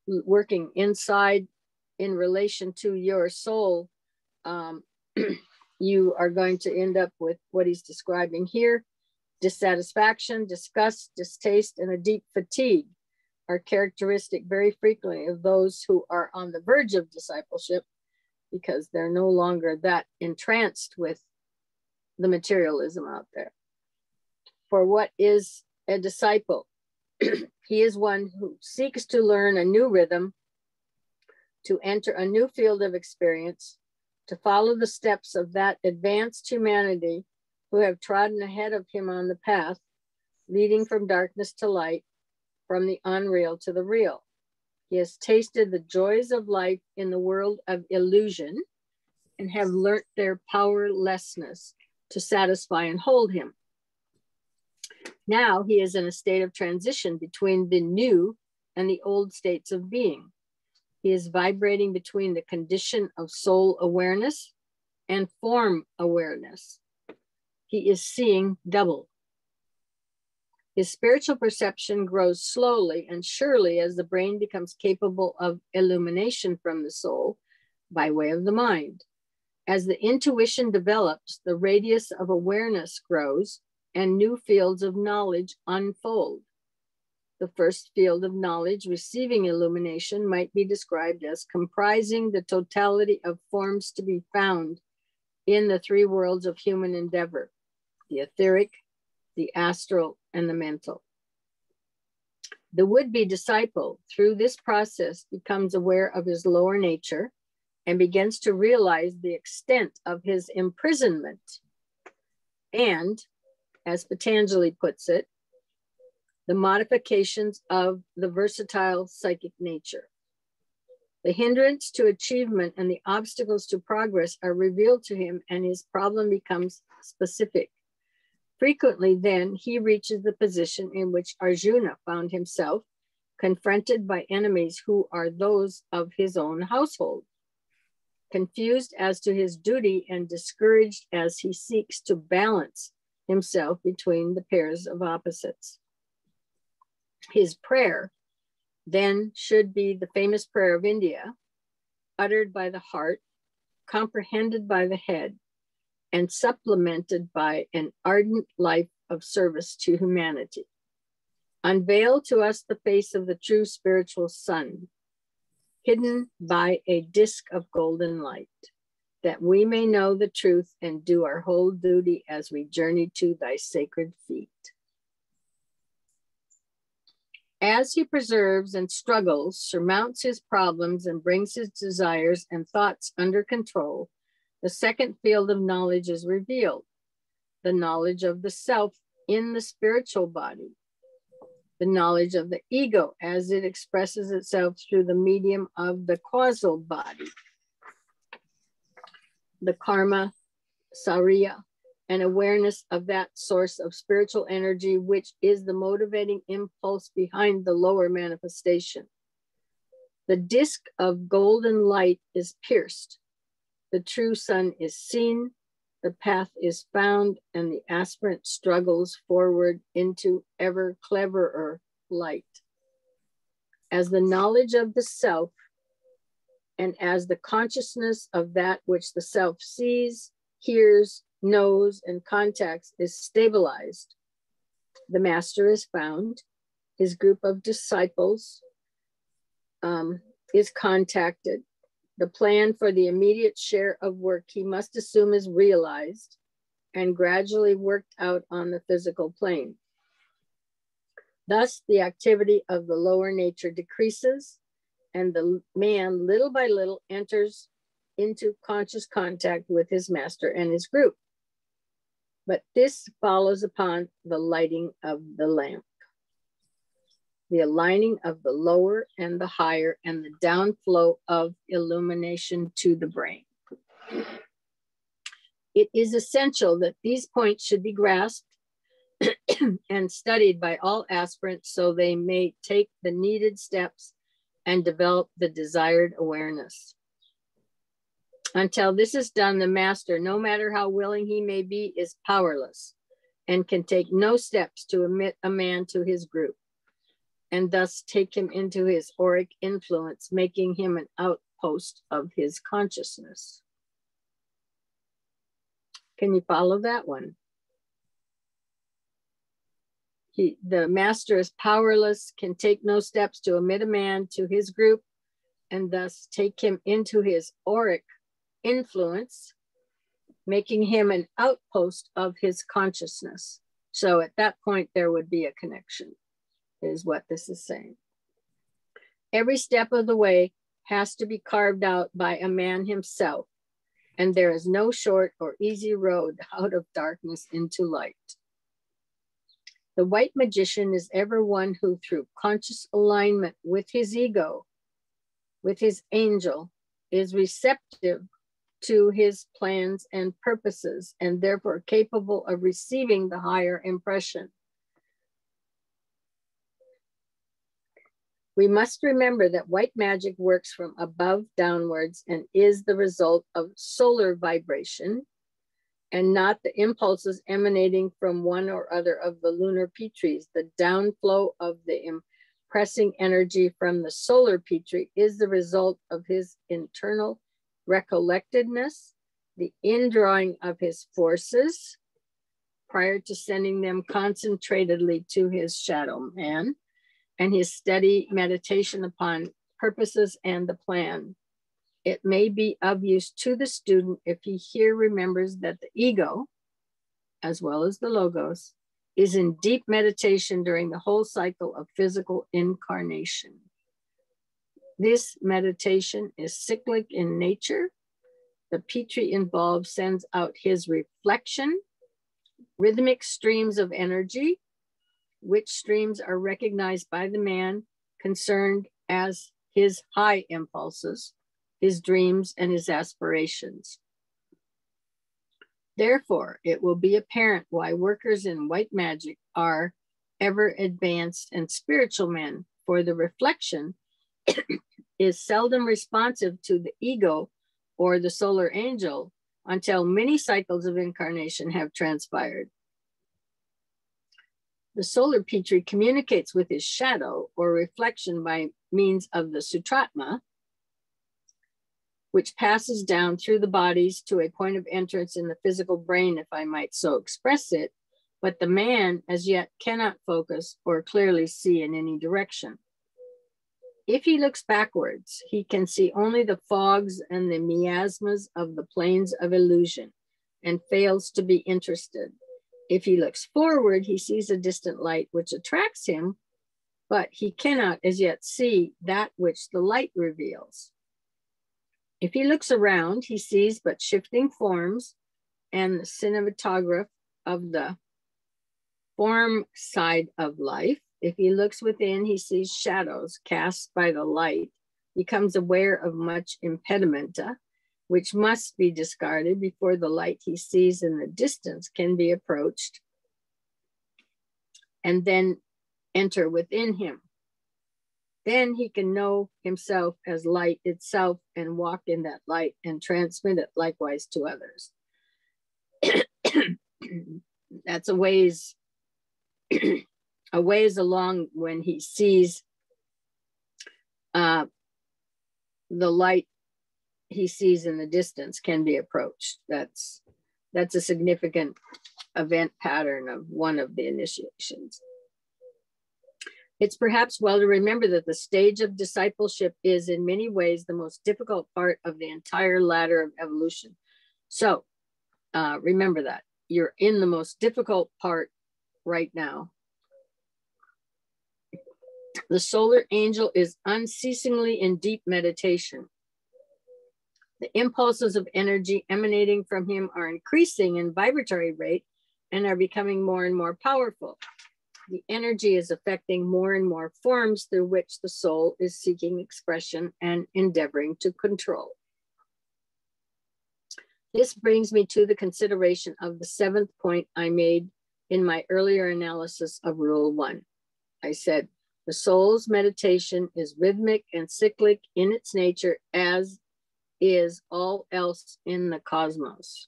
working inside in relation to your soul. You are going to end up with what he's describing here. Dissatisfaction, disgust, distaste, and a deep fatigue are characteristic very frequently of those who are on the verge of discipleship, because they're no longer that entranced with the materialism out there. For what is a disciple? He is one who seeks to learn a new rhythm, to enter a new field of experience, to follow the steps of that advanced humanity who have trodden ahead of him on the path, leading from darkness to light, from the unreal to the real. He has tasted the joys of life in the world of illusion and have learnt their powerlessness to satisfy and hold him. Now he is in a state of transition between the new and the old states of being. He is vibrating between the condition of soul awareness and form awareness. He is seeing double. His spiritual perception grows slowly and surely as the brain becomes capable of illumination from the soul by way of the mind. As the intuition develops, the radius of awareness grows and new fields of knowledge unfold. The first field of knowledge receiving illumination might be described as comprising the totality of forms to be found in the three worlds of human endeavor: the etheric, the astral, and the mental. The would-be disciple, through this process, becomes aware of his lower nature and begins to realize the extent of his imprisonment and, as Patanjali puts it, the modifications of the versatile psychic nature. The hindrance to achievement and the obstacles to progress are revealed to him, and his problem becomes specific. Frequently, then, he reaches the position in which Arjuna found himself, confronted by enemies who are those of his own household. Confused as to his duty and discouraged as he seeks to balance himself between the pairs of opposites. His prayer then should be the famous prayer of India, uttered by the heart, comprehended by the head, and supplemented by an ardent life of service to humanity. Unveil to us the face of the true spiritual sun, hidden by a disk of golden light, that we may know the truth and do our whole duty as we journey to thy sacred feet. As he preserves and struggles, surmounts his problems, and brings his desires and thoughts under control, the second field of knowledge is revealed, the knowledge of the self in the spiritual body, the knowledge of the ego as it expresses itself through the medium of the causal body, the karma, sariya, and awareness of that source of spiritual energy, which is the motivating impulse behind the lower manifestation. The disk of golden light is pierced. The true sun is seen. The path is found, and the aspirant struggles forward into ever cleverer light. As the knowledge of the self, and as the consciousness of that which the self sees, hears, knows, and contacts is stabilized, the master is found, his group of disciples is contacted. The plan for the immediate share of work he must assume is realized and gradually worked out on the physical plane. Thus, the activity of the lower nature decreases, and the man, little by little, enters into conscious contact with his master and his group. But this follows upon the lighting of the lamp, the aligning of the lower and the higher, and the downflow of illumination to the brain. It is essential that these points should be grasped and studied by all aspirants so they may take the needed steps and develop the desired awareness. Until this is done, the master, no matter how willing he may be, is powerless and can take no steps to admit a man to his group, and thus take him into his auric influence, making him an outpost of his consciousness. Can you follow that one? The master is powerless, can take no steps to admit a man to his group, and thus take him into his auric influence, making him an outpost of his consciousness. So at that point, there would be a connection, is what this is saying. Every step of the way has to be carved out by a man himself, and there is no short or easy road out of darkness into light. The white magician is ever one who, through conscious alignment with his ego, with his angel, is receptive to his plans and purposes, and therefore capable of receiving the higher impression. We must remember that white magic works from above downwards and is the result of solar vibration, and not the impulses emanating from one or other of the lunar Treatises. The downflow of the impressing energy from the solar Treatise is the result of his internal recollectedness, the indrawing of his forces prior to sending them concentratedly to his shadow man, and his steady meditation upon purposes and the plan. It may be of use to the student if he here remembers that the ego, as well as the logos, is in deep meditation during the whole cycle of physical incarnation. This meditation is cyclic in nature. The Treatise involved sends out his reflection, rhythmic streams of energy, which streams are recognized by the man concerned as his high impulses, his dreams, and his aspirations. Therefore, it will be apparent why workers in white magic are ever advanced and spiritual men, for the reflection is seldom responsive to the ego or the solar angel until many cycles of incarnation have transpired. The solar Treatise communicates with his shadow or reflection by means of the sutratma, which passes down through the bodies to a point of entrance in the physical brain, if I might so express it, but the man as yet cannot focus or clearly see in any direction. If he looks backwards, he can see only the fogs and the miasmas of the planes of illusion and fails to be interested. If he looks forward, he sees a distant light which attracts him, but he cannot as yet see that which the light reveals. If he looks around, he sees but shifting forms and the cinematograph of the form side of life. If he looks within, he sees shadows cast by the light, becomes aware of much impedimenta, which must be discarded before the light he sees in the distance can be approached and then enter within him. Then he can know himself as light itself and walk in that light and transmit it likewise to others. That's a ways along when he sees the light he sees in the distance can be approached. That's a significant event pattern of one of the initiations. It's perhaps well to remember that the stage of discipleship is in many ways the most difficult part of the entire ladder of evolution. So remember that. You're in the most difficult part right now. The solar angel is unceasingly in deep meditation. The impulses of energy emanating from him are increasing in vibratory rate and are becoming more and more powerful. The energy is affecting more and more forms through which the soul is seeking expression and endeavoring to control. This brings me to the consideration of the 7th point I made in my earlier analysis of Rule 1. I said, the soul's meditation is rhythmic and cyclic in its nature, as is all else in the cosmos.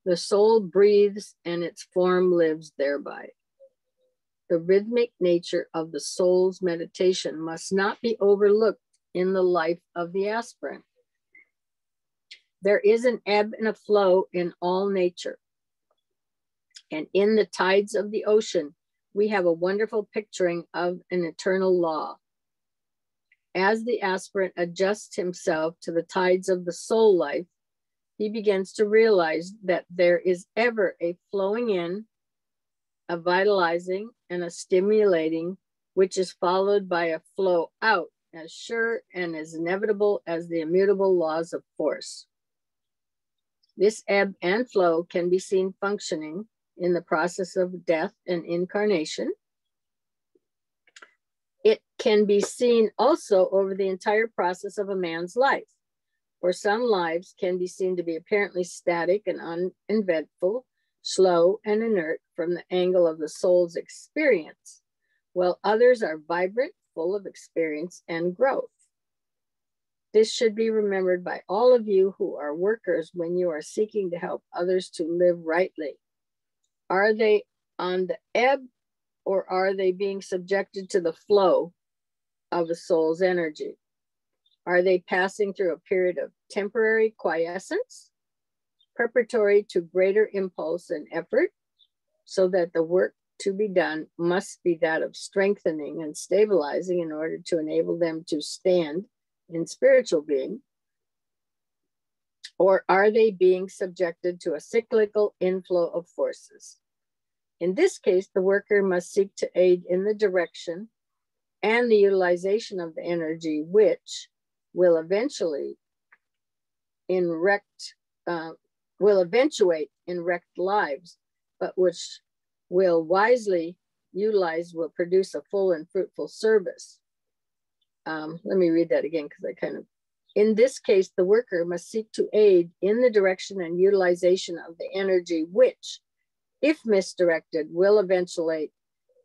The soul breathes and its form lives thereby. The rhythmic nature of the soul's meditation must not be overlooked in the life of the aspirant. There is an ebb and a flow in all nature. And in the tides of the ocean, we have a wonderful picturing of an eternal law. As the aspirant adjusts himself to the tides of the soul life, he begins to realize that there is ever a flowing in, a vitalizing, and a stimulating, which is followed by a flow out, as sure and as inevitable as the immutable laws of force. This ebb and flow can be seen functioning in the process of death and incarnation. It can be seen also over the entire process of a man's life, for some lives can be seen to be apparently static and uneventful, slow and inert from the angle of the soul's experience, while others are vibrant, full of experience and growth. This should be remembered by all of you who are workers when you are seeking to help others to live rightly. Are they on the ebb, or are they being subjected to the flow of a soul's energy? Are they passing through a period of temporary quiescence, preparatory to greater impulse and effort, so that the work to be done must be that of strengthening and stabilizing in order to enable them to stand in spiritual being? Or are they being subjected to a cyclical inflow of forces? In this case, the worker must seek to aid in the direction and the utilization of the energy, which will eventuate in wrecked lives, but which will wisely utilized will produce a full and fruitful service. Let me read that again, because in this case, the worker must seek to aid in the direction and utilization of the energy, which, if misdirected, will eventuate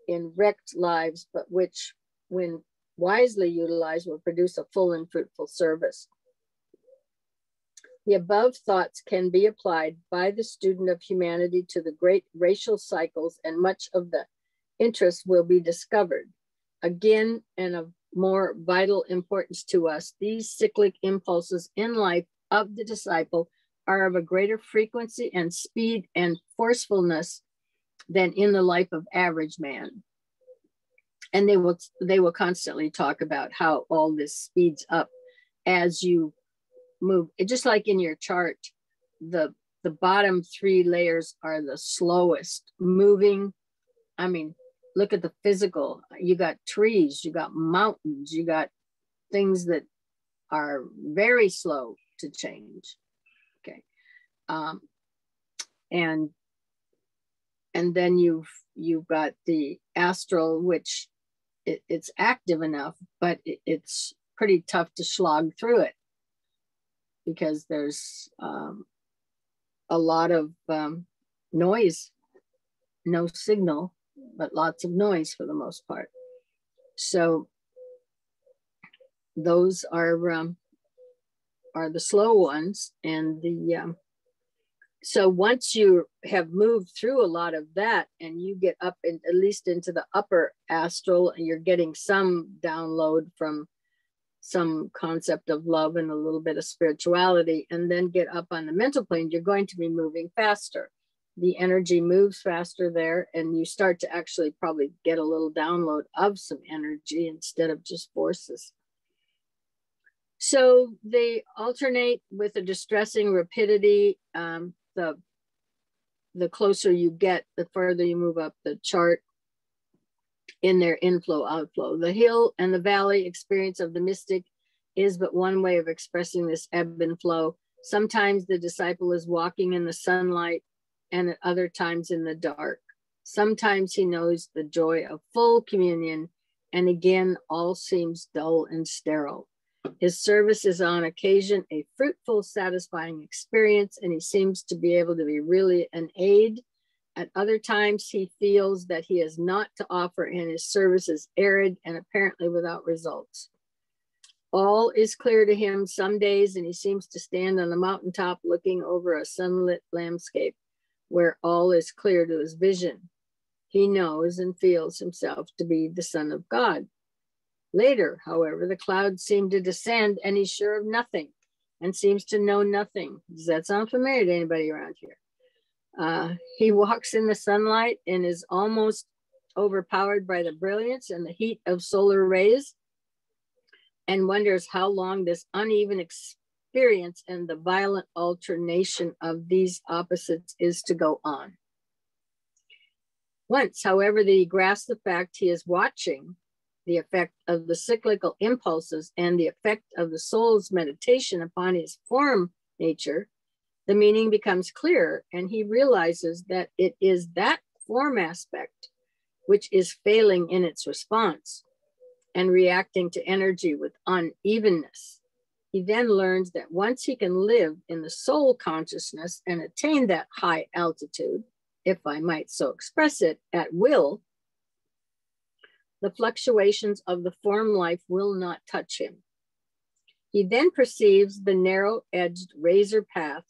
in wrecked lives, but which, when wisely utilized, will produce a full and fruitful service. The above thoughts can be applied by the student of humanity to the great racial cycles, and much of the interest will be discovered. Again, and of more vital importance to us, these cyclic impulses in life of the disciple are of a greater frequency and speed and forcefulness than in the life of average man. And they will constantly talk about how all this speeds up as you move. Just like in your chart, the bottom three layers are the slowest moving. I mean, look at the physical. You got trees, you got mountains, you got things that are very slow to change. Okay. And then you've got the astral, which it's active enough, but it's pretty tough to slog through it, because there's a lot of noise, no signal, but lots of noise for the most part. So those are the slow ones. And so once you have moved through a lot of that and you get up in, at least into the upper astral, and you're getting some download from some concept of love and a little bit of spirituality, and then get up on the mental plane, you're going to be moving faster. The energy moves faster there, and you start to actually probably get a little download of some energy instead of just forces. So they alternate with a distressing rapidity. The closer you get, the further you move up the chart in their inflow outflow. The hill and the valley experience of the mystic is but one way of expressing this ebb and flow. Sometimes the disciple is walking in the sunlight, and at other times in the dark. Sometimes he knows the joy of full communion, and again all seems dull and sterile. His service is on occasion a fruitful, satisfying experience, and he seems to be able to be really an aid. At other times, he feels that he has not to offer, and his service is arid and apparently without results. All is clear to him some days, and he seems to stand on the mountaintop looking over a sunlit landscape where all is clear to his vision. He knows and feels himself to be the Son of God. Later, however, the clouds seem to descend, and he's sure of nothing and seems to know nothing. Does that sound familiar to anybody around here? He walks in the sunlight and is almost overpowered by the brilliance and the heat of solar rays, and wonders how long this uneven experience and the violent alternation of these opposites is to go on. Once, however, that he grasps the fact he is watching the effect of the cyclical impulses and the effect of the soul's meditation upon his form nature, the meaning becomes clearer, and he realizes that it is that form aspect which is failing in its response and reacting to energy with unevenness. He then learns that once he can live in the soul consciousness and attain that high altitude, if I might so express it, at will, the fluctuations of the form life will not touch him. He then perceives the narrow-edged razor path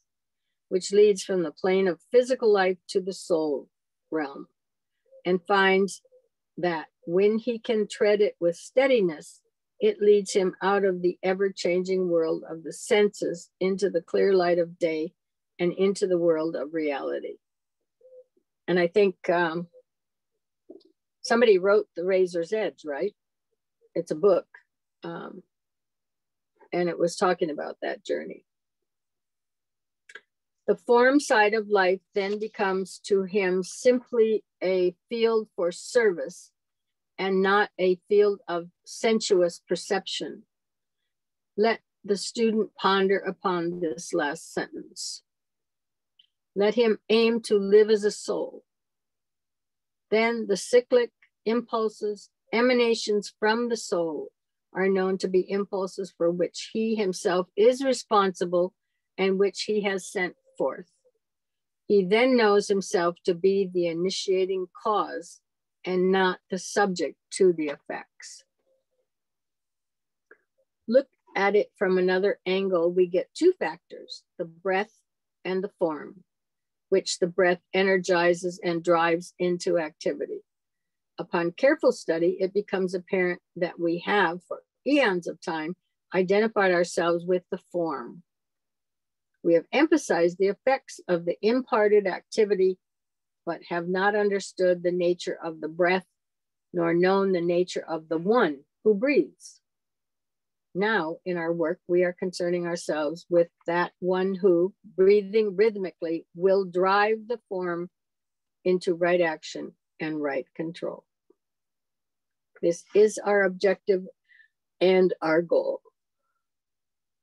which leads from the plane of physical life to the soul realm, and finds that when he can tread it with steadiness, it leads him out of the ever-changing world of the senses into the clear light of day and into the world of reality. And I think somebody wrote The Razor's Edge, right? It's a book. And it was talking about that journey. The form side of life then becomes to him simply a field for service and not a field of sensuous perception. Let the student ponder upon this last sentence. Let him aim to live as a soul. Then the cyclic impulses, emanations from the soul, are known to be impulses for which he himself is responsible and which he has sent forth. He then knows himself to be the initiating cause and not the subject to the effects. Look at it from another angle, we get two factors, the breath and the form, which the breath energizes and drives into activity. Upon careful study, it becomes apparent that we have, for eons of time, identified ourselves with the form. We have emphasized the effects of the imparted activity, but have not understood the nature of the breath, nor known the nature of the one who breathes. Now, in our work, we are concerning ourselves with that one who, breathing rhythmically, will drive the form into right action and right control. This is our objective and our goal.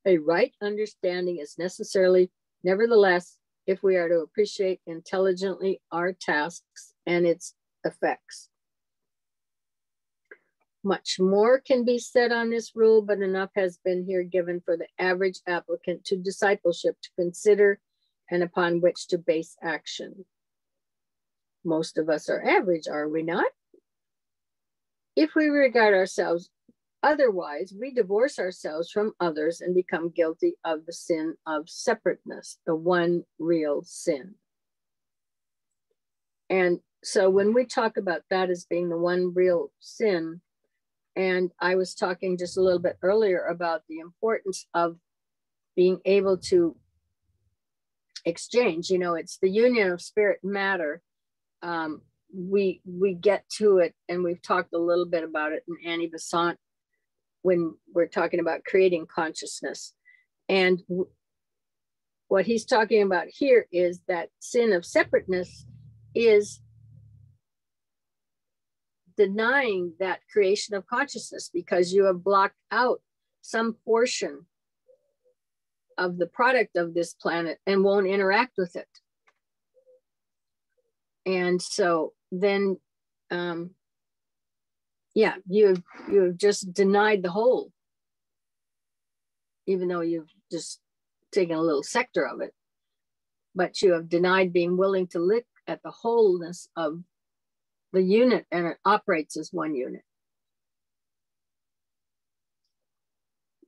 A right understanding is necessarily, nevertheless, if we are to appreciate intelligently our tasks and its effects. Much more can be said on this rule, but enough has been here given for the average applicant to discipleship to consider and upon which to base action. Most of us are average, are we not? If we regard ourselves Otherwise, we divorce ourselves from others and become guilty of the sin of separateness, the one real sin. And so when we talk about that as being the one real sin, and I was talking just a little bit earlier about the importance of being able to exchange, you know, it's the union of spirit and matter. We get to it, and we've talked a little bit about it in A.A.B. Besant when we're talking about creating consciousness. And what he's talking about here is that sin of separateness is denying that creation of consciousness, because you have blocked out some portion of the product of this planet and won't interact with it. And so then, yeah, you've just denied the whole, even though you've just taken a little sector of it, but you have denied being willing to look at the wholeness of the unit, and it operates as one unit.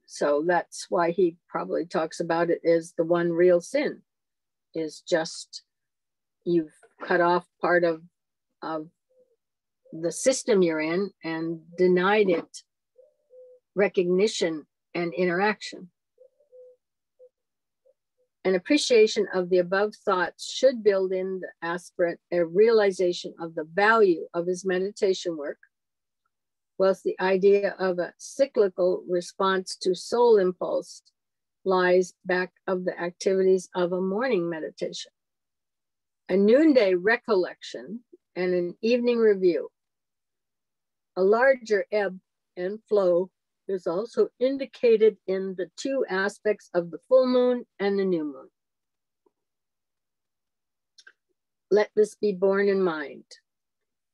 So that's why he probably talks about it as the one real sin, is just you've cut off part of the system you're in and denied it recognition and interaction. An appreciation of the above thoughts should build in the aspirant a realization of the value of his meditation work, whilst the idea of a cyclical response to soul impulse lies back of the activities of a morning meditation. A noonday recollection and an evening review. A larger ebb and flow is also indicated in the two aspects of the full moon and the new moon. Let this be borne in mind.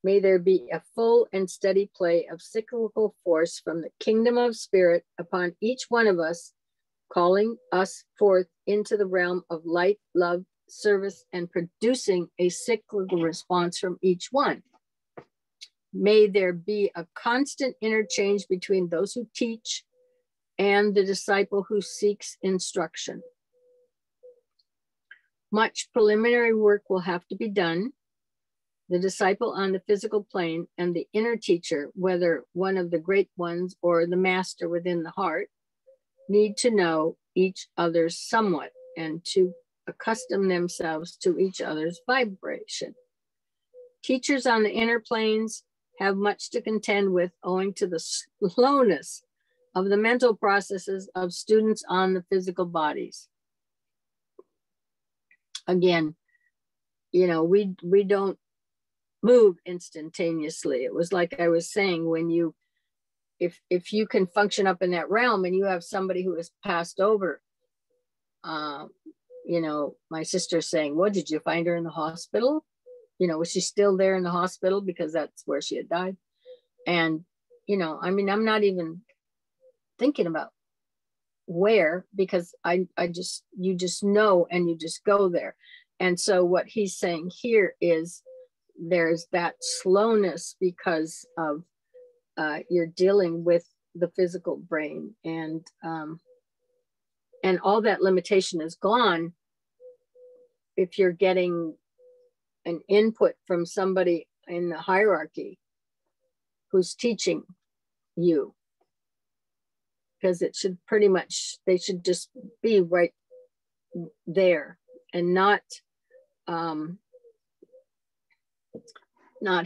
May there be a full and steady play of cyclical force from the kingdom of spirit upon each one of us, calling us forth into the realm of light, love, service, and producing a cyclical response from each one. May there be a constant interchange between those who teach and the disciple who seeks instruction. Much preliminary work will have to be done. The disciple on the physical plane and the inner teacher, whether one of the great ones or the master within the heart, need to know each other somewhat and to accustom themselves to each other's vibration. Teachers on the inner planes have much to contend with owing to the slowness of the mental processes of students on the physical bodies. Again, you know, we don't move instantaneously. It was like I was saying, when you, if you can function up in that realm and you have somebody who has passed over, you know, my sister's saying, what, did you find her in the hospital? You know, was she still there in the hospital because that's where she had died? And, you know, I mean, I'm not even thinking about where, because you just know, and you just go there. And so what he's saying here is there's that slowness because of you're dealing with the physical brain, and all that limitation is gone if you're getting an input from somebody in the hierarchy who's teaching you, because it should pretty much, they should just be right there and not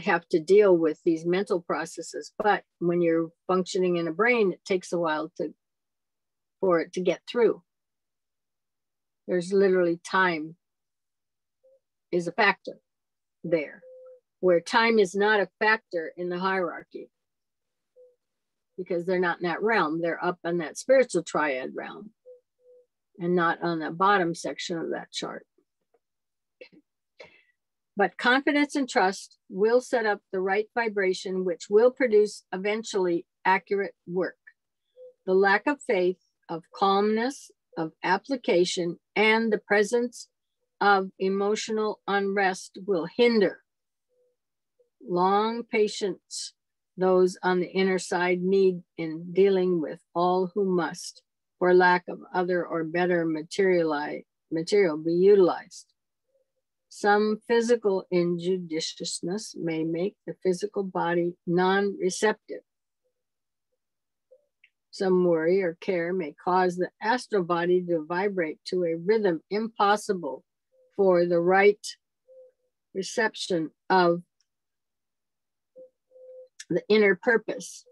have to deal with these mental processes. But when you're functioning in a brain, it takes a while for it to get through. There's literally time is a factor there, where time is not a factor in the hierarchy, because they're not in that realm. They're up on that spiritual triad realm and not on the bottom section of that chart. But confidence and trust will set up the right vibration, which will produce eventually accurate work. The lack of faith, of calmness, of application, and the presence of emotional unrest will hinder long patience those on the inner side need in dealing with all who must, for lack of other or better material, be utilized. Some physical injudiciousness may make the physical body non-receptive. Some worry or care may cause the astral body to vibrate to a rhythm impossible for the right reception of the inner purpose.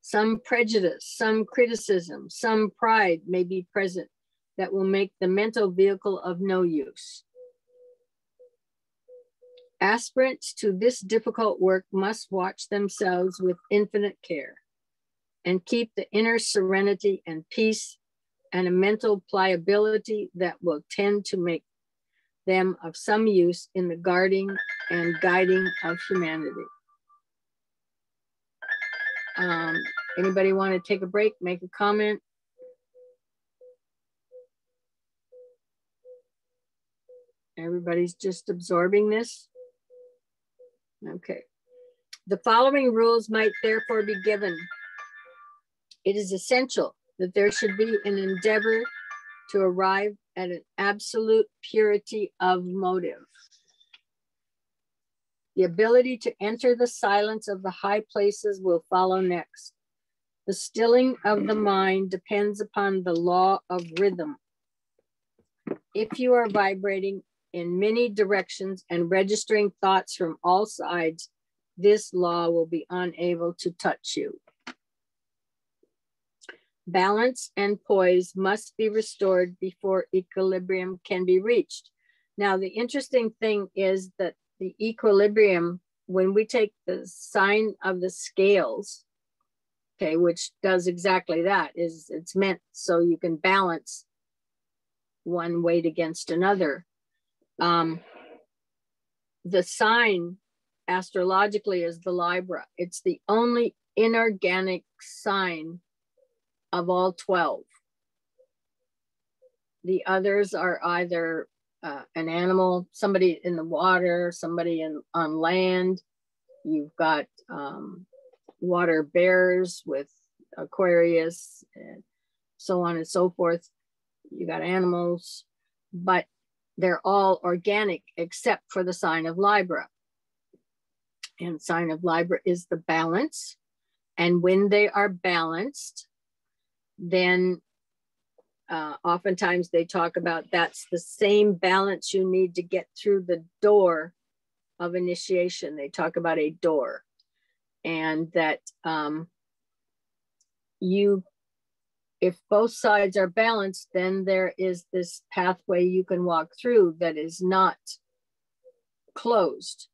Some prejudice, some criticism, some pride may be present that will make the mental vehicle of no use. Aspirants to this difficult work must watch themselves with infinite care and keep the inner serenity and peace and a mental pliability that will tend to make them of some use in the guarding and guiding of humanity. Anybody want to take a break, make a comment? Everybody's just absorbing this? Okay. The following rules might therefore be given. It is essential that there should be an endeavor to arrive at an absolute purity of motive. The ability to enter the silence of the high places will follow next. The stilling of the mind depends upon the law of rhythm. If you are vibrating in many directions and registering thoughts from all sides, this law will be unable to touch you. Balance and poise must be restored before equilibrium can be reached. Now, the interesting thing is that the equilibrium, when we take the sign of the scales, okay, which does exactly that, is it's meant so you can balance one weight against another. The sign astrologically is the Libra. It's the only inorganic sign of all 12. The others are either an animal, somebody in the water, somebody on land. You've got water bears with Aquarius and so on and so forth. You got animals, but they're all organic except for the sign of Libra. And sign of Libra is the balance. And when they are balanced, then oftentimes they talk about that's the same balance you need to get through the door of initiation. They talk about a door, and that if both sides are balanced, then there is this pathway you can walk through that is not closed.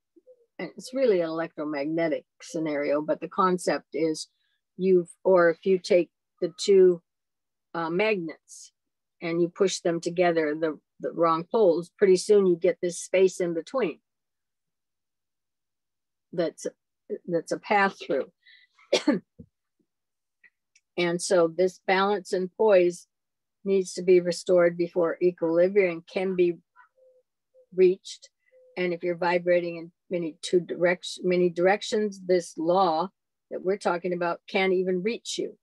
And it's really an electromagnetic scenario, but the concept is or if you take the two magnets and you push them together, the wrong poles, pretty soon you get this space in between. That's a path through. And so this balance and poise needs to be restored before equilibrium can be reached. And if you're vibrating in many directions, this law that we're talking about can't even reach you.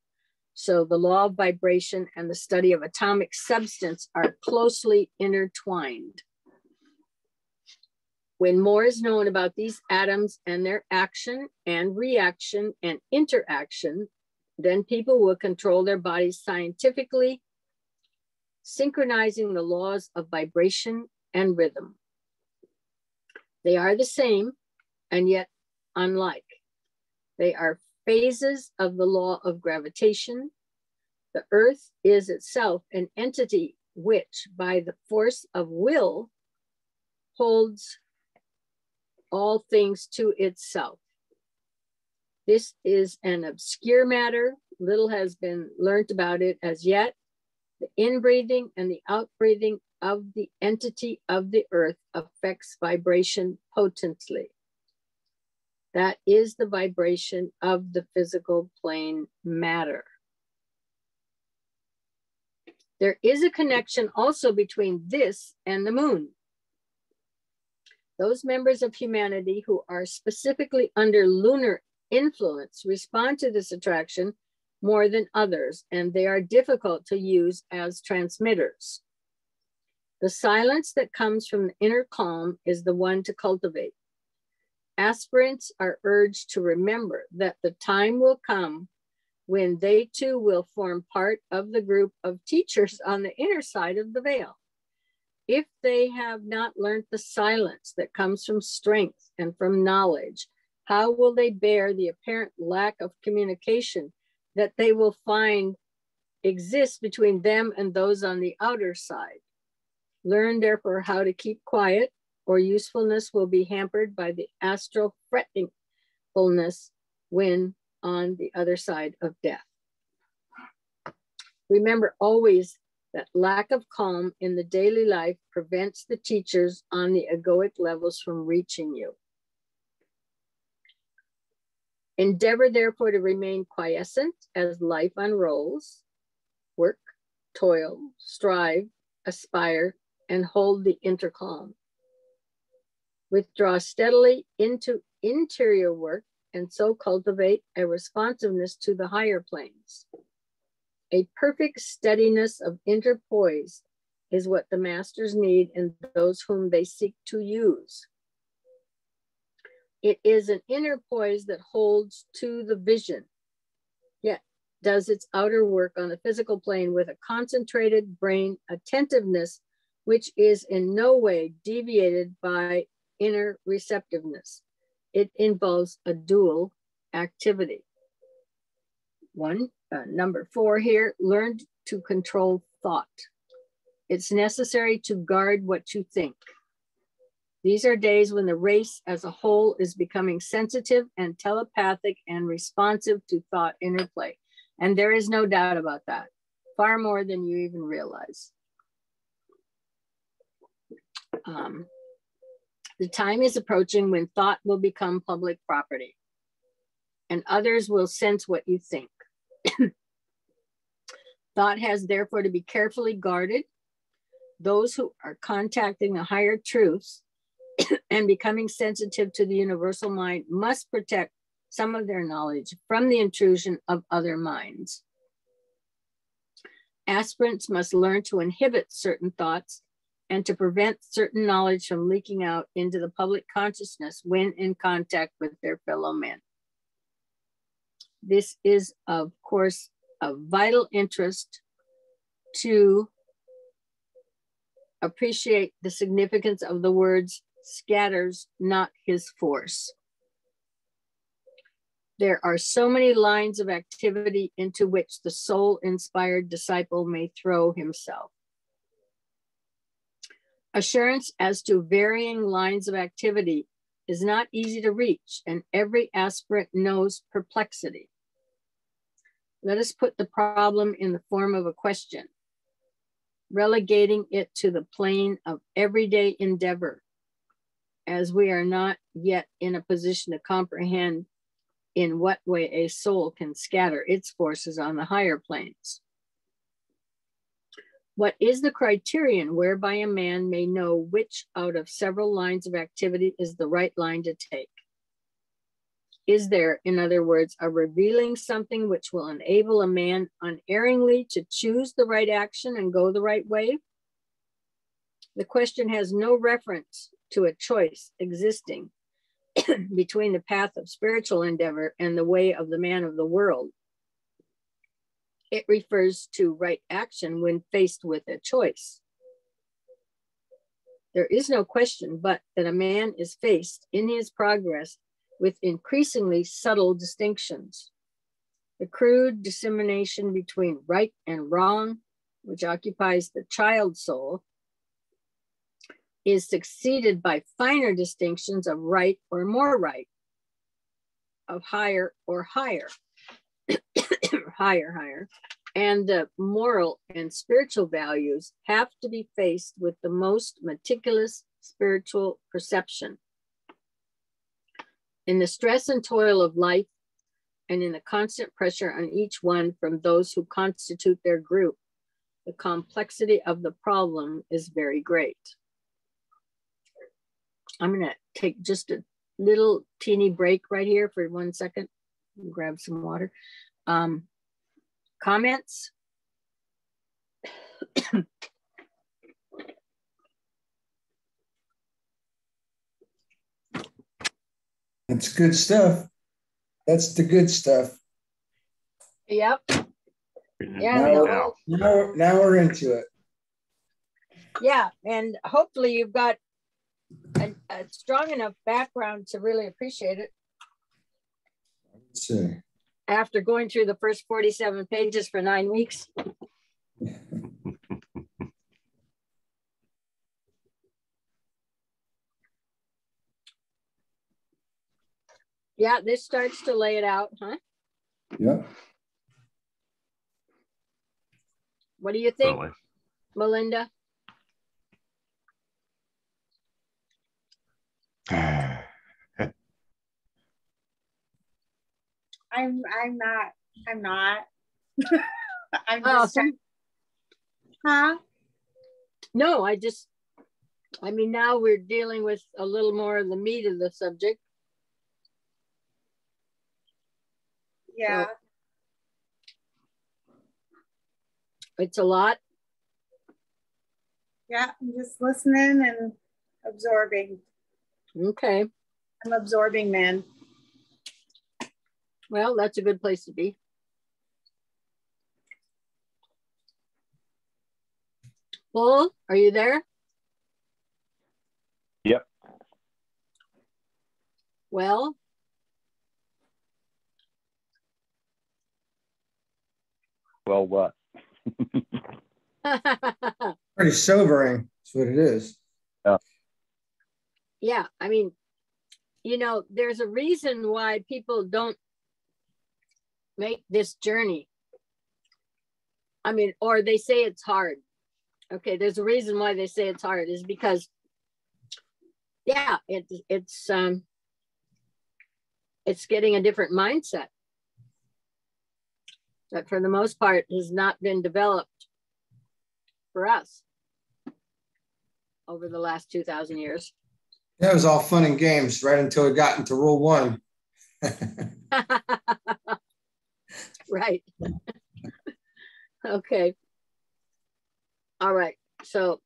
So the law of vibration and the study of atomic substance are closely intertwined. When more is known about these atoms and their action and reaction and interaction, then people will control their bodies scientifically, synchronizing the laws of vibration and rhythm. They are the same and yet unlike. They are phases of the law of gravitation. The earth is itself an entity which, by the force of will, holds all things to itself. This is an obscure matter. Little has been learnt about it as yet. The inbreathing and the outbreathing of the entity of the earth affects vibration potently. That is the vibration of the physical plane matter. There is a connection also between this and the moon. Those members of humanity who are specifically under lunar influence respond to this attraction more than others, and they are difficult to use as transmitters. The silence that comes from the inner calm is the one to cultivate. Aspirants are urged to remember that the time will come when they too will form part of the group of teachers on the inner side of the veil. If they have not learned the silence that comes from strength and from knowledge, how will they bear the apparent lack of communication that they will find exists between them and those on the outer side? Learn therefore how to keep quiet, or usefulness will be hampered by the astral fretfulness when on the other side of death. Remember always that lack of calm in the daily life prevents the teachers on the egoic levels from reaching you. Endeavor therefore to remain quiescent as life unrolls. Work, toil, strive, aspire, and hold the inner calm. Withdraw steadily into interior work and so cultivate a responsiveness to the higher planes. A perfect steadiness of inner poise is what the masters need in those whom they seek to use. It is an inner poise that holds to the vision, yet does its outer work on the physical plane with a concentrated brain attentiveness, which is in no way deviated by inner receptiveness. It involves a dual activity. Number 4 here, learn to control thought. It's necessary to guard what you think. These are days when the race as a whole is becoming sensitive and telepathic and responsive to thought interplay. And there is no doubt about that, far more than you even realize. The time is approaching when thought will become public property, and others will sense what you think. Thought has therefore to be carefully guarded. Those who are contacting the higher truths and becoming sensitive to the universal mind must protect some of their knowledge from the intrusion of other minds. Aspirants must learn to inhibit certain thoughts and to prevent certain knowledge from leaking out into the public consciousness when in contact with their fellow men. This is, of course, of vital interest to appreciate the significance of the words scatters not his force. There are so many lines of activity into which the soul-inspired disciple may throw himself. Assurance as to varying lines of activity is not easy to reach, and every aspirant knows perplexity. Let us put the problem in the form of a question, relegating it to the plane of everyday endeavor, as we are not yet in a position to comprehend in what way a soul can scatter its forces on the higher planes. What is the criterion whereby a man may know which out of several lines of activity is the right line to take? Is there, in other words, a revealing something which will enable a man unerringly to choose the right action and go the right way? The question has no reference to a choice existing between the path of spiritual endeavor and the way of the man of the world. It refers to right action when faced with a choice. There is no question but that a man is faced in his progress with increasingly subtle distinctions. The crude dissemination between right and wrong, which occupies the child soul, is succeeded by finer distinctions of right or more right, of higher or higher, higher, and the moral and spiritual values have to be faced with the most meticulous spiritual perception. In the stress and toil of life, and in the constant pressure on each one from those who constitute their group, the complexity of the problem is very great. I'm going to take just a little teeny break right here for 1 second. grab some water. Comments? That's good stuff. That's the good stuff. Yep. Yeah. Now we're into it. Yeah, and hopefully you've got a strong enough background to really appreciate it. Let's see. After going through the first 47 pages for 9 weeks. Yeah, this starts to lay it out, huh? Yeah. What do you think, Totally. Melinda? I'm not. I'm just huh? No, I mean, now we're dealing with a little more of the meat of the subject. Yeah. So, it's a lot. Yeah, I'm just listening and absorbing. Okay. I'm absorbing, man. Well, that's a good place to be. Bull, are you there? Yep. Well, what? Pretty sobering. That's what it is. yeah, I mean, you know, there's a reason why people don't make this journey. I mean, or they say it's hard. Okay, there's a reason why they say it's hard is because, yeah, it's getting a different mindset that for the most part has not been developed for us over the last 2,000 years. That was all fun and games right until we got into rule 1. Right. Okay. All right. So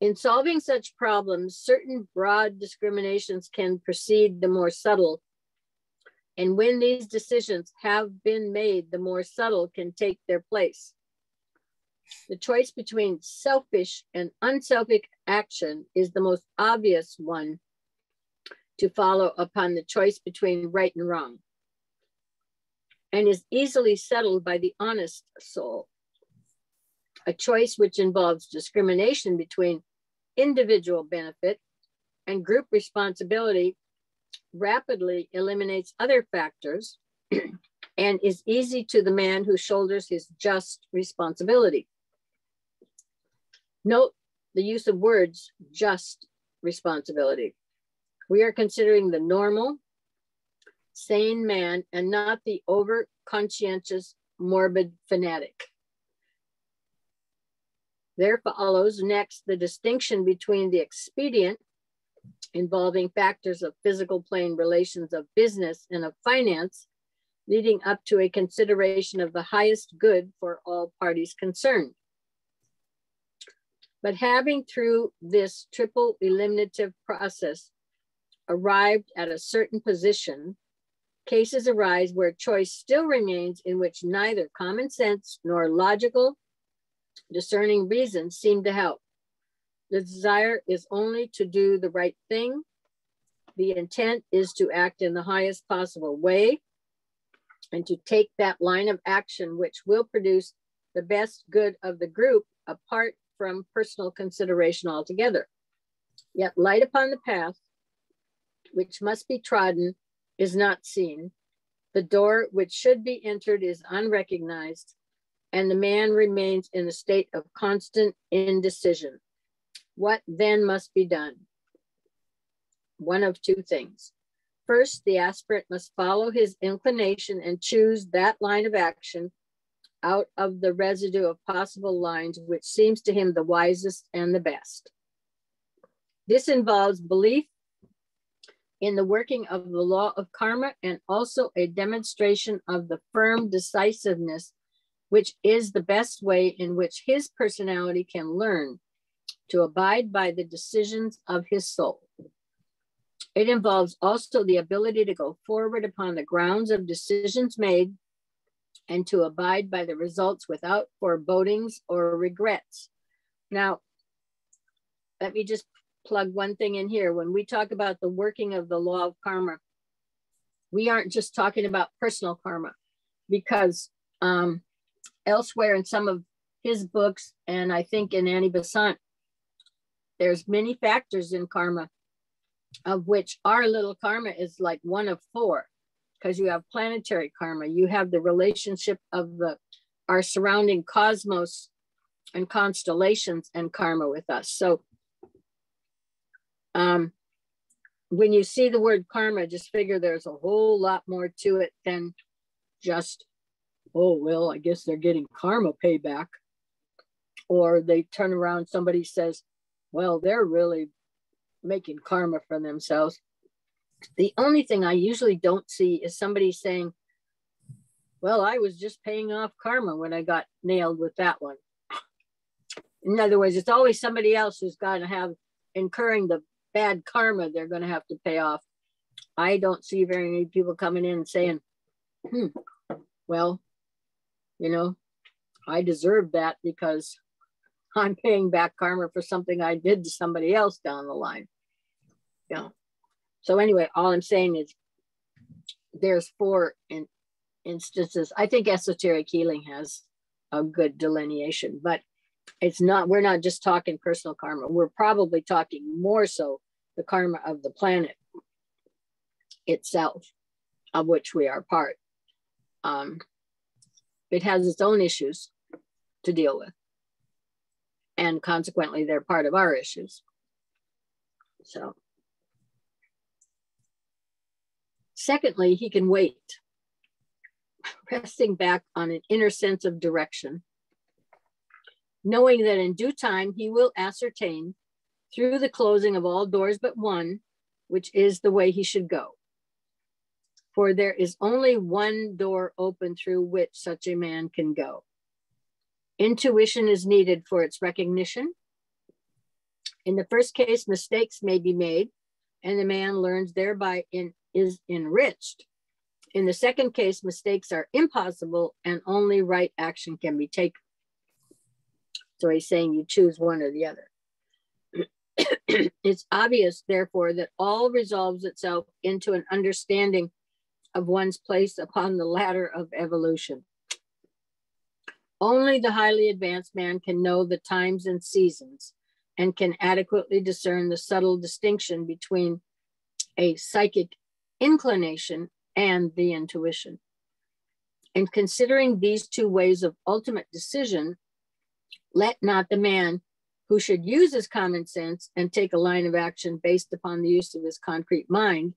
in solving such problems, certain broad discriminations can precede the more subtle. And when these decisions have been made, the more subtle can take their place. The choice between selfish and unselfish action is the most obvious one to follow upon the choice between right and wrong, and is easily settled by the honest soul. A choice which involves discrimination between individual benefit and group responsibility rapidly eliminates other factors and is easy to the man who shoulders his just responsibility. Note the use of words, just responsibility. We are considering the normal, sane man and not the over-conscientious, morbid fanatic. There follows next the distinction between the expedient, involving factors of physical plane relations of business and of finance, leading up to a consideration of the highest good for all parties concerned. But having through this triple eliminative process arrived at a certain position, cases arise where choice still remains in which neither common sense nor logical discerning reason seem to help. The desire is only to do the right thing. The intent is to act in the highest possible way and to take that line of action which will produce the best good of the group apart from personal consideration altogether. Yet light upon the path which must be trodden is not seen. The door which should be entered is unrecognized, and the man remains in a state of constant indecision. What then must be done? One of two things. First, the aspirant must follow his inclination and choose that line of action out of the residue of possible lines which seems to him the wisest and the best. This involves belief in the working of the law of karma, and also a demonstration of the firm decisiveness, which is the best way in which his personality can learn to abide by the decisions of his soul. It involves also the ability to go forward upon the grounds of decisions made and to abide by the results without forebodings or regrets. Now, let me just plug one thing in here. When we talk about the working of the law of karma, we aren't just talking about personal karma, because elsewhere in some of his books, and I think in A.A.B, there's many factors in karma, of which our little karma is like one of four, because you have planetary karma, you have the relationship of our surrounding cosmos and constellations and karma with us. So when you see the word karma, just figure there's a whole lot more to it than just, oh, well, I guess they're getting karma payback. Or they turn around, somebody says, well, they're really making karma for themselves. The only thing I usually don't see is somebody saying, well, I was just paying off karma when I got nailed with that one. In other words, it's always somebody else who's got to have incurring the bad karma they're going to have to pay off. I don't see very many people coming in and saying, well, you know, I deserve that because I'm paying back karma for something I did to somebody else down the line. Yeah. So anyway, all I'm saying is there's four instances. I think esoteric healing has a good delineation, but it's not, we're not just talking personal karma. We're probably talking more so the karma of the planet itself, of which we are part. It has its own issues to deal with. And consequently, they're part of our issues. So, secondly, he can wait, resting back on an inner sense of direction, knowing that in due time he will ascertain through the closing of all doors but one, which is the way he should go. For there is only one door open through which such a man can go. Intuition is needed for its recognition. In the first case, mistakes may be made, and the man learns thereby is enriched. In the second case, mistakes are impossible, and only right action can be taken. So he's saying you choose one or the other. It's obvious, therefore, that all resolves itself into an understanding of one's place upon the ladder of evolution. Only the highly advanced man can know the times and seasons and can adequately discern the subtle distinction between a psychic inclination and the intuition. In considering these two ways of ultimate decision, let not the man who should use his common sense and take a line of action based upon the use of his concrete mind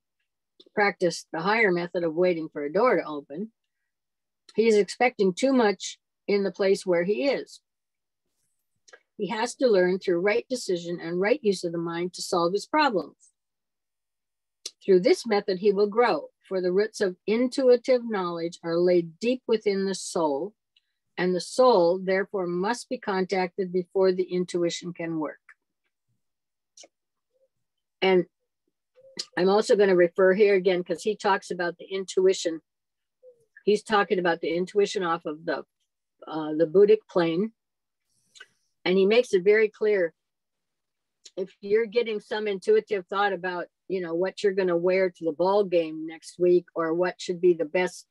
practice the higher method of waiting for a door to open. He is expecting too much in the place where he is. He has to learn through right decision and right use of the mind to solve his problems. Through this method, he will grow, for the roots of intuitive knowledge are laid deep within the soul, and the soul, therefore, must be contacted before the intuition can work. And I'm also going to refer here again, because he talks about the intuition. He's talking about the intuition off of the Buddhic plane. And he makes it very clear, if you're getting some intuitive thought about, you know, what you're going to wear to the ball game next week, or what should be the best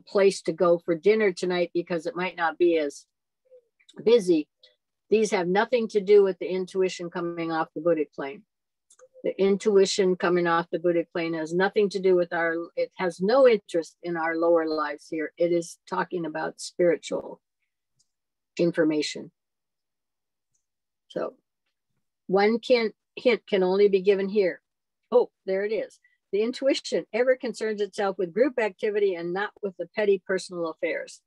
place to go for dinner tonight because it might not be as busy, these have nothing to do with the intuition coming off the Buddhic plane. The intuition coming off the Buddhic plane has nothing to do with it has no interest in our lower lives here. It is talking about spiritual information. So one hint can only be given here. Oh, there it is. The intuition ever concerns itself with group activity and not with the petty personal affairs.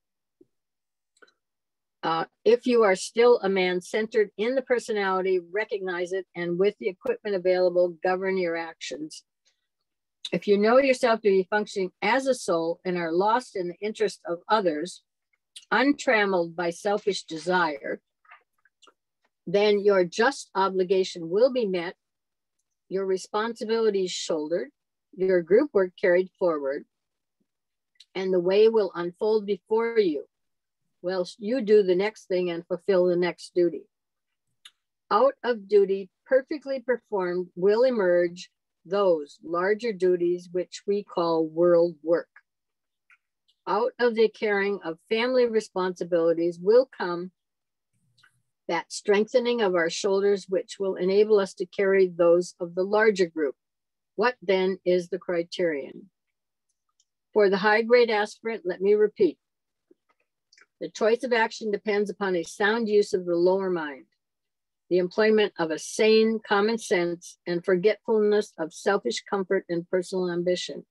If you are still a man centered in the personality, recognize it, and with the equipment available, govern your actions. If you know yourself to be functioning as a soul and are lost in the interest of others, untrammeled by selfish desire, then your just obligation will be met, your responsibilities shouldered, your group work carried forward, and the way will unfold before you, whilst you do the next thing and fulfill the next duty. Out of duty, perfectly performed, will emerge those larger duties which we call world work. Out of the caring of family responsibilities will come that strengthening of our shoulders, which will enable us to carry those of the larger group. What then is the criterion? For the high-grade aspirant, let me repeat. The choice of action depends upon a sound use of the lower mind, the employment of a sane common sense, and forgetfulness of selfish comfort and personal ambition.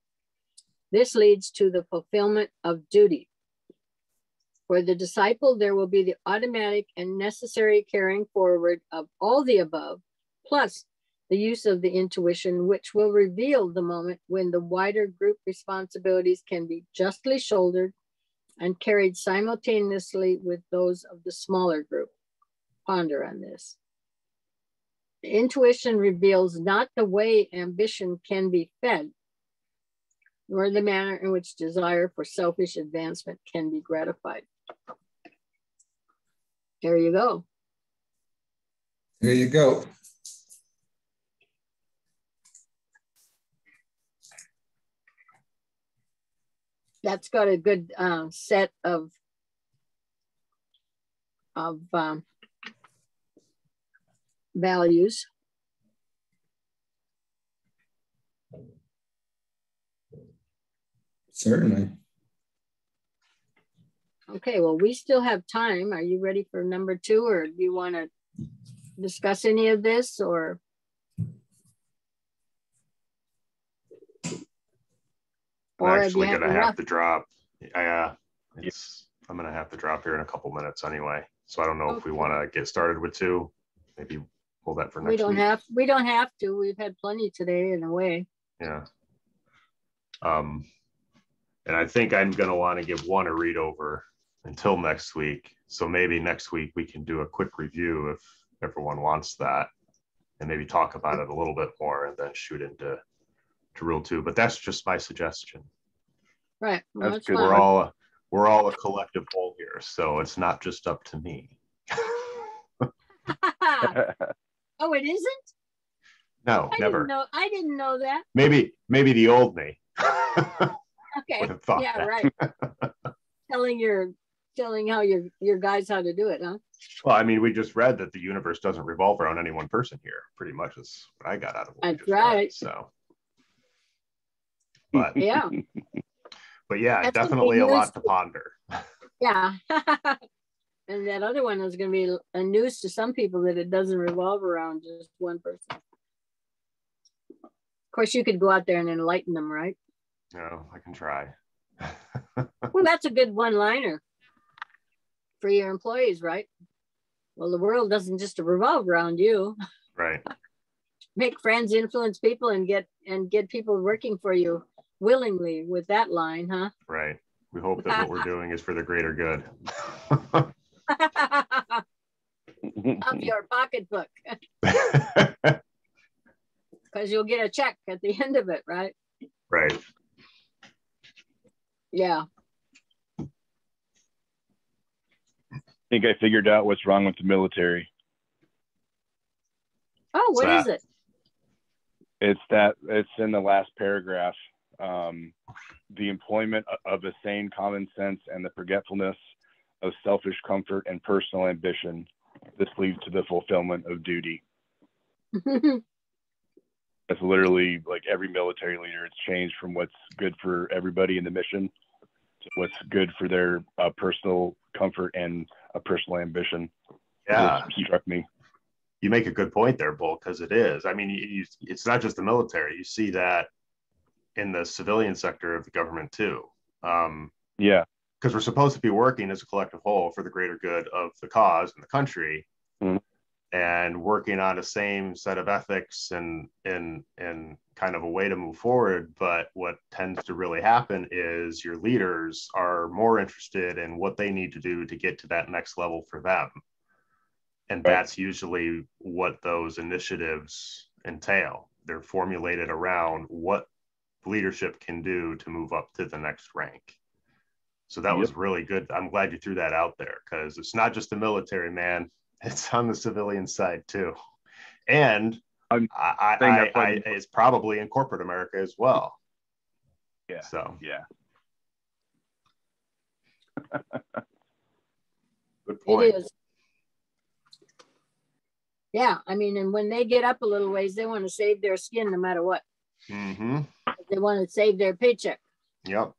This leads to the fulfillment of duty. For the disciple, there will be the automatic and necessary carrying forward of all the above, plus the use of the intuition, which will reveal the moment when the wider group responsibilities can be justly shouldered and carried simultaneously with those of the smaller group. Ponder on this. The intuition reveals not the way ambition can be fed, nor the manner in which desire for selfish advancement can be gratified. There you go. There you go. That's got a good set of values. Certainly. Okay, well, we still have time. Are you ready for number 2, or do you want to discuss any of this, or? I'm actually going to have to drop. I'm going to have to drop here in a couple minutes anyway. So I don't know if we want to get started with 2. Maybe hold that for next week. We don't have to. We've had plenty today in a way. Yeah. And I think I'm going to want to give 1 a read over until next week. So maybe next week we can do a quick review if everyone wants that, and maybe talk about it a little bit more and then shoot into rule 2. But that's just my suggestion. Right. Well, that's good. We're all a collective whole here, so it's not just up to me. Oh, it isn't? No, never. I didn't know that. Maybe the old me. Okay. Yeah, that. Right. telling how your guys how to do it, huh? Well, I mean, we just read that the universe doesn't revolve around any one person here. Pretty much is what I got out of it. That's right. Read, so, but yeah. But yeah, that's definitely a lot to ponder. Yeah. And that other one is going to be a news to some people that it doesn't revolve around just one person. Of course, you could go out there and enlighten them, right? No, I can try. Well, that's a good one-liner for your employees, right? Well, the world doesn't just revolve around you. Right. Make friends, influence people, and get people working for you willingly with that line, huh? Right. We hope that what we're doing is for the greater good. Of your pocketbook. Because you'll get a check at the end of it, right? Right. Yeah. I think I figured out what's wrong with the military. Oh, what is it? It's in the last paragraph. The employment of a sane common sense and the forgetfulness of selfish comfort and personal ambition. This leads to the fulfillment of duty. That's literally like every military leader. It's changed from what's good for everybody in the mission to what's good for their personal comfort and a personal ambition. Yeah. It struck me. You make a good point there, Bull, because it is. I mean, it's not just the military. You see that in the civilian sector of the government too. Yeah. because we're supposed to be working as a collective whole for the greater good of the cause and the country, and working on the same set of ethics and kind of a way to move forward. But what tends to really happen is your leaders are more interested in what they need to do to get to that next level for them. And that's usually what those initiatives entail. They're formulated around what leadership can do to move up to the next rank. So that was really good. I'm glad you threw that out there, because it's not just the military, man. It's on the civilian side too. And it's probably in corporate America as well. Yeah. So yeah. Good point. It is. Yeah, I mean, and when they get up a little ways, they want to save their skin no matter what. Mm-hmm. They want to save their paycheck. Yep.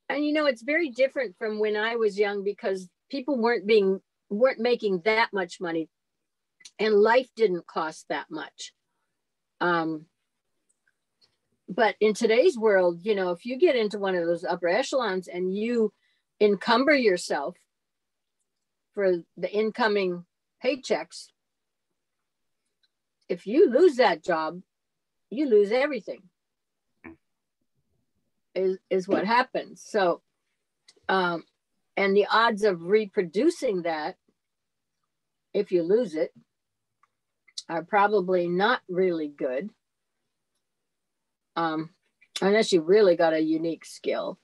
And you know, it's very different from when I was young, because people weren't making that much money, and life didn't cost that much. But in today's world, you know, if you get into one of those upper echelons and you encumber yourself for the incoming paychecks, if you lose that job, you lose everything, is what happens. So, and the odds of reproducing that, if you lose it, are probably not really good, unless you really got a unique skill.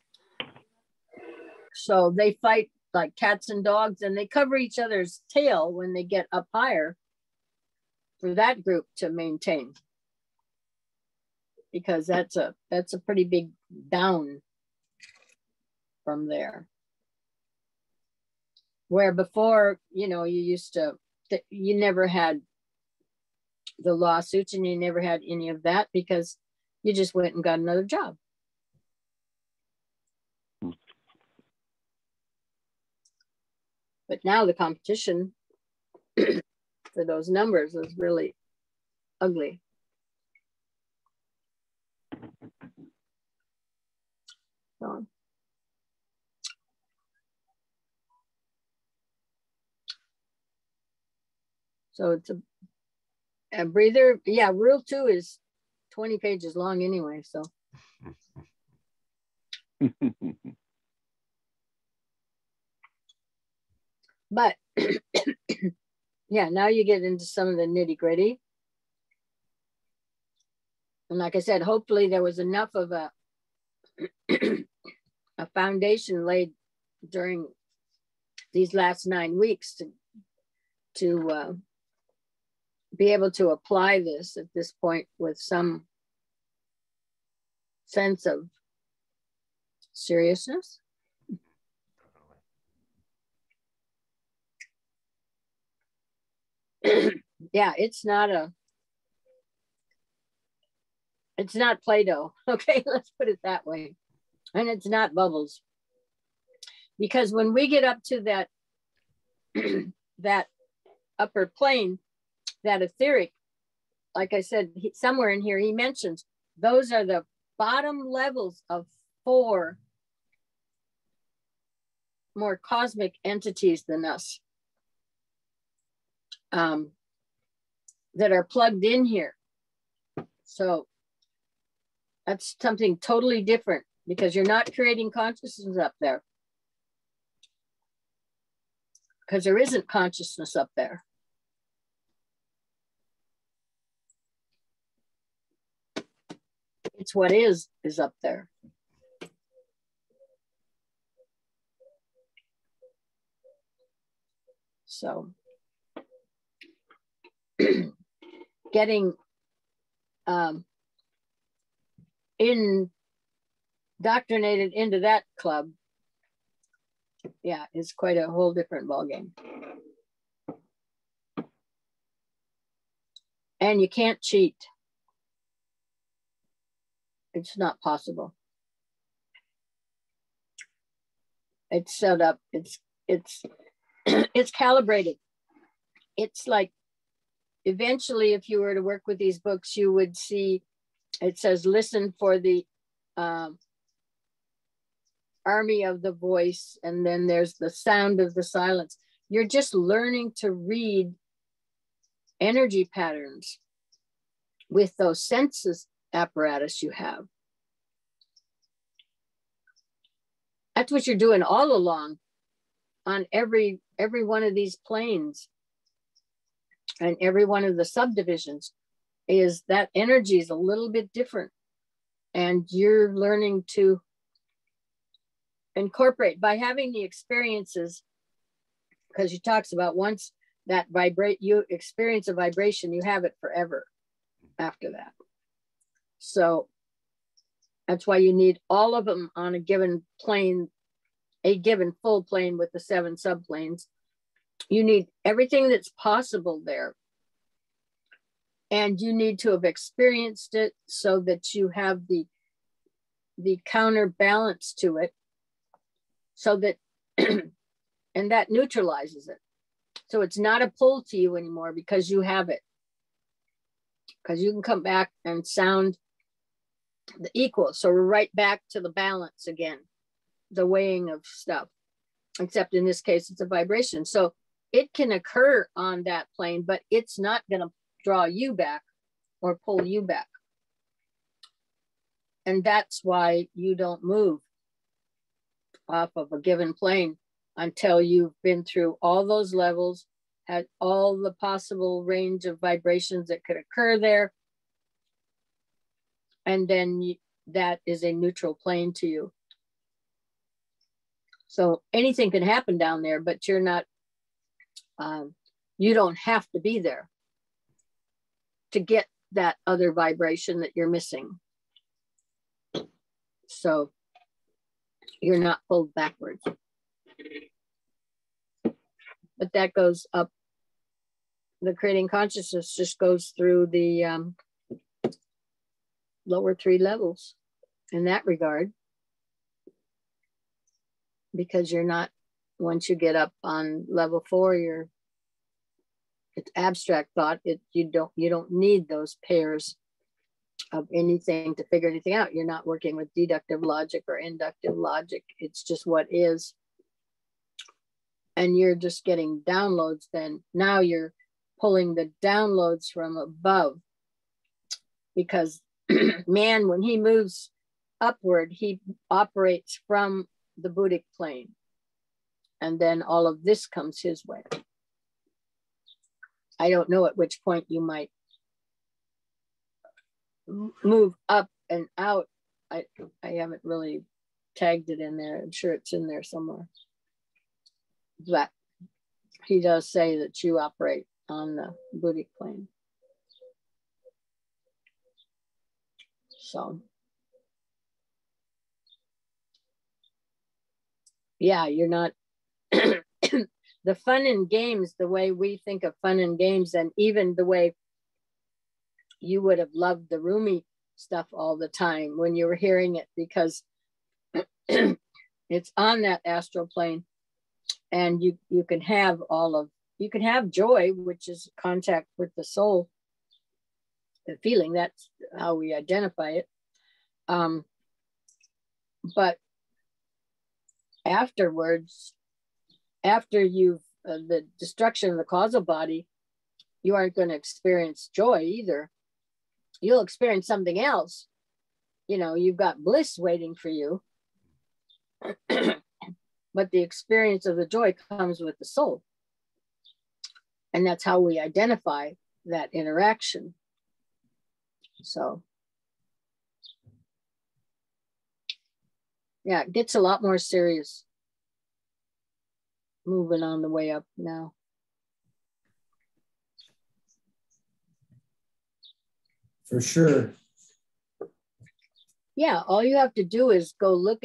So they fight like cats and dogs, and they cover each other's tail when they get up higher for that group to maintain, because that's a pretty big down from there. Where before, you know, you never had the lawsuits, and you never had any of that, because you just went and got another job. But now the competition for those numbers is really ugly. So it's a breather. Yeah, rule 2 is 20 pages long anyway, so. But yeah, now you get into some of the nitty gritty. And like I said, hopefully there was enough of a foundation laid during these last 9 weeks to be able to apply this at this point with some sense of seriousness. Yeah, it's not Play-Doh. Okay, let's put it that way. And it's not bubbles. Because when we get up to that, that upper plane, that etheric, like I said, somewhere in here, he mentions those are the bottom levels of 4 more cosmic entities than us, that are plugged in here. So that's something totally different, because you're not creating consciousness up there, because there isn't consciousness up there. It's what is up there. So getting indoctrinated into that club, yeah, is quite a whole different ballgame. And you can't cheat. It's not possible. It's set up, it's it's calibrated. It's like, eventually, if you were to work with these books, you would see, it says, listen for the army of the voice, and then there's the sound of the silence. You're just learning to read energy patterns with those senses apparatus you have. That's what you're doing all along on every one of these planes and every one of the subdivisions, is that energy is a little bit different, and you're learning to incorporate by having the experiences, because he talks about once that you experience a vibration, you have it forever after that. So that's why you need all of them on a given plane, a given full plane with the 7 subplanes. You need everything that's possible there. And you need to have experienced it so that you have the counterbalance to it, so that, and that neutralizes it. So it's not a pull to you anymore because you have it. Because you can come back and sound the equal. So we're right back to the balance again, the weighing of stuff, except in this case, it's a vibration. So it can occur on that plane, but it's not going to draw you back or pull you back. And that's why you don't move off of a given plane until you've been through all those levels, had all the possible range of vibrations that could occur there. And then that is a neutral plane to you. So anything can happen down there, but you're not, you don't have to be there to get that other vibration that you're missing. So you're not pulled backwards. But that goes up. The creating consciousness just goes through the lower 3 levels in that regard. Because you're not, once you get up on level 4, it's abstract thought. You don't need those pairs of anything to figure anything out. You're not working with deductive logic or inductive logic. It's just what is. And you're just getting downloads then. Now you're pulling the downloads from above, because man, when he moves upward, he operates from the Buddhic plane. And then all of this comes his way. I don't know at which point you might move up and out. I haven't really tagged it in there. I'm sure it's in there somewhere. But he does say that you operate on the Buddhic plane. So, yeah, you're not, the fun and games, the way we think of fun and games, and even the way you would have loved the Rumi stuff all the time when you were hearing it, because it's on that astral plane, and you can have you can have joy, which is contact with the soul, the feeling. That's how we identify it. But afterwards, after you've the destruction of the causal body, you aren't going to experience joy either. You'll experience something else. You know, you've got bliss waiting for you. But the experience of the joy comes with the soul. And that's how we identify that interaction. So, yeah, it gets a lot more serious moving on the way up now. For sure. Yeah, all you have to do is go look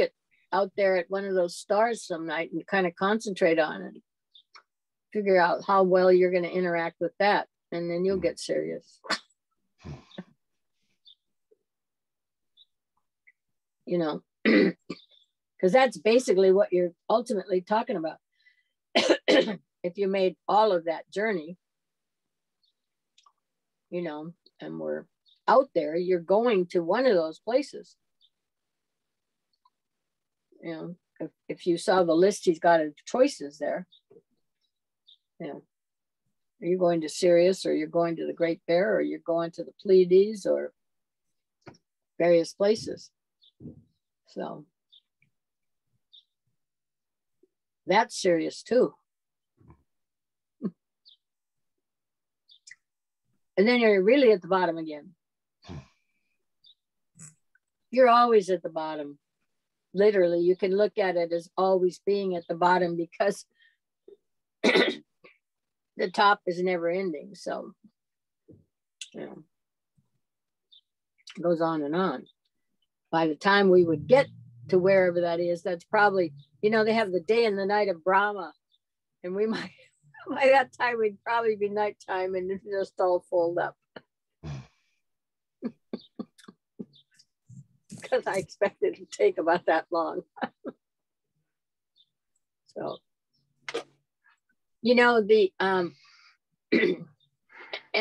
out there at one of those stars some night and kind of concentrate on it. Figure out how well you're going to interact with that, and then you'll get serious. You know, because that's basically what you're ultimately talking about. If you made all of that journey, you know, and we're out there, you're going to one of those places. You know, if you saw the list he's got of choices there. Yeah. Are you going to Sirius, or you're going to the Great Bear, or you're going to the Pleiades, or various places? So that's serious too. And then you're really at the bottom again. You're always at the bottom. Literally, you can look at it as always being at the bottom, because the top is never ending. So, you know, it goes on and on. By the time we would get to wherever that is, that's probably, you know, they have the day and the night of Brahma, and we might, by that time, we'd probably be nighttime and just all fold up. Because I expected it to take about that long. So, you know, the and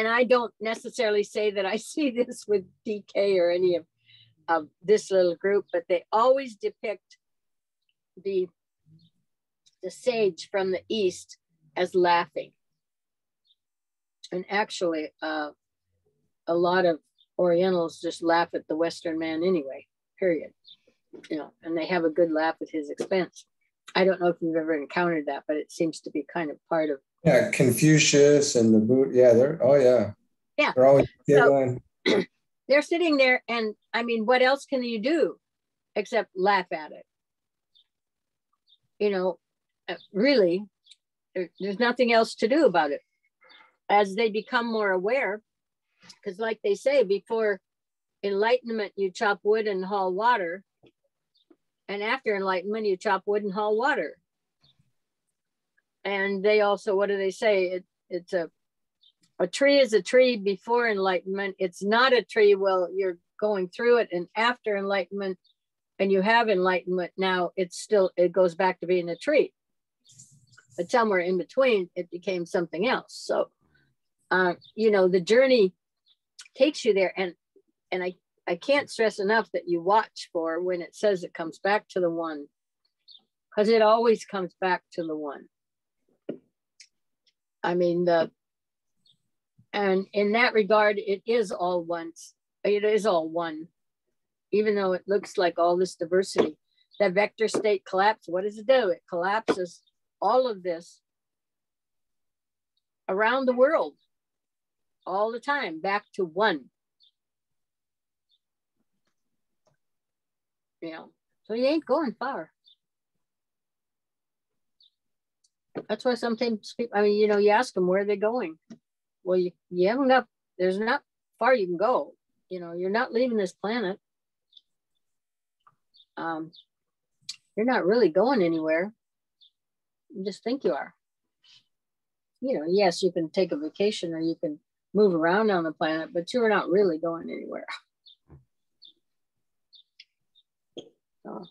I don't necessarily say that I see this with DK or any of this little group, but they always depict the sage from the East as laughing. And actually, a lot of Orientals just laugh at the Western man anyway, period. You know, and they have a good laugh at his expense. I don't know if you've ever encountered that, but it seems to be kind of part of. Yeah, Confucius and the Buddha. Yeah, Yeah. They're always giggling. So, they're sitting there, and I mean, what else can you do except laugh at it? You know, really, there's nothing else to do about it. As they become more aware, because like they say, before enlightenment, you chop wood and haul water. And after enlightenment, you chop wood and haul water. And they also, what do they say? It's a tree is a tree before enlightenment. It's not a tree while you're going through it. And after enlightenment, and you have enlightenment, now it goes back to being a tree. But somewhere in between, it became something else. So, you know, the journey takes you there. And I can't stress enough that you watch for when it says it comes back to the one, because it always comes back to the one. I mean, and in that regard, it is all once. It is all one, even though it looks like all this diversity. That vector state collapse, what does it do? It collapses all of this around the world all the time back to one. You know, so you ain't going far. That's why sometimes people, I mean, you know, you ask them where are they going. Well, you haven't got, there's not far you can go. You know, you're not leaving this planet. You're not really going anywhere. You just think you are. You know, yes, you can take a vacation or you can move around on the planet, but you're not really going anywhere. So.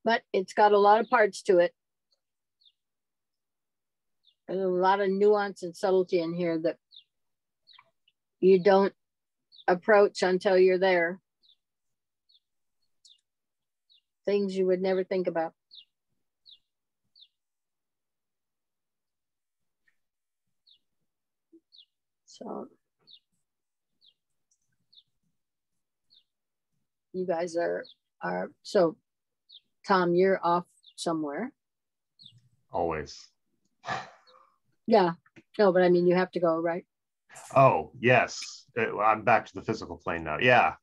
But it's got a lot of parts to it. There's a lot of nuance and subtlety in here that you don't approach until you're there. Things you would never think about. So you guys are so Tom, you're off somewhere. Always. Yeah. No, but I mean, you have to go, right? Oh, yes. I'm back to the physical plane now. Yeah.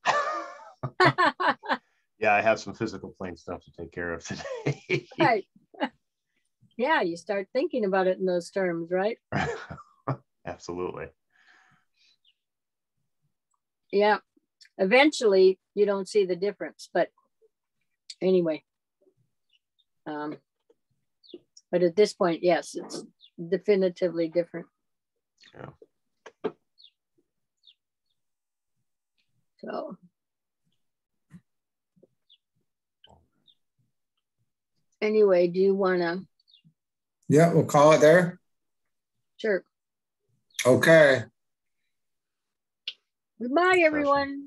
Yeah, I have some physical plane stuff to take care of today. Right. Yeah, you start thinking about it in those terms, right? Absolutely. Yeah. Eventually, you don't see the difference, but anyway. But at this point, yes, it's definitively different. Yeah. So. Anyway, do you want to? Yeah, we'll call it there. Sure. Okay. Goodbye, everyone.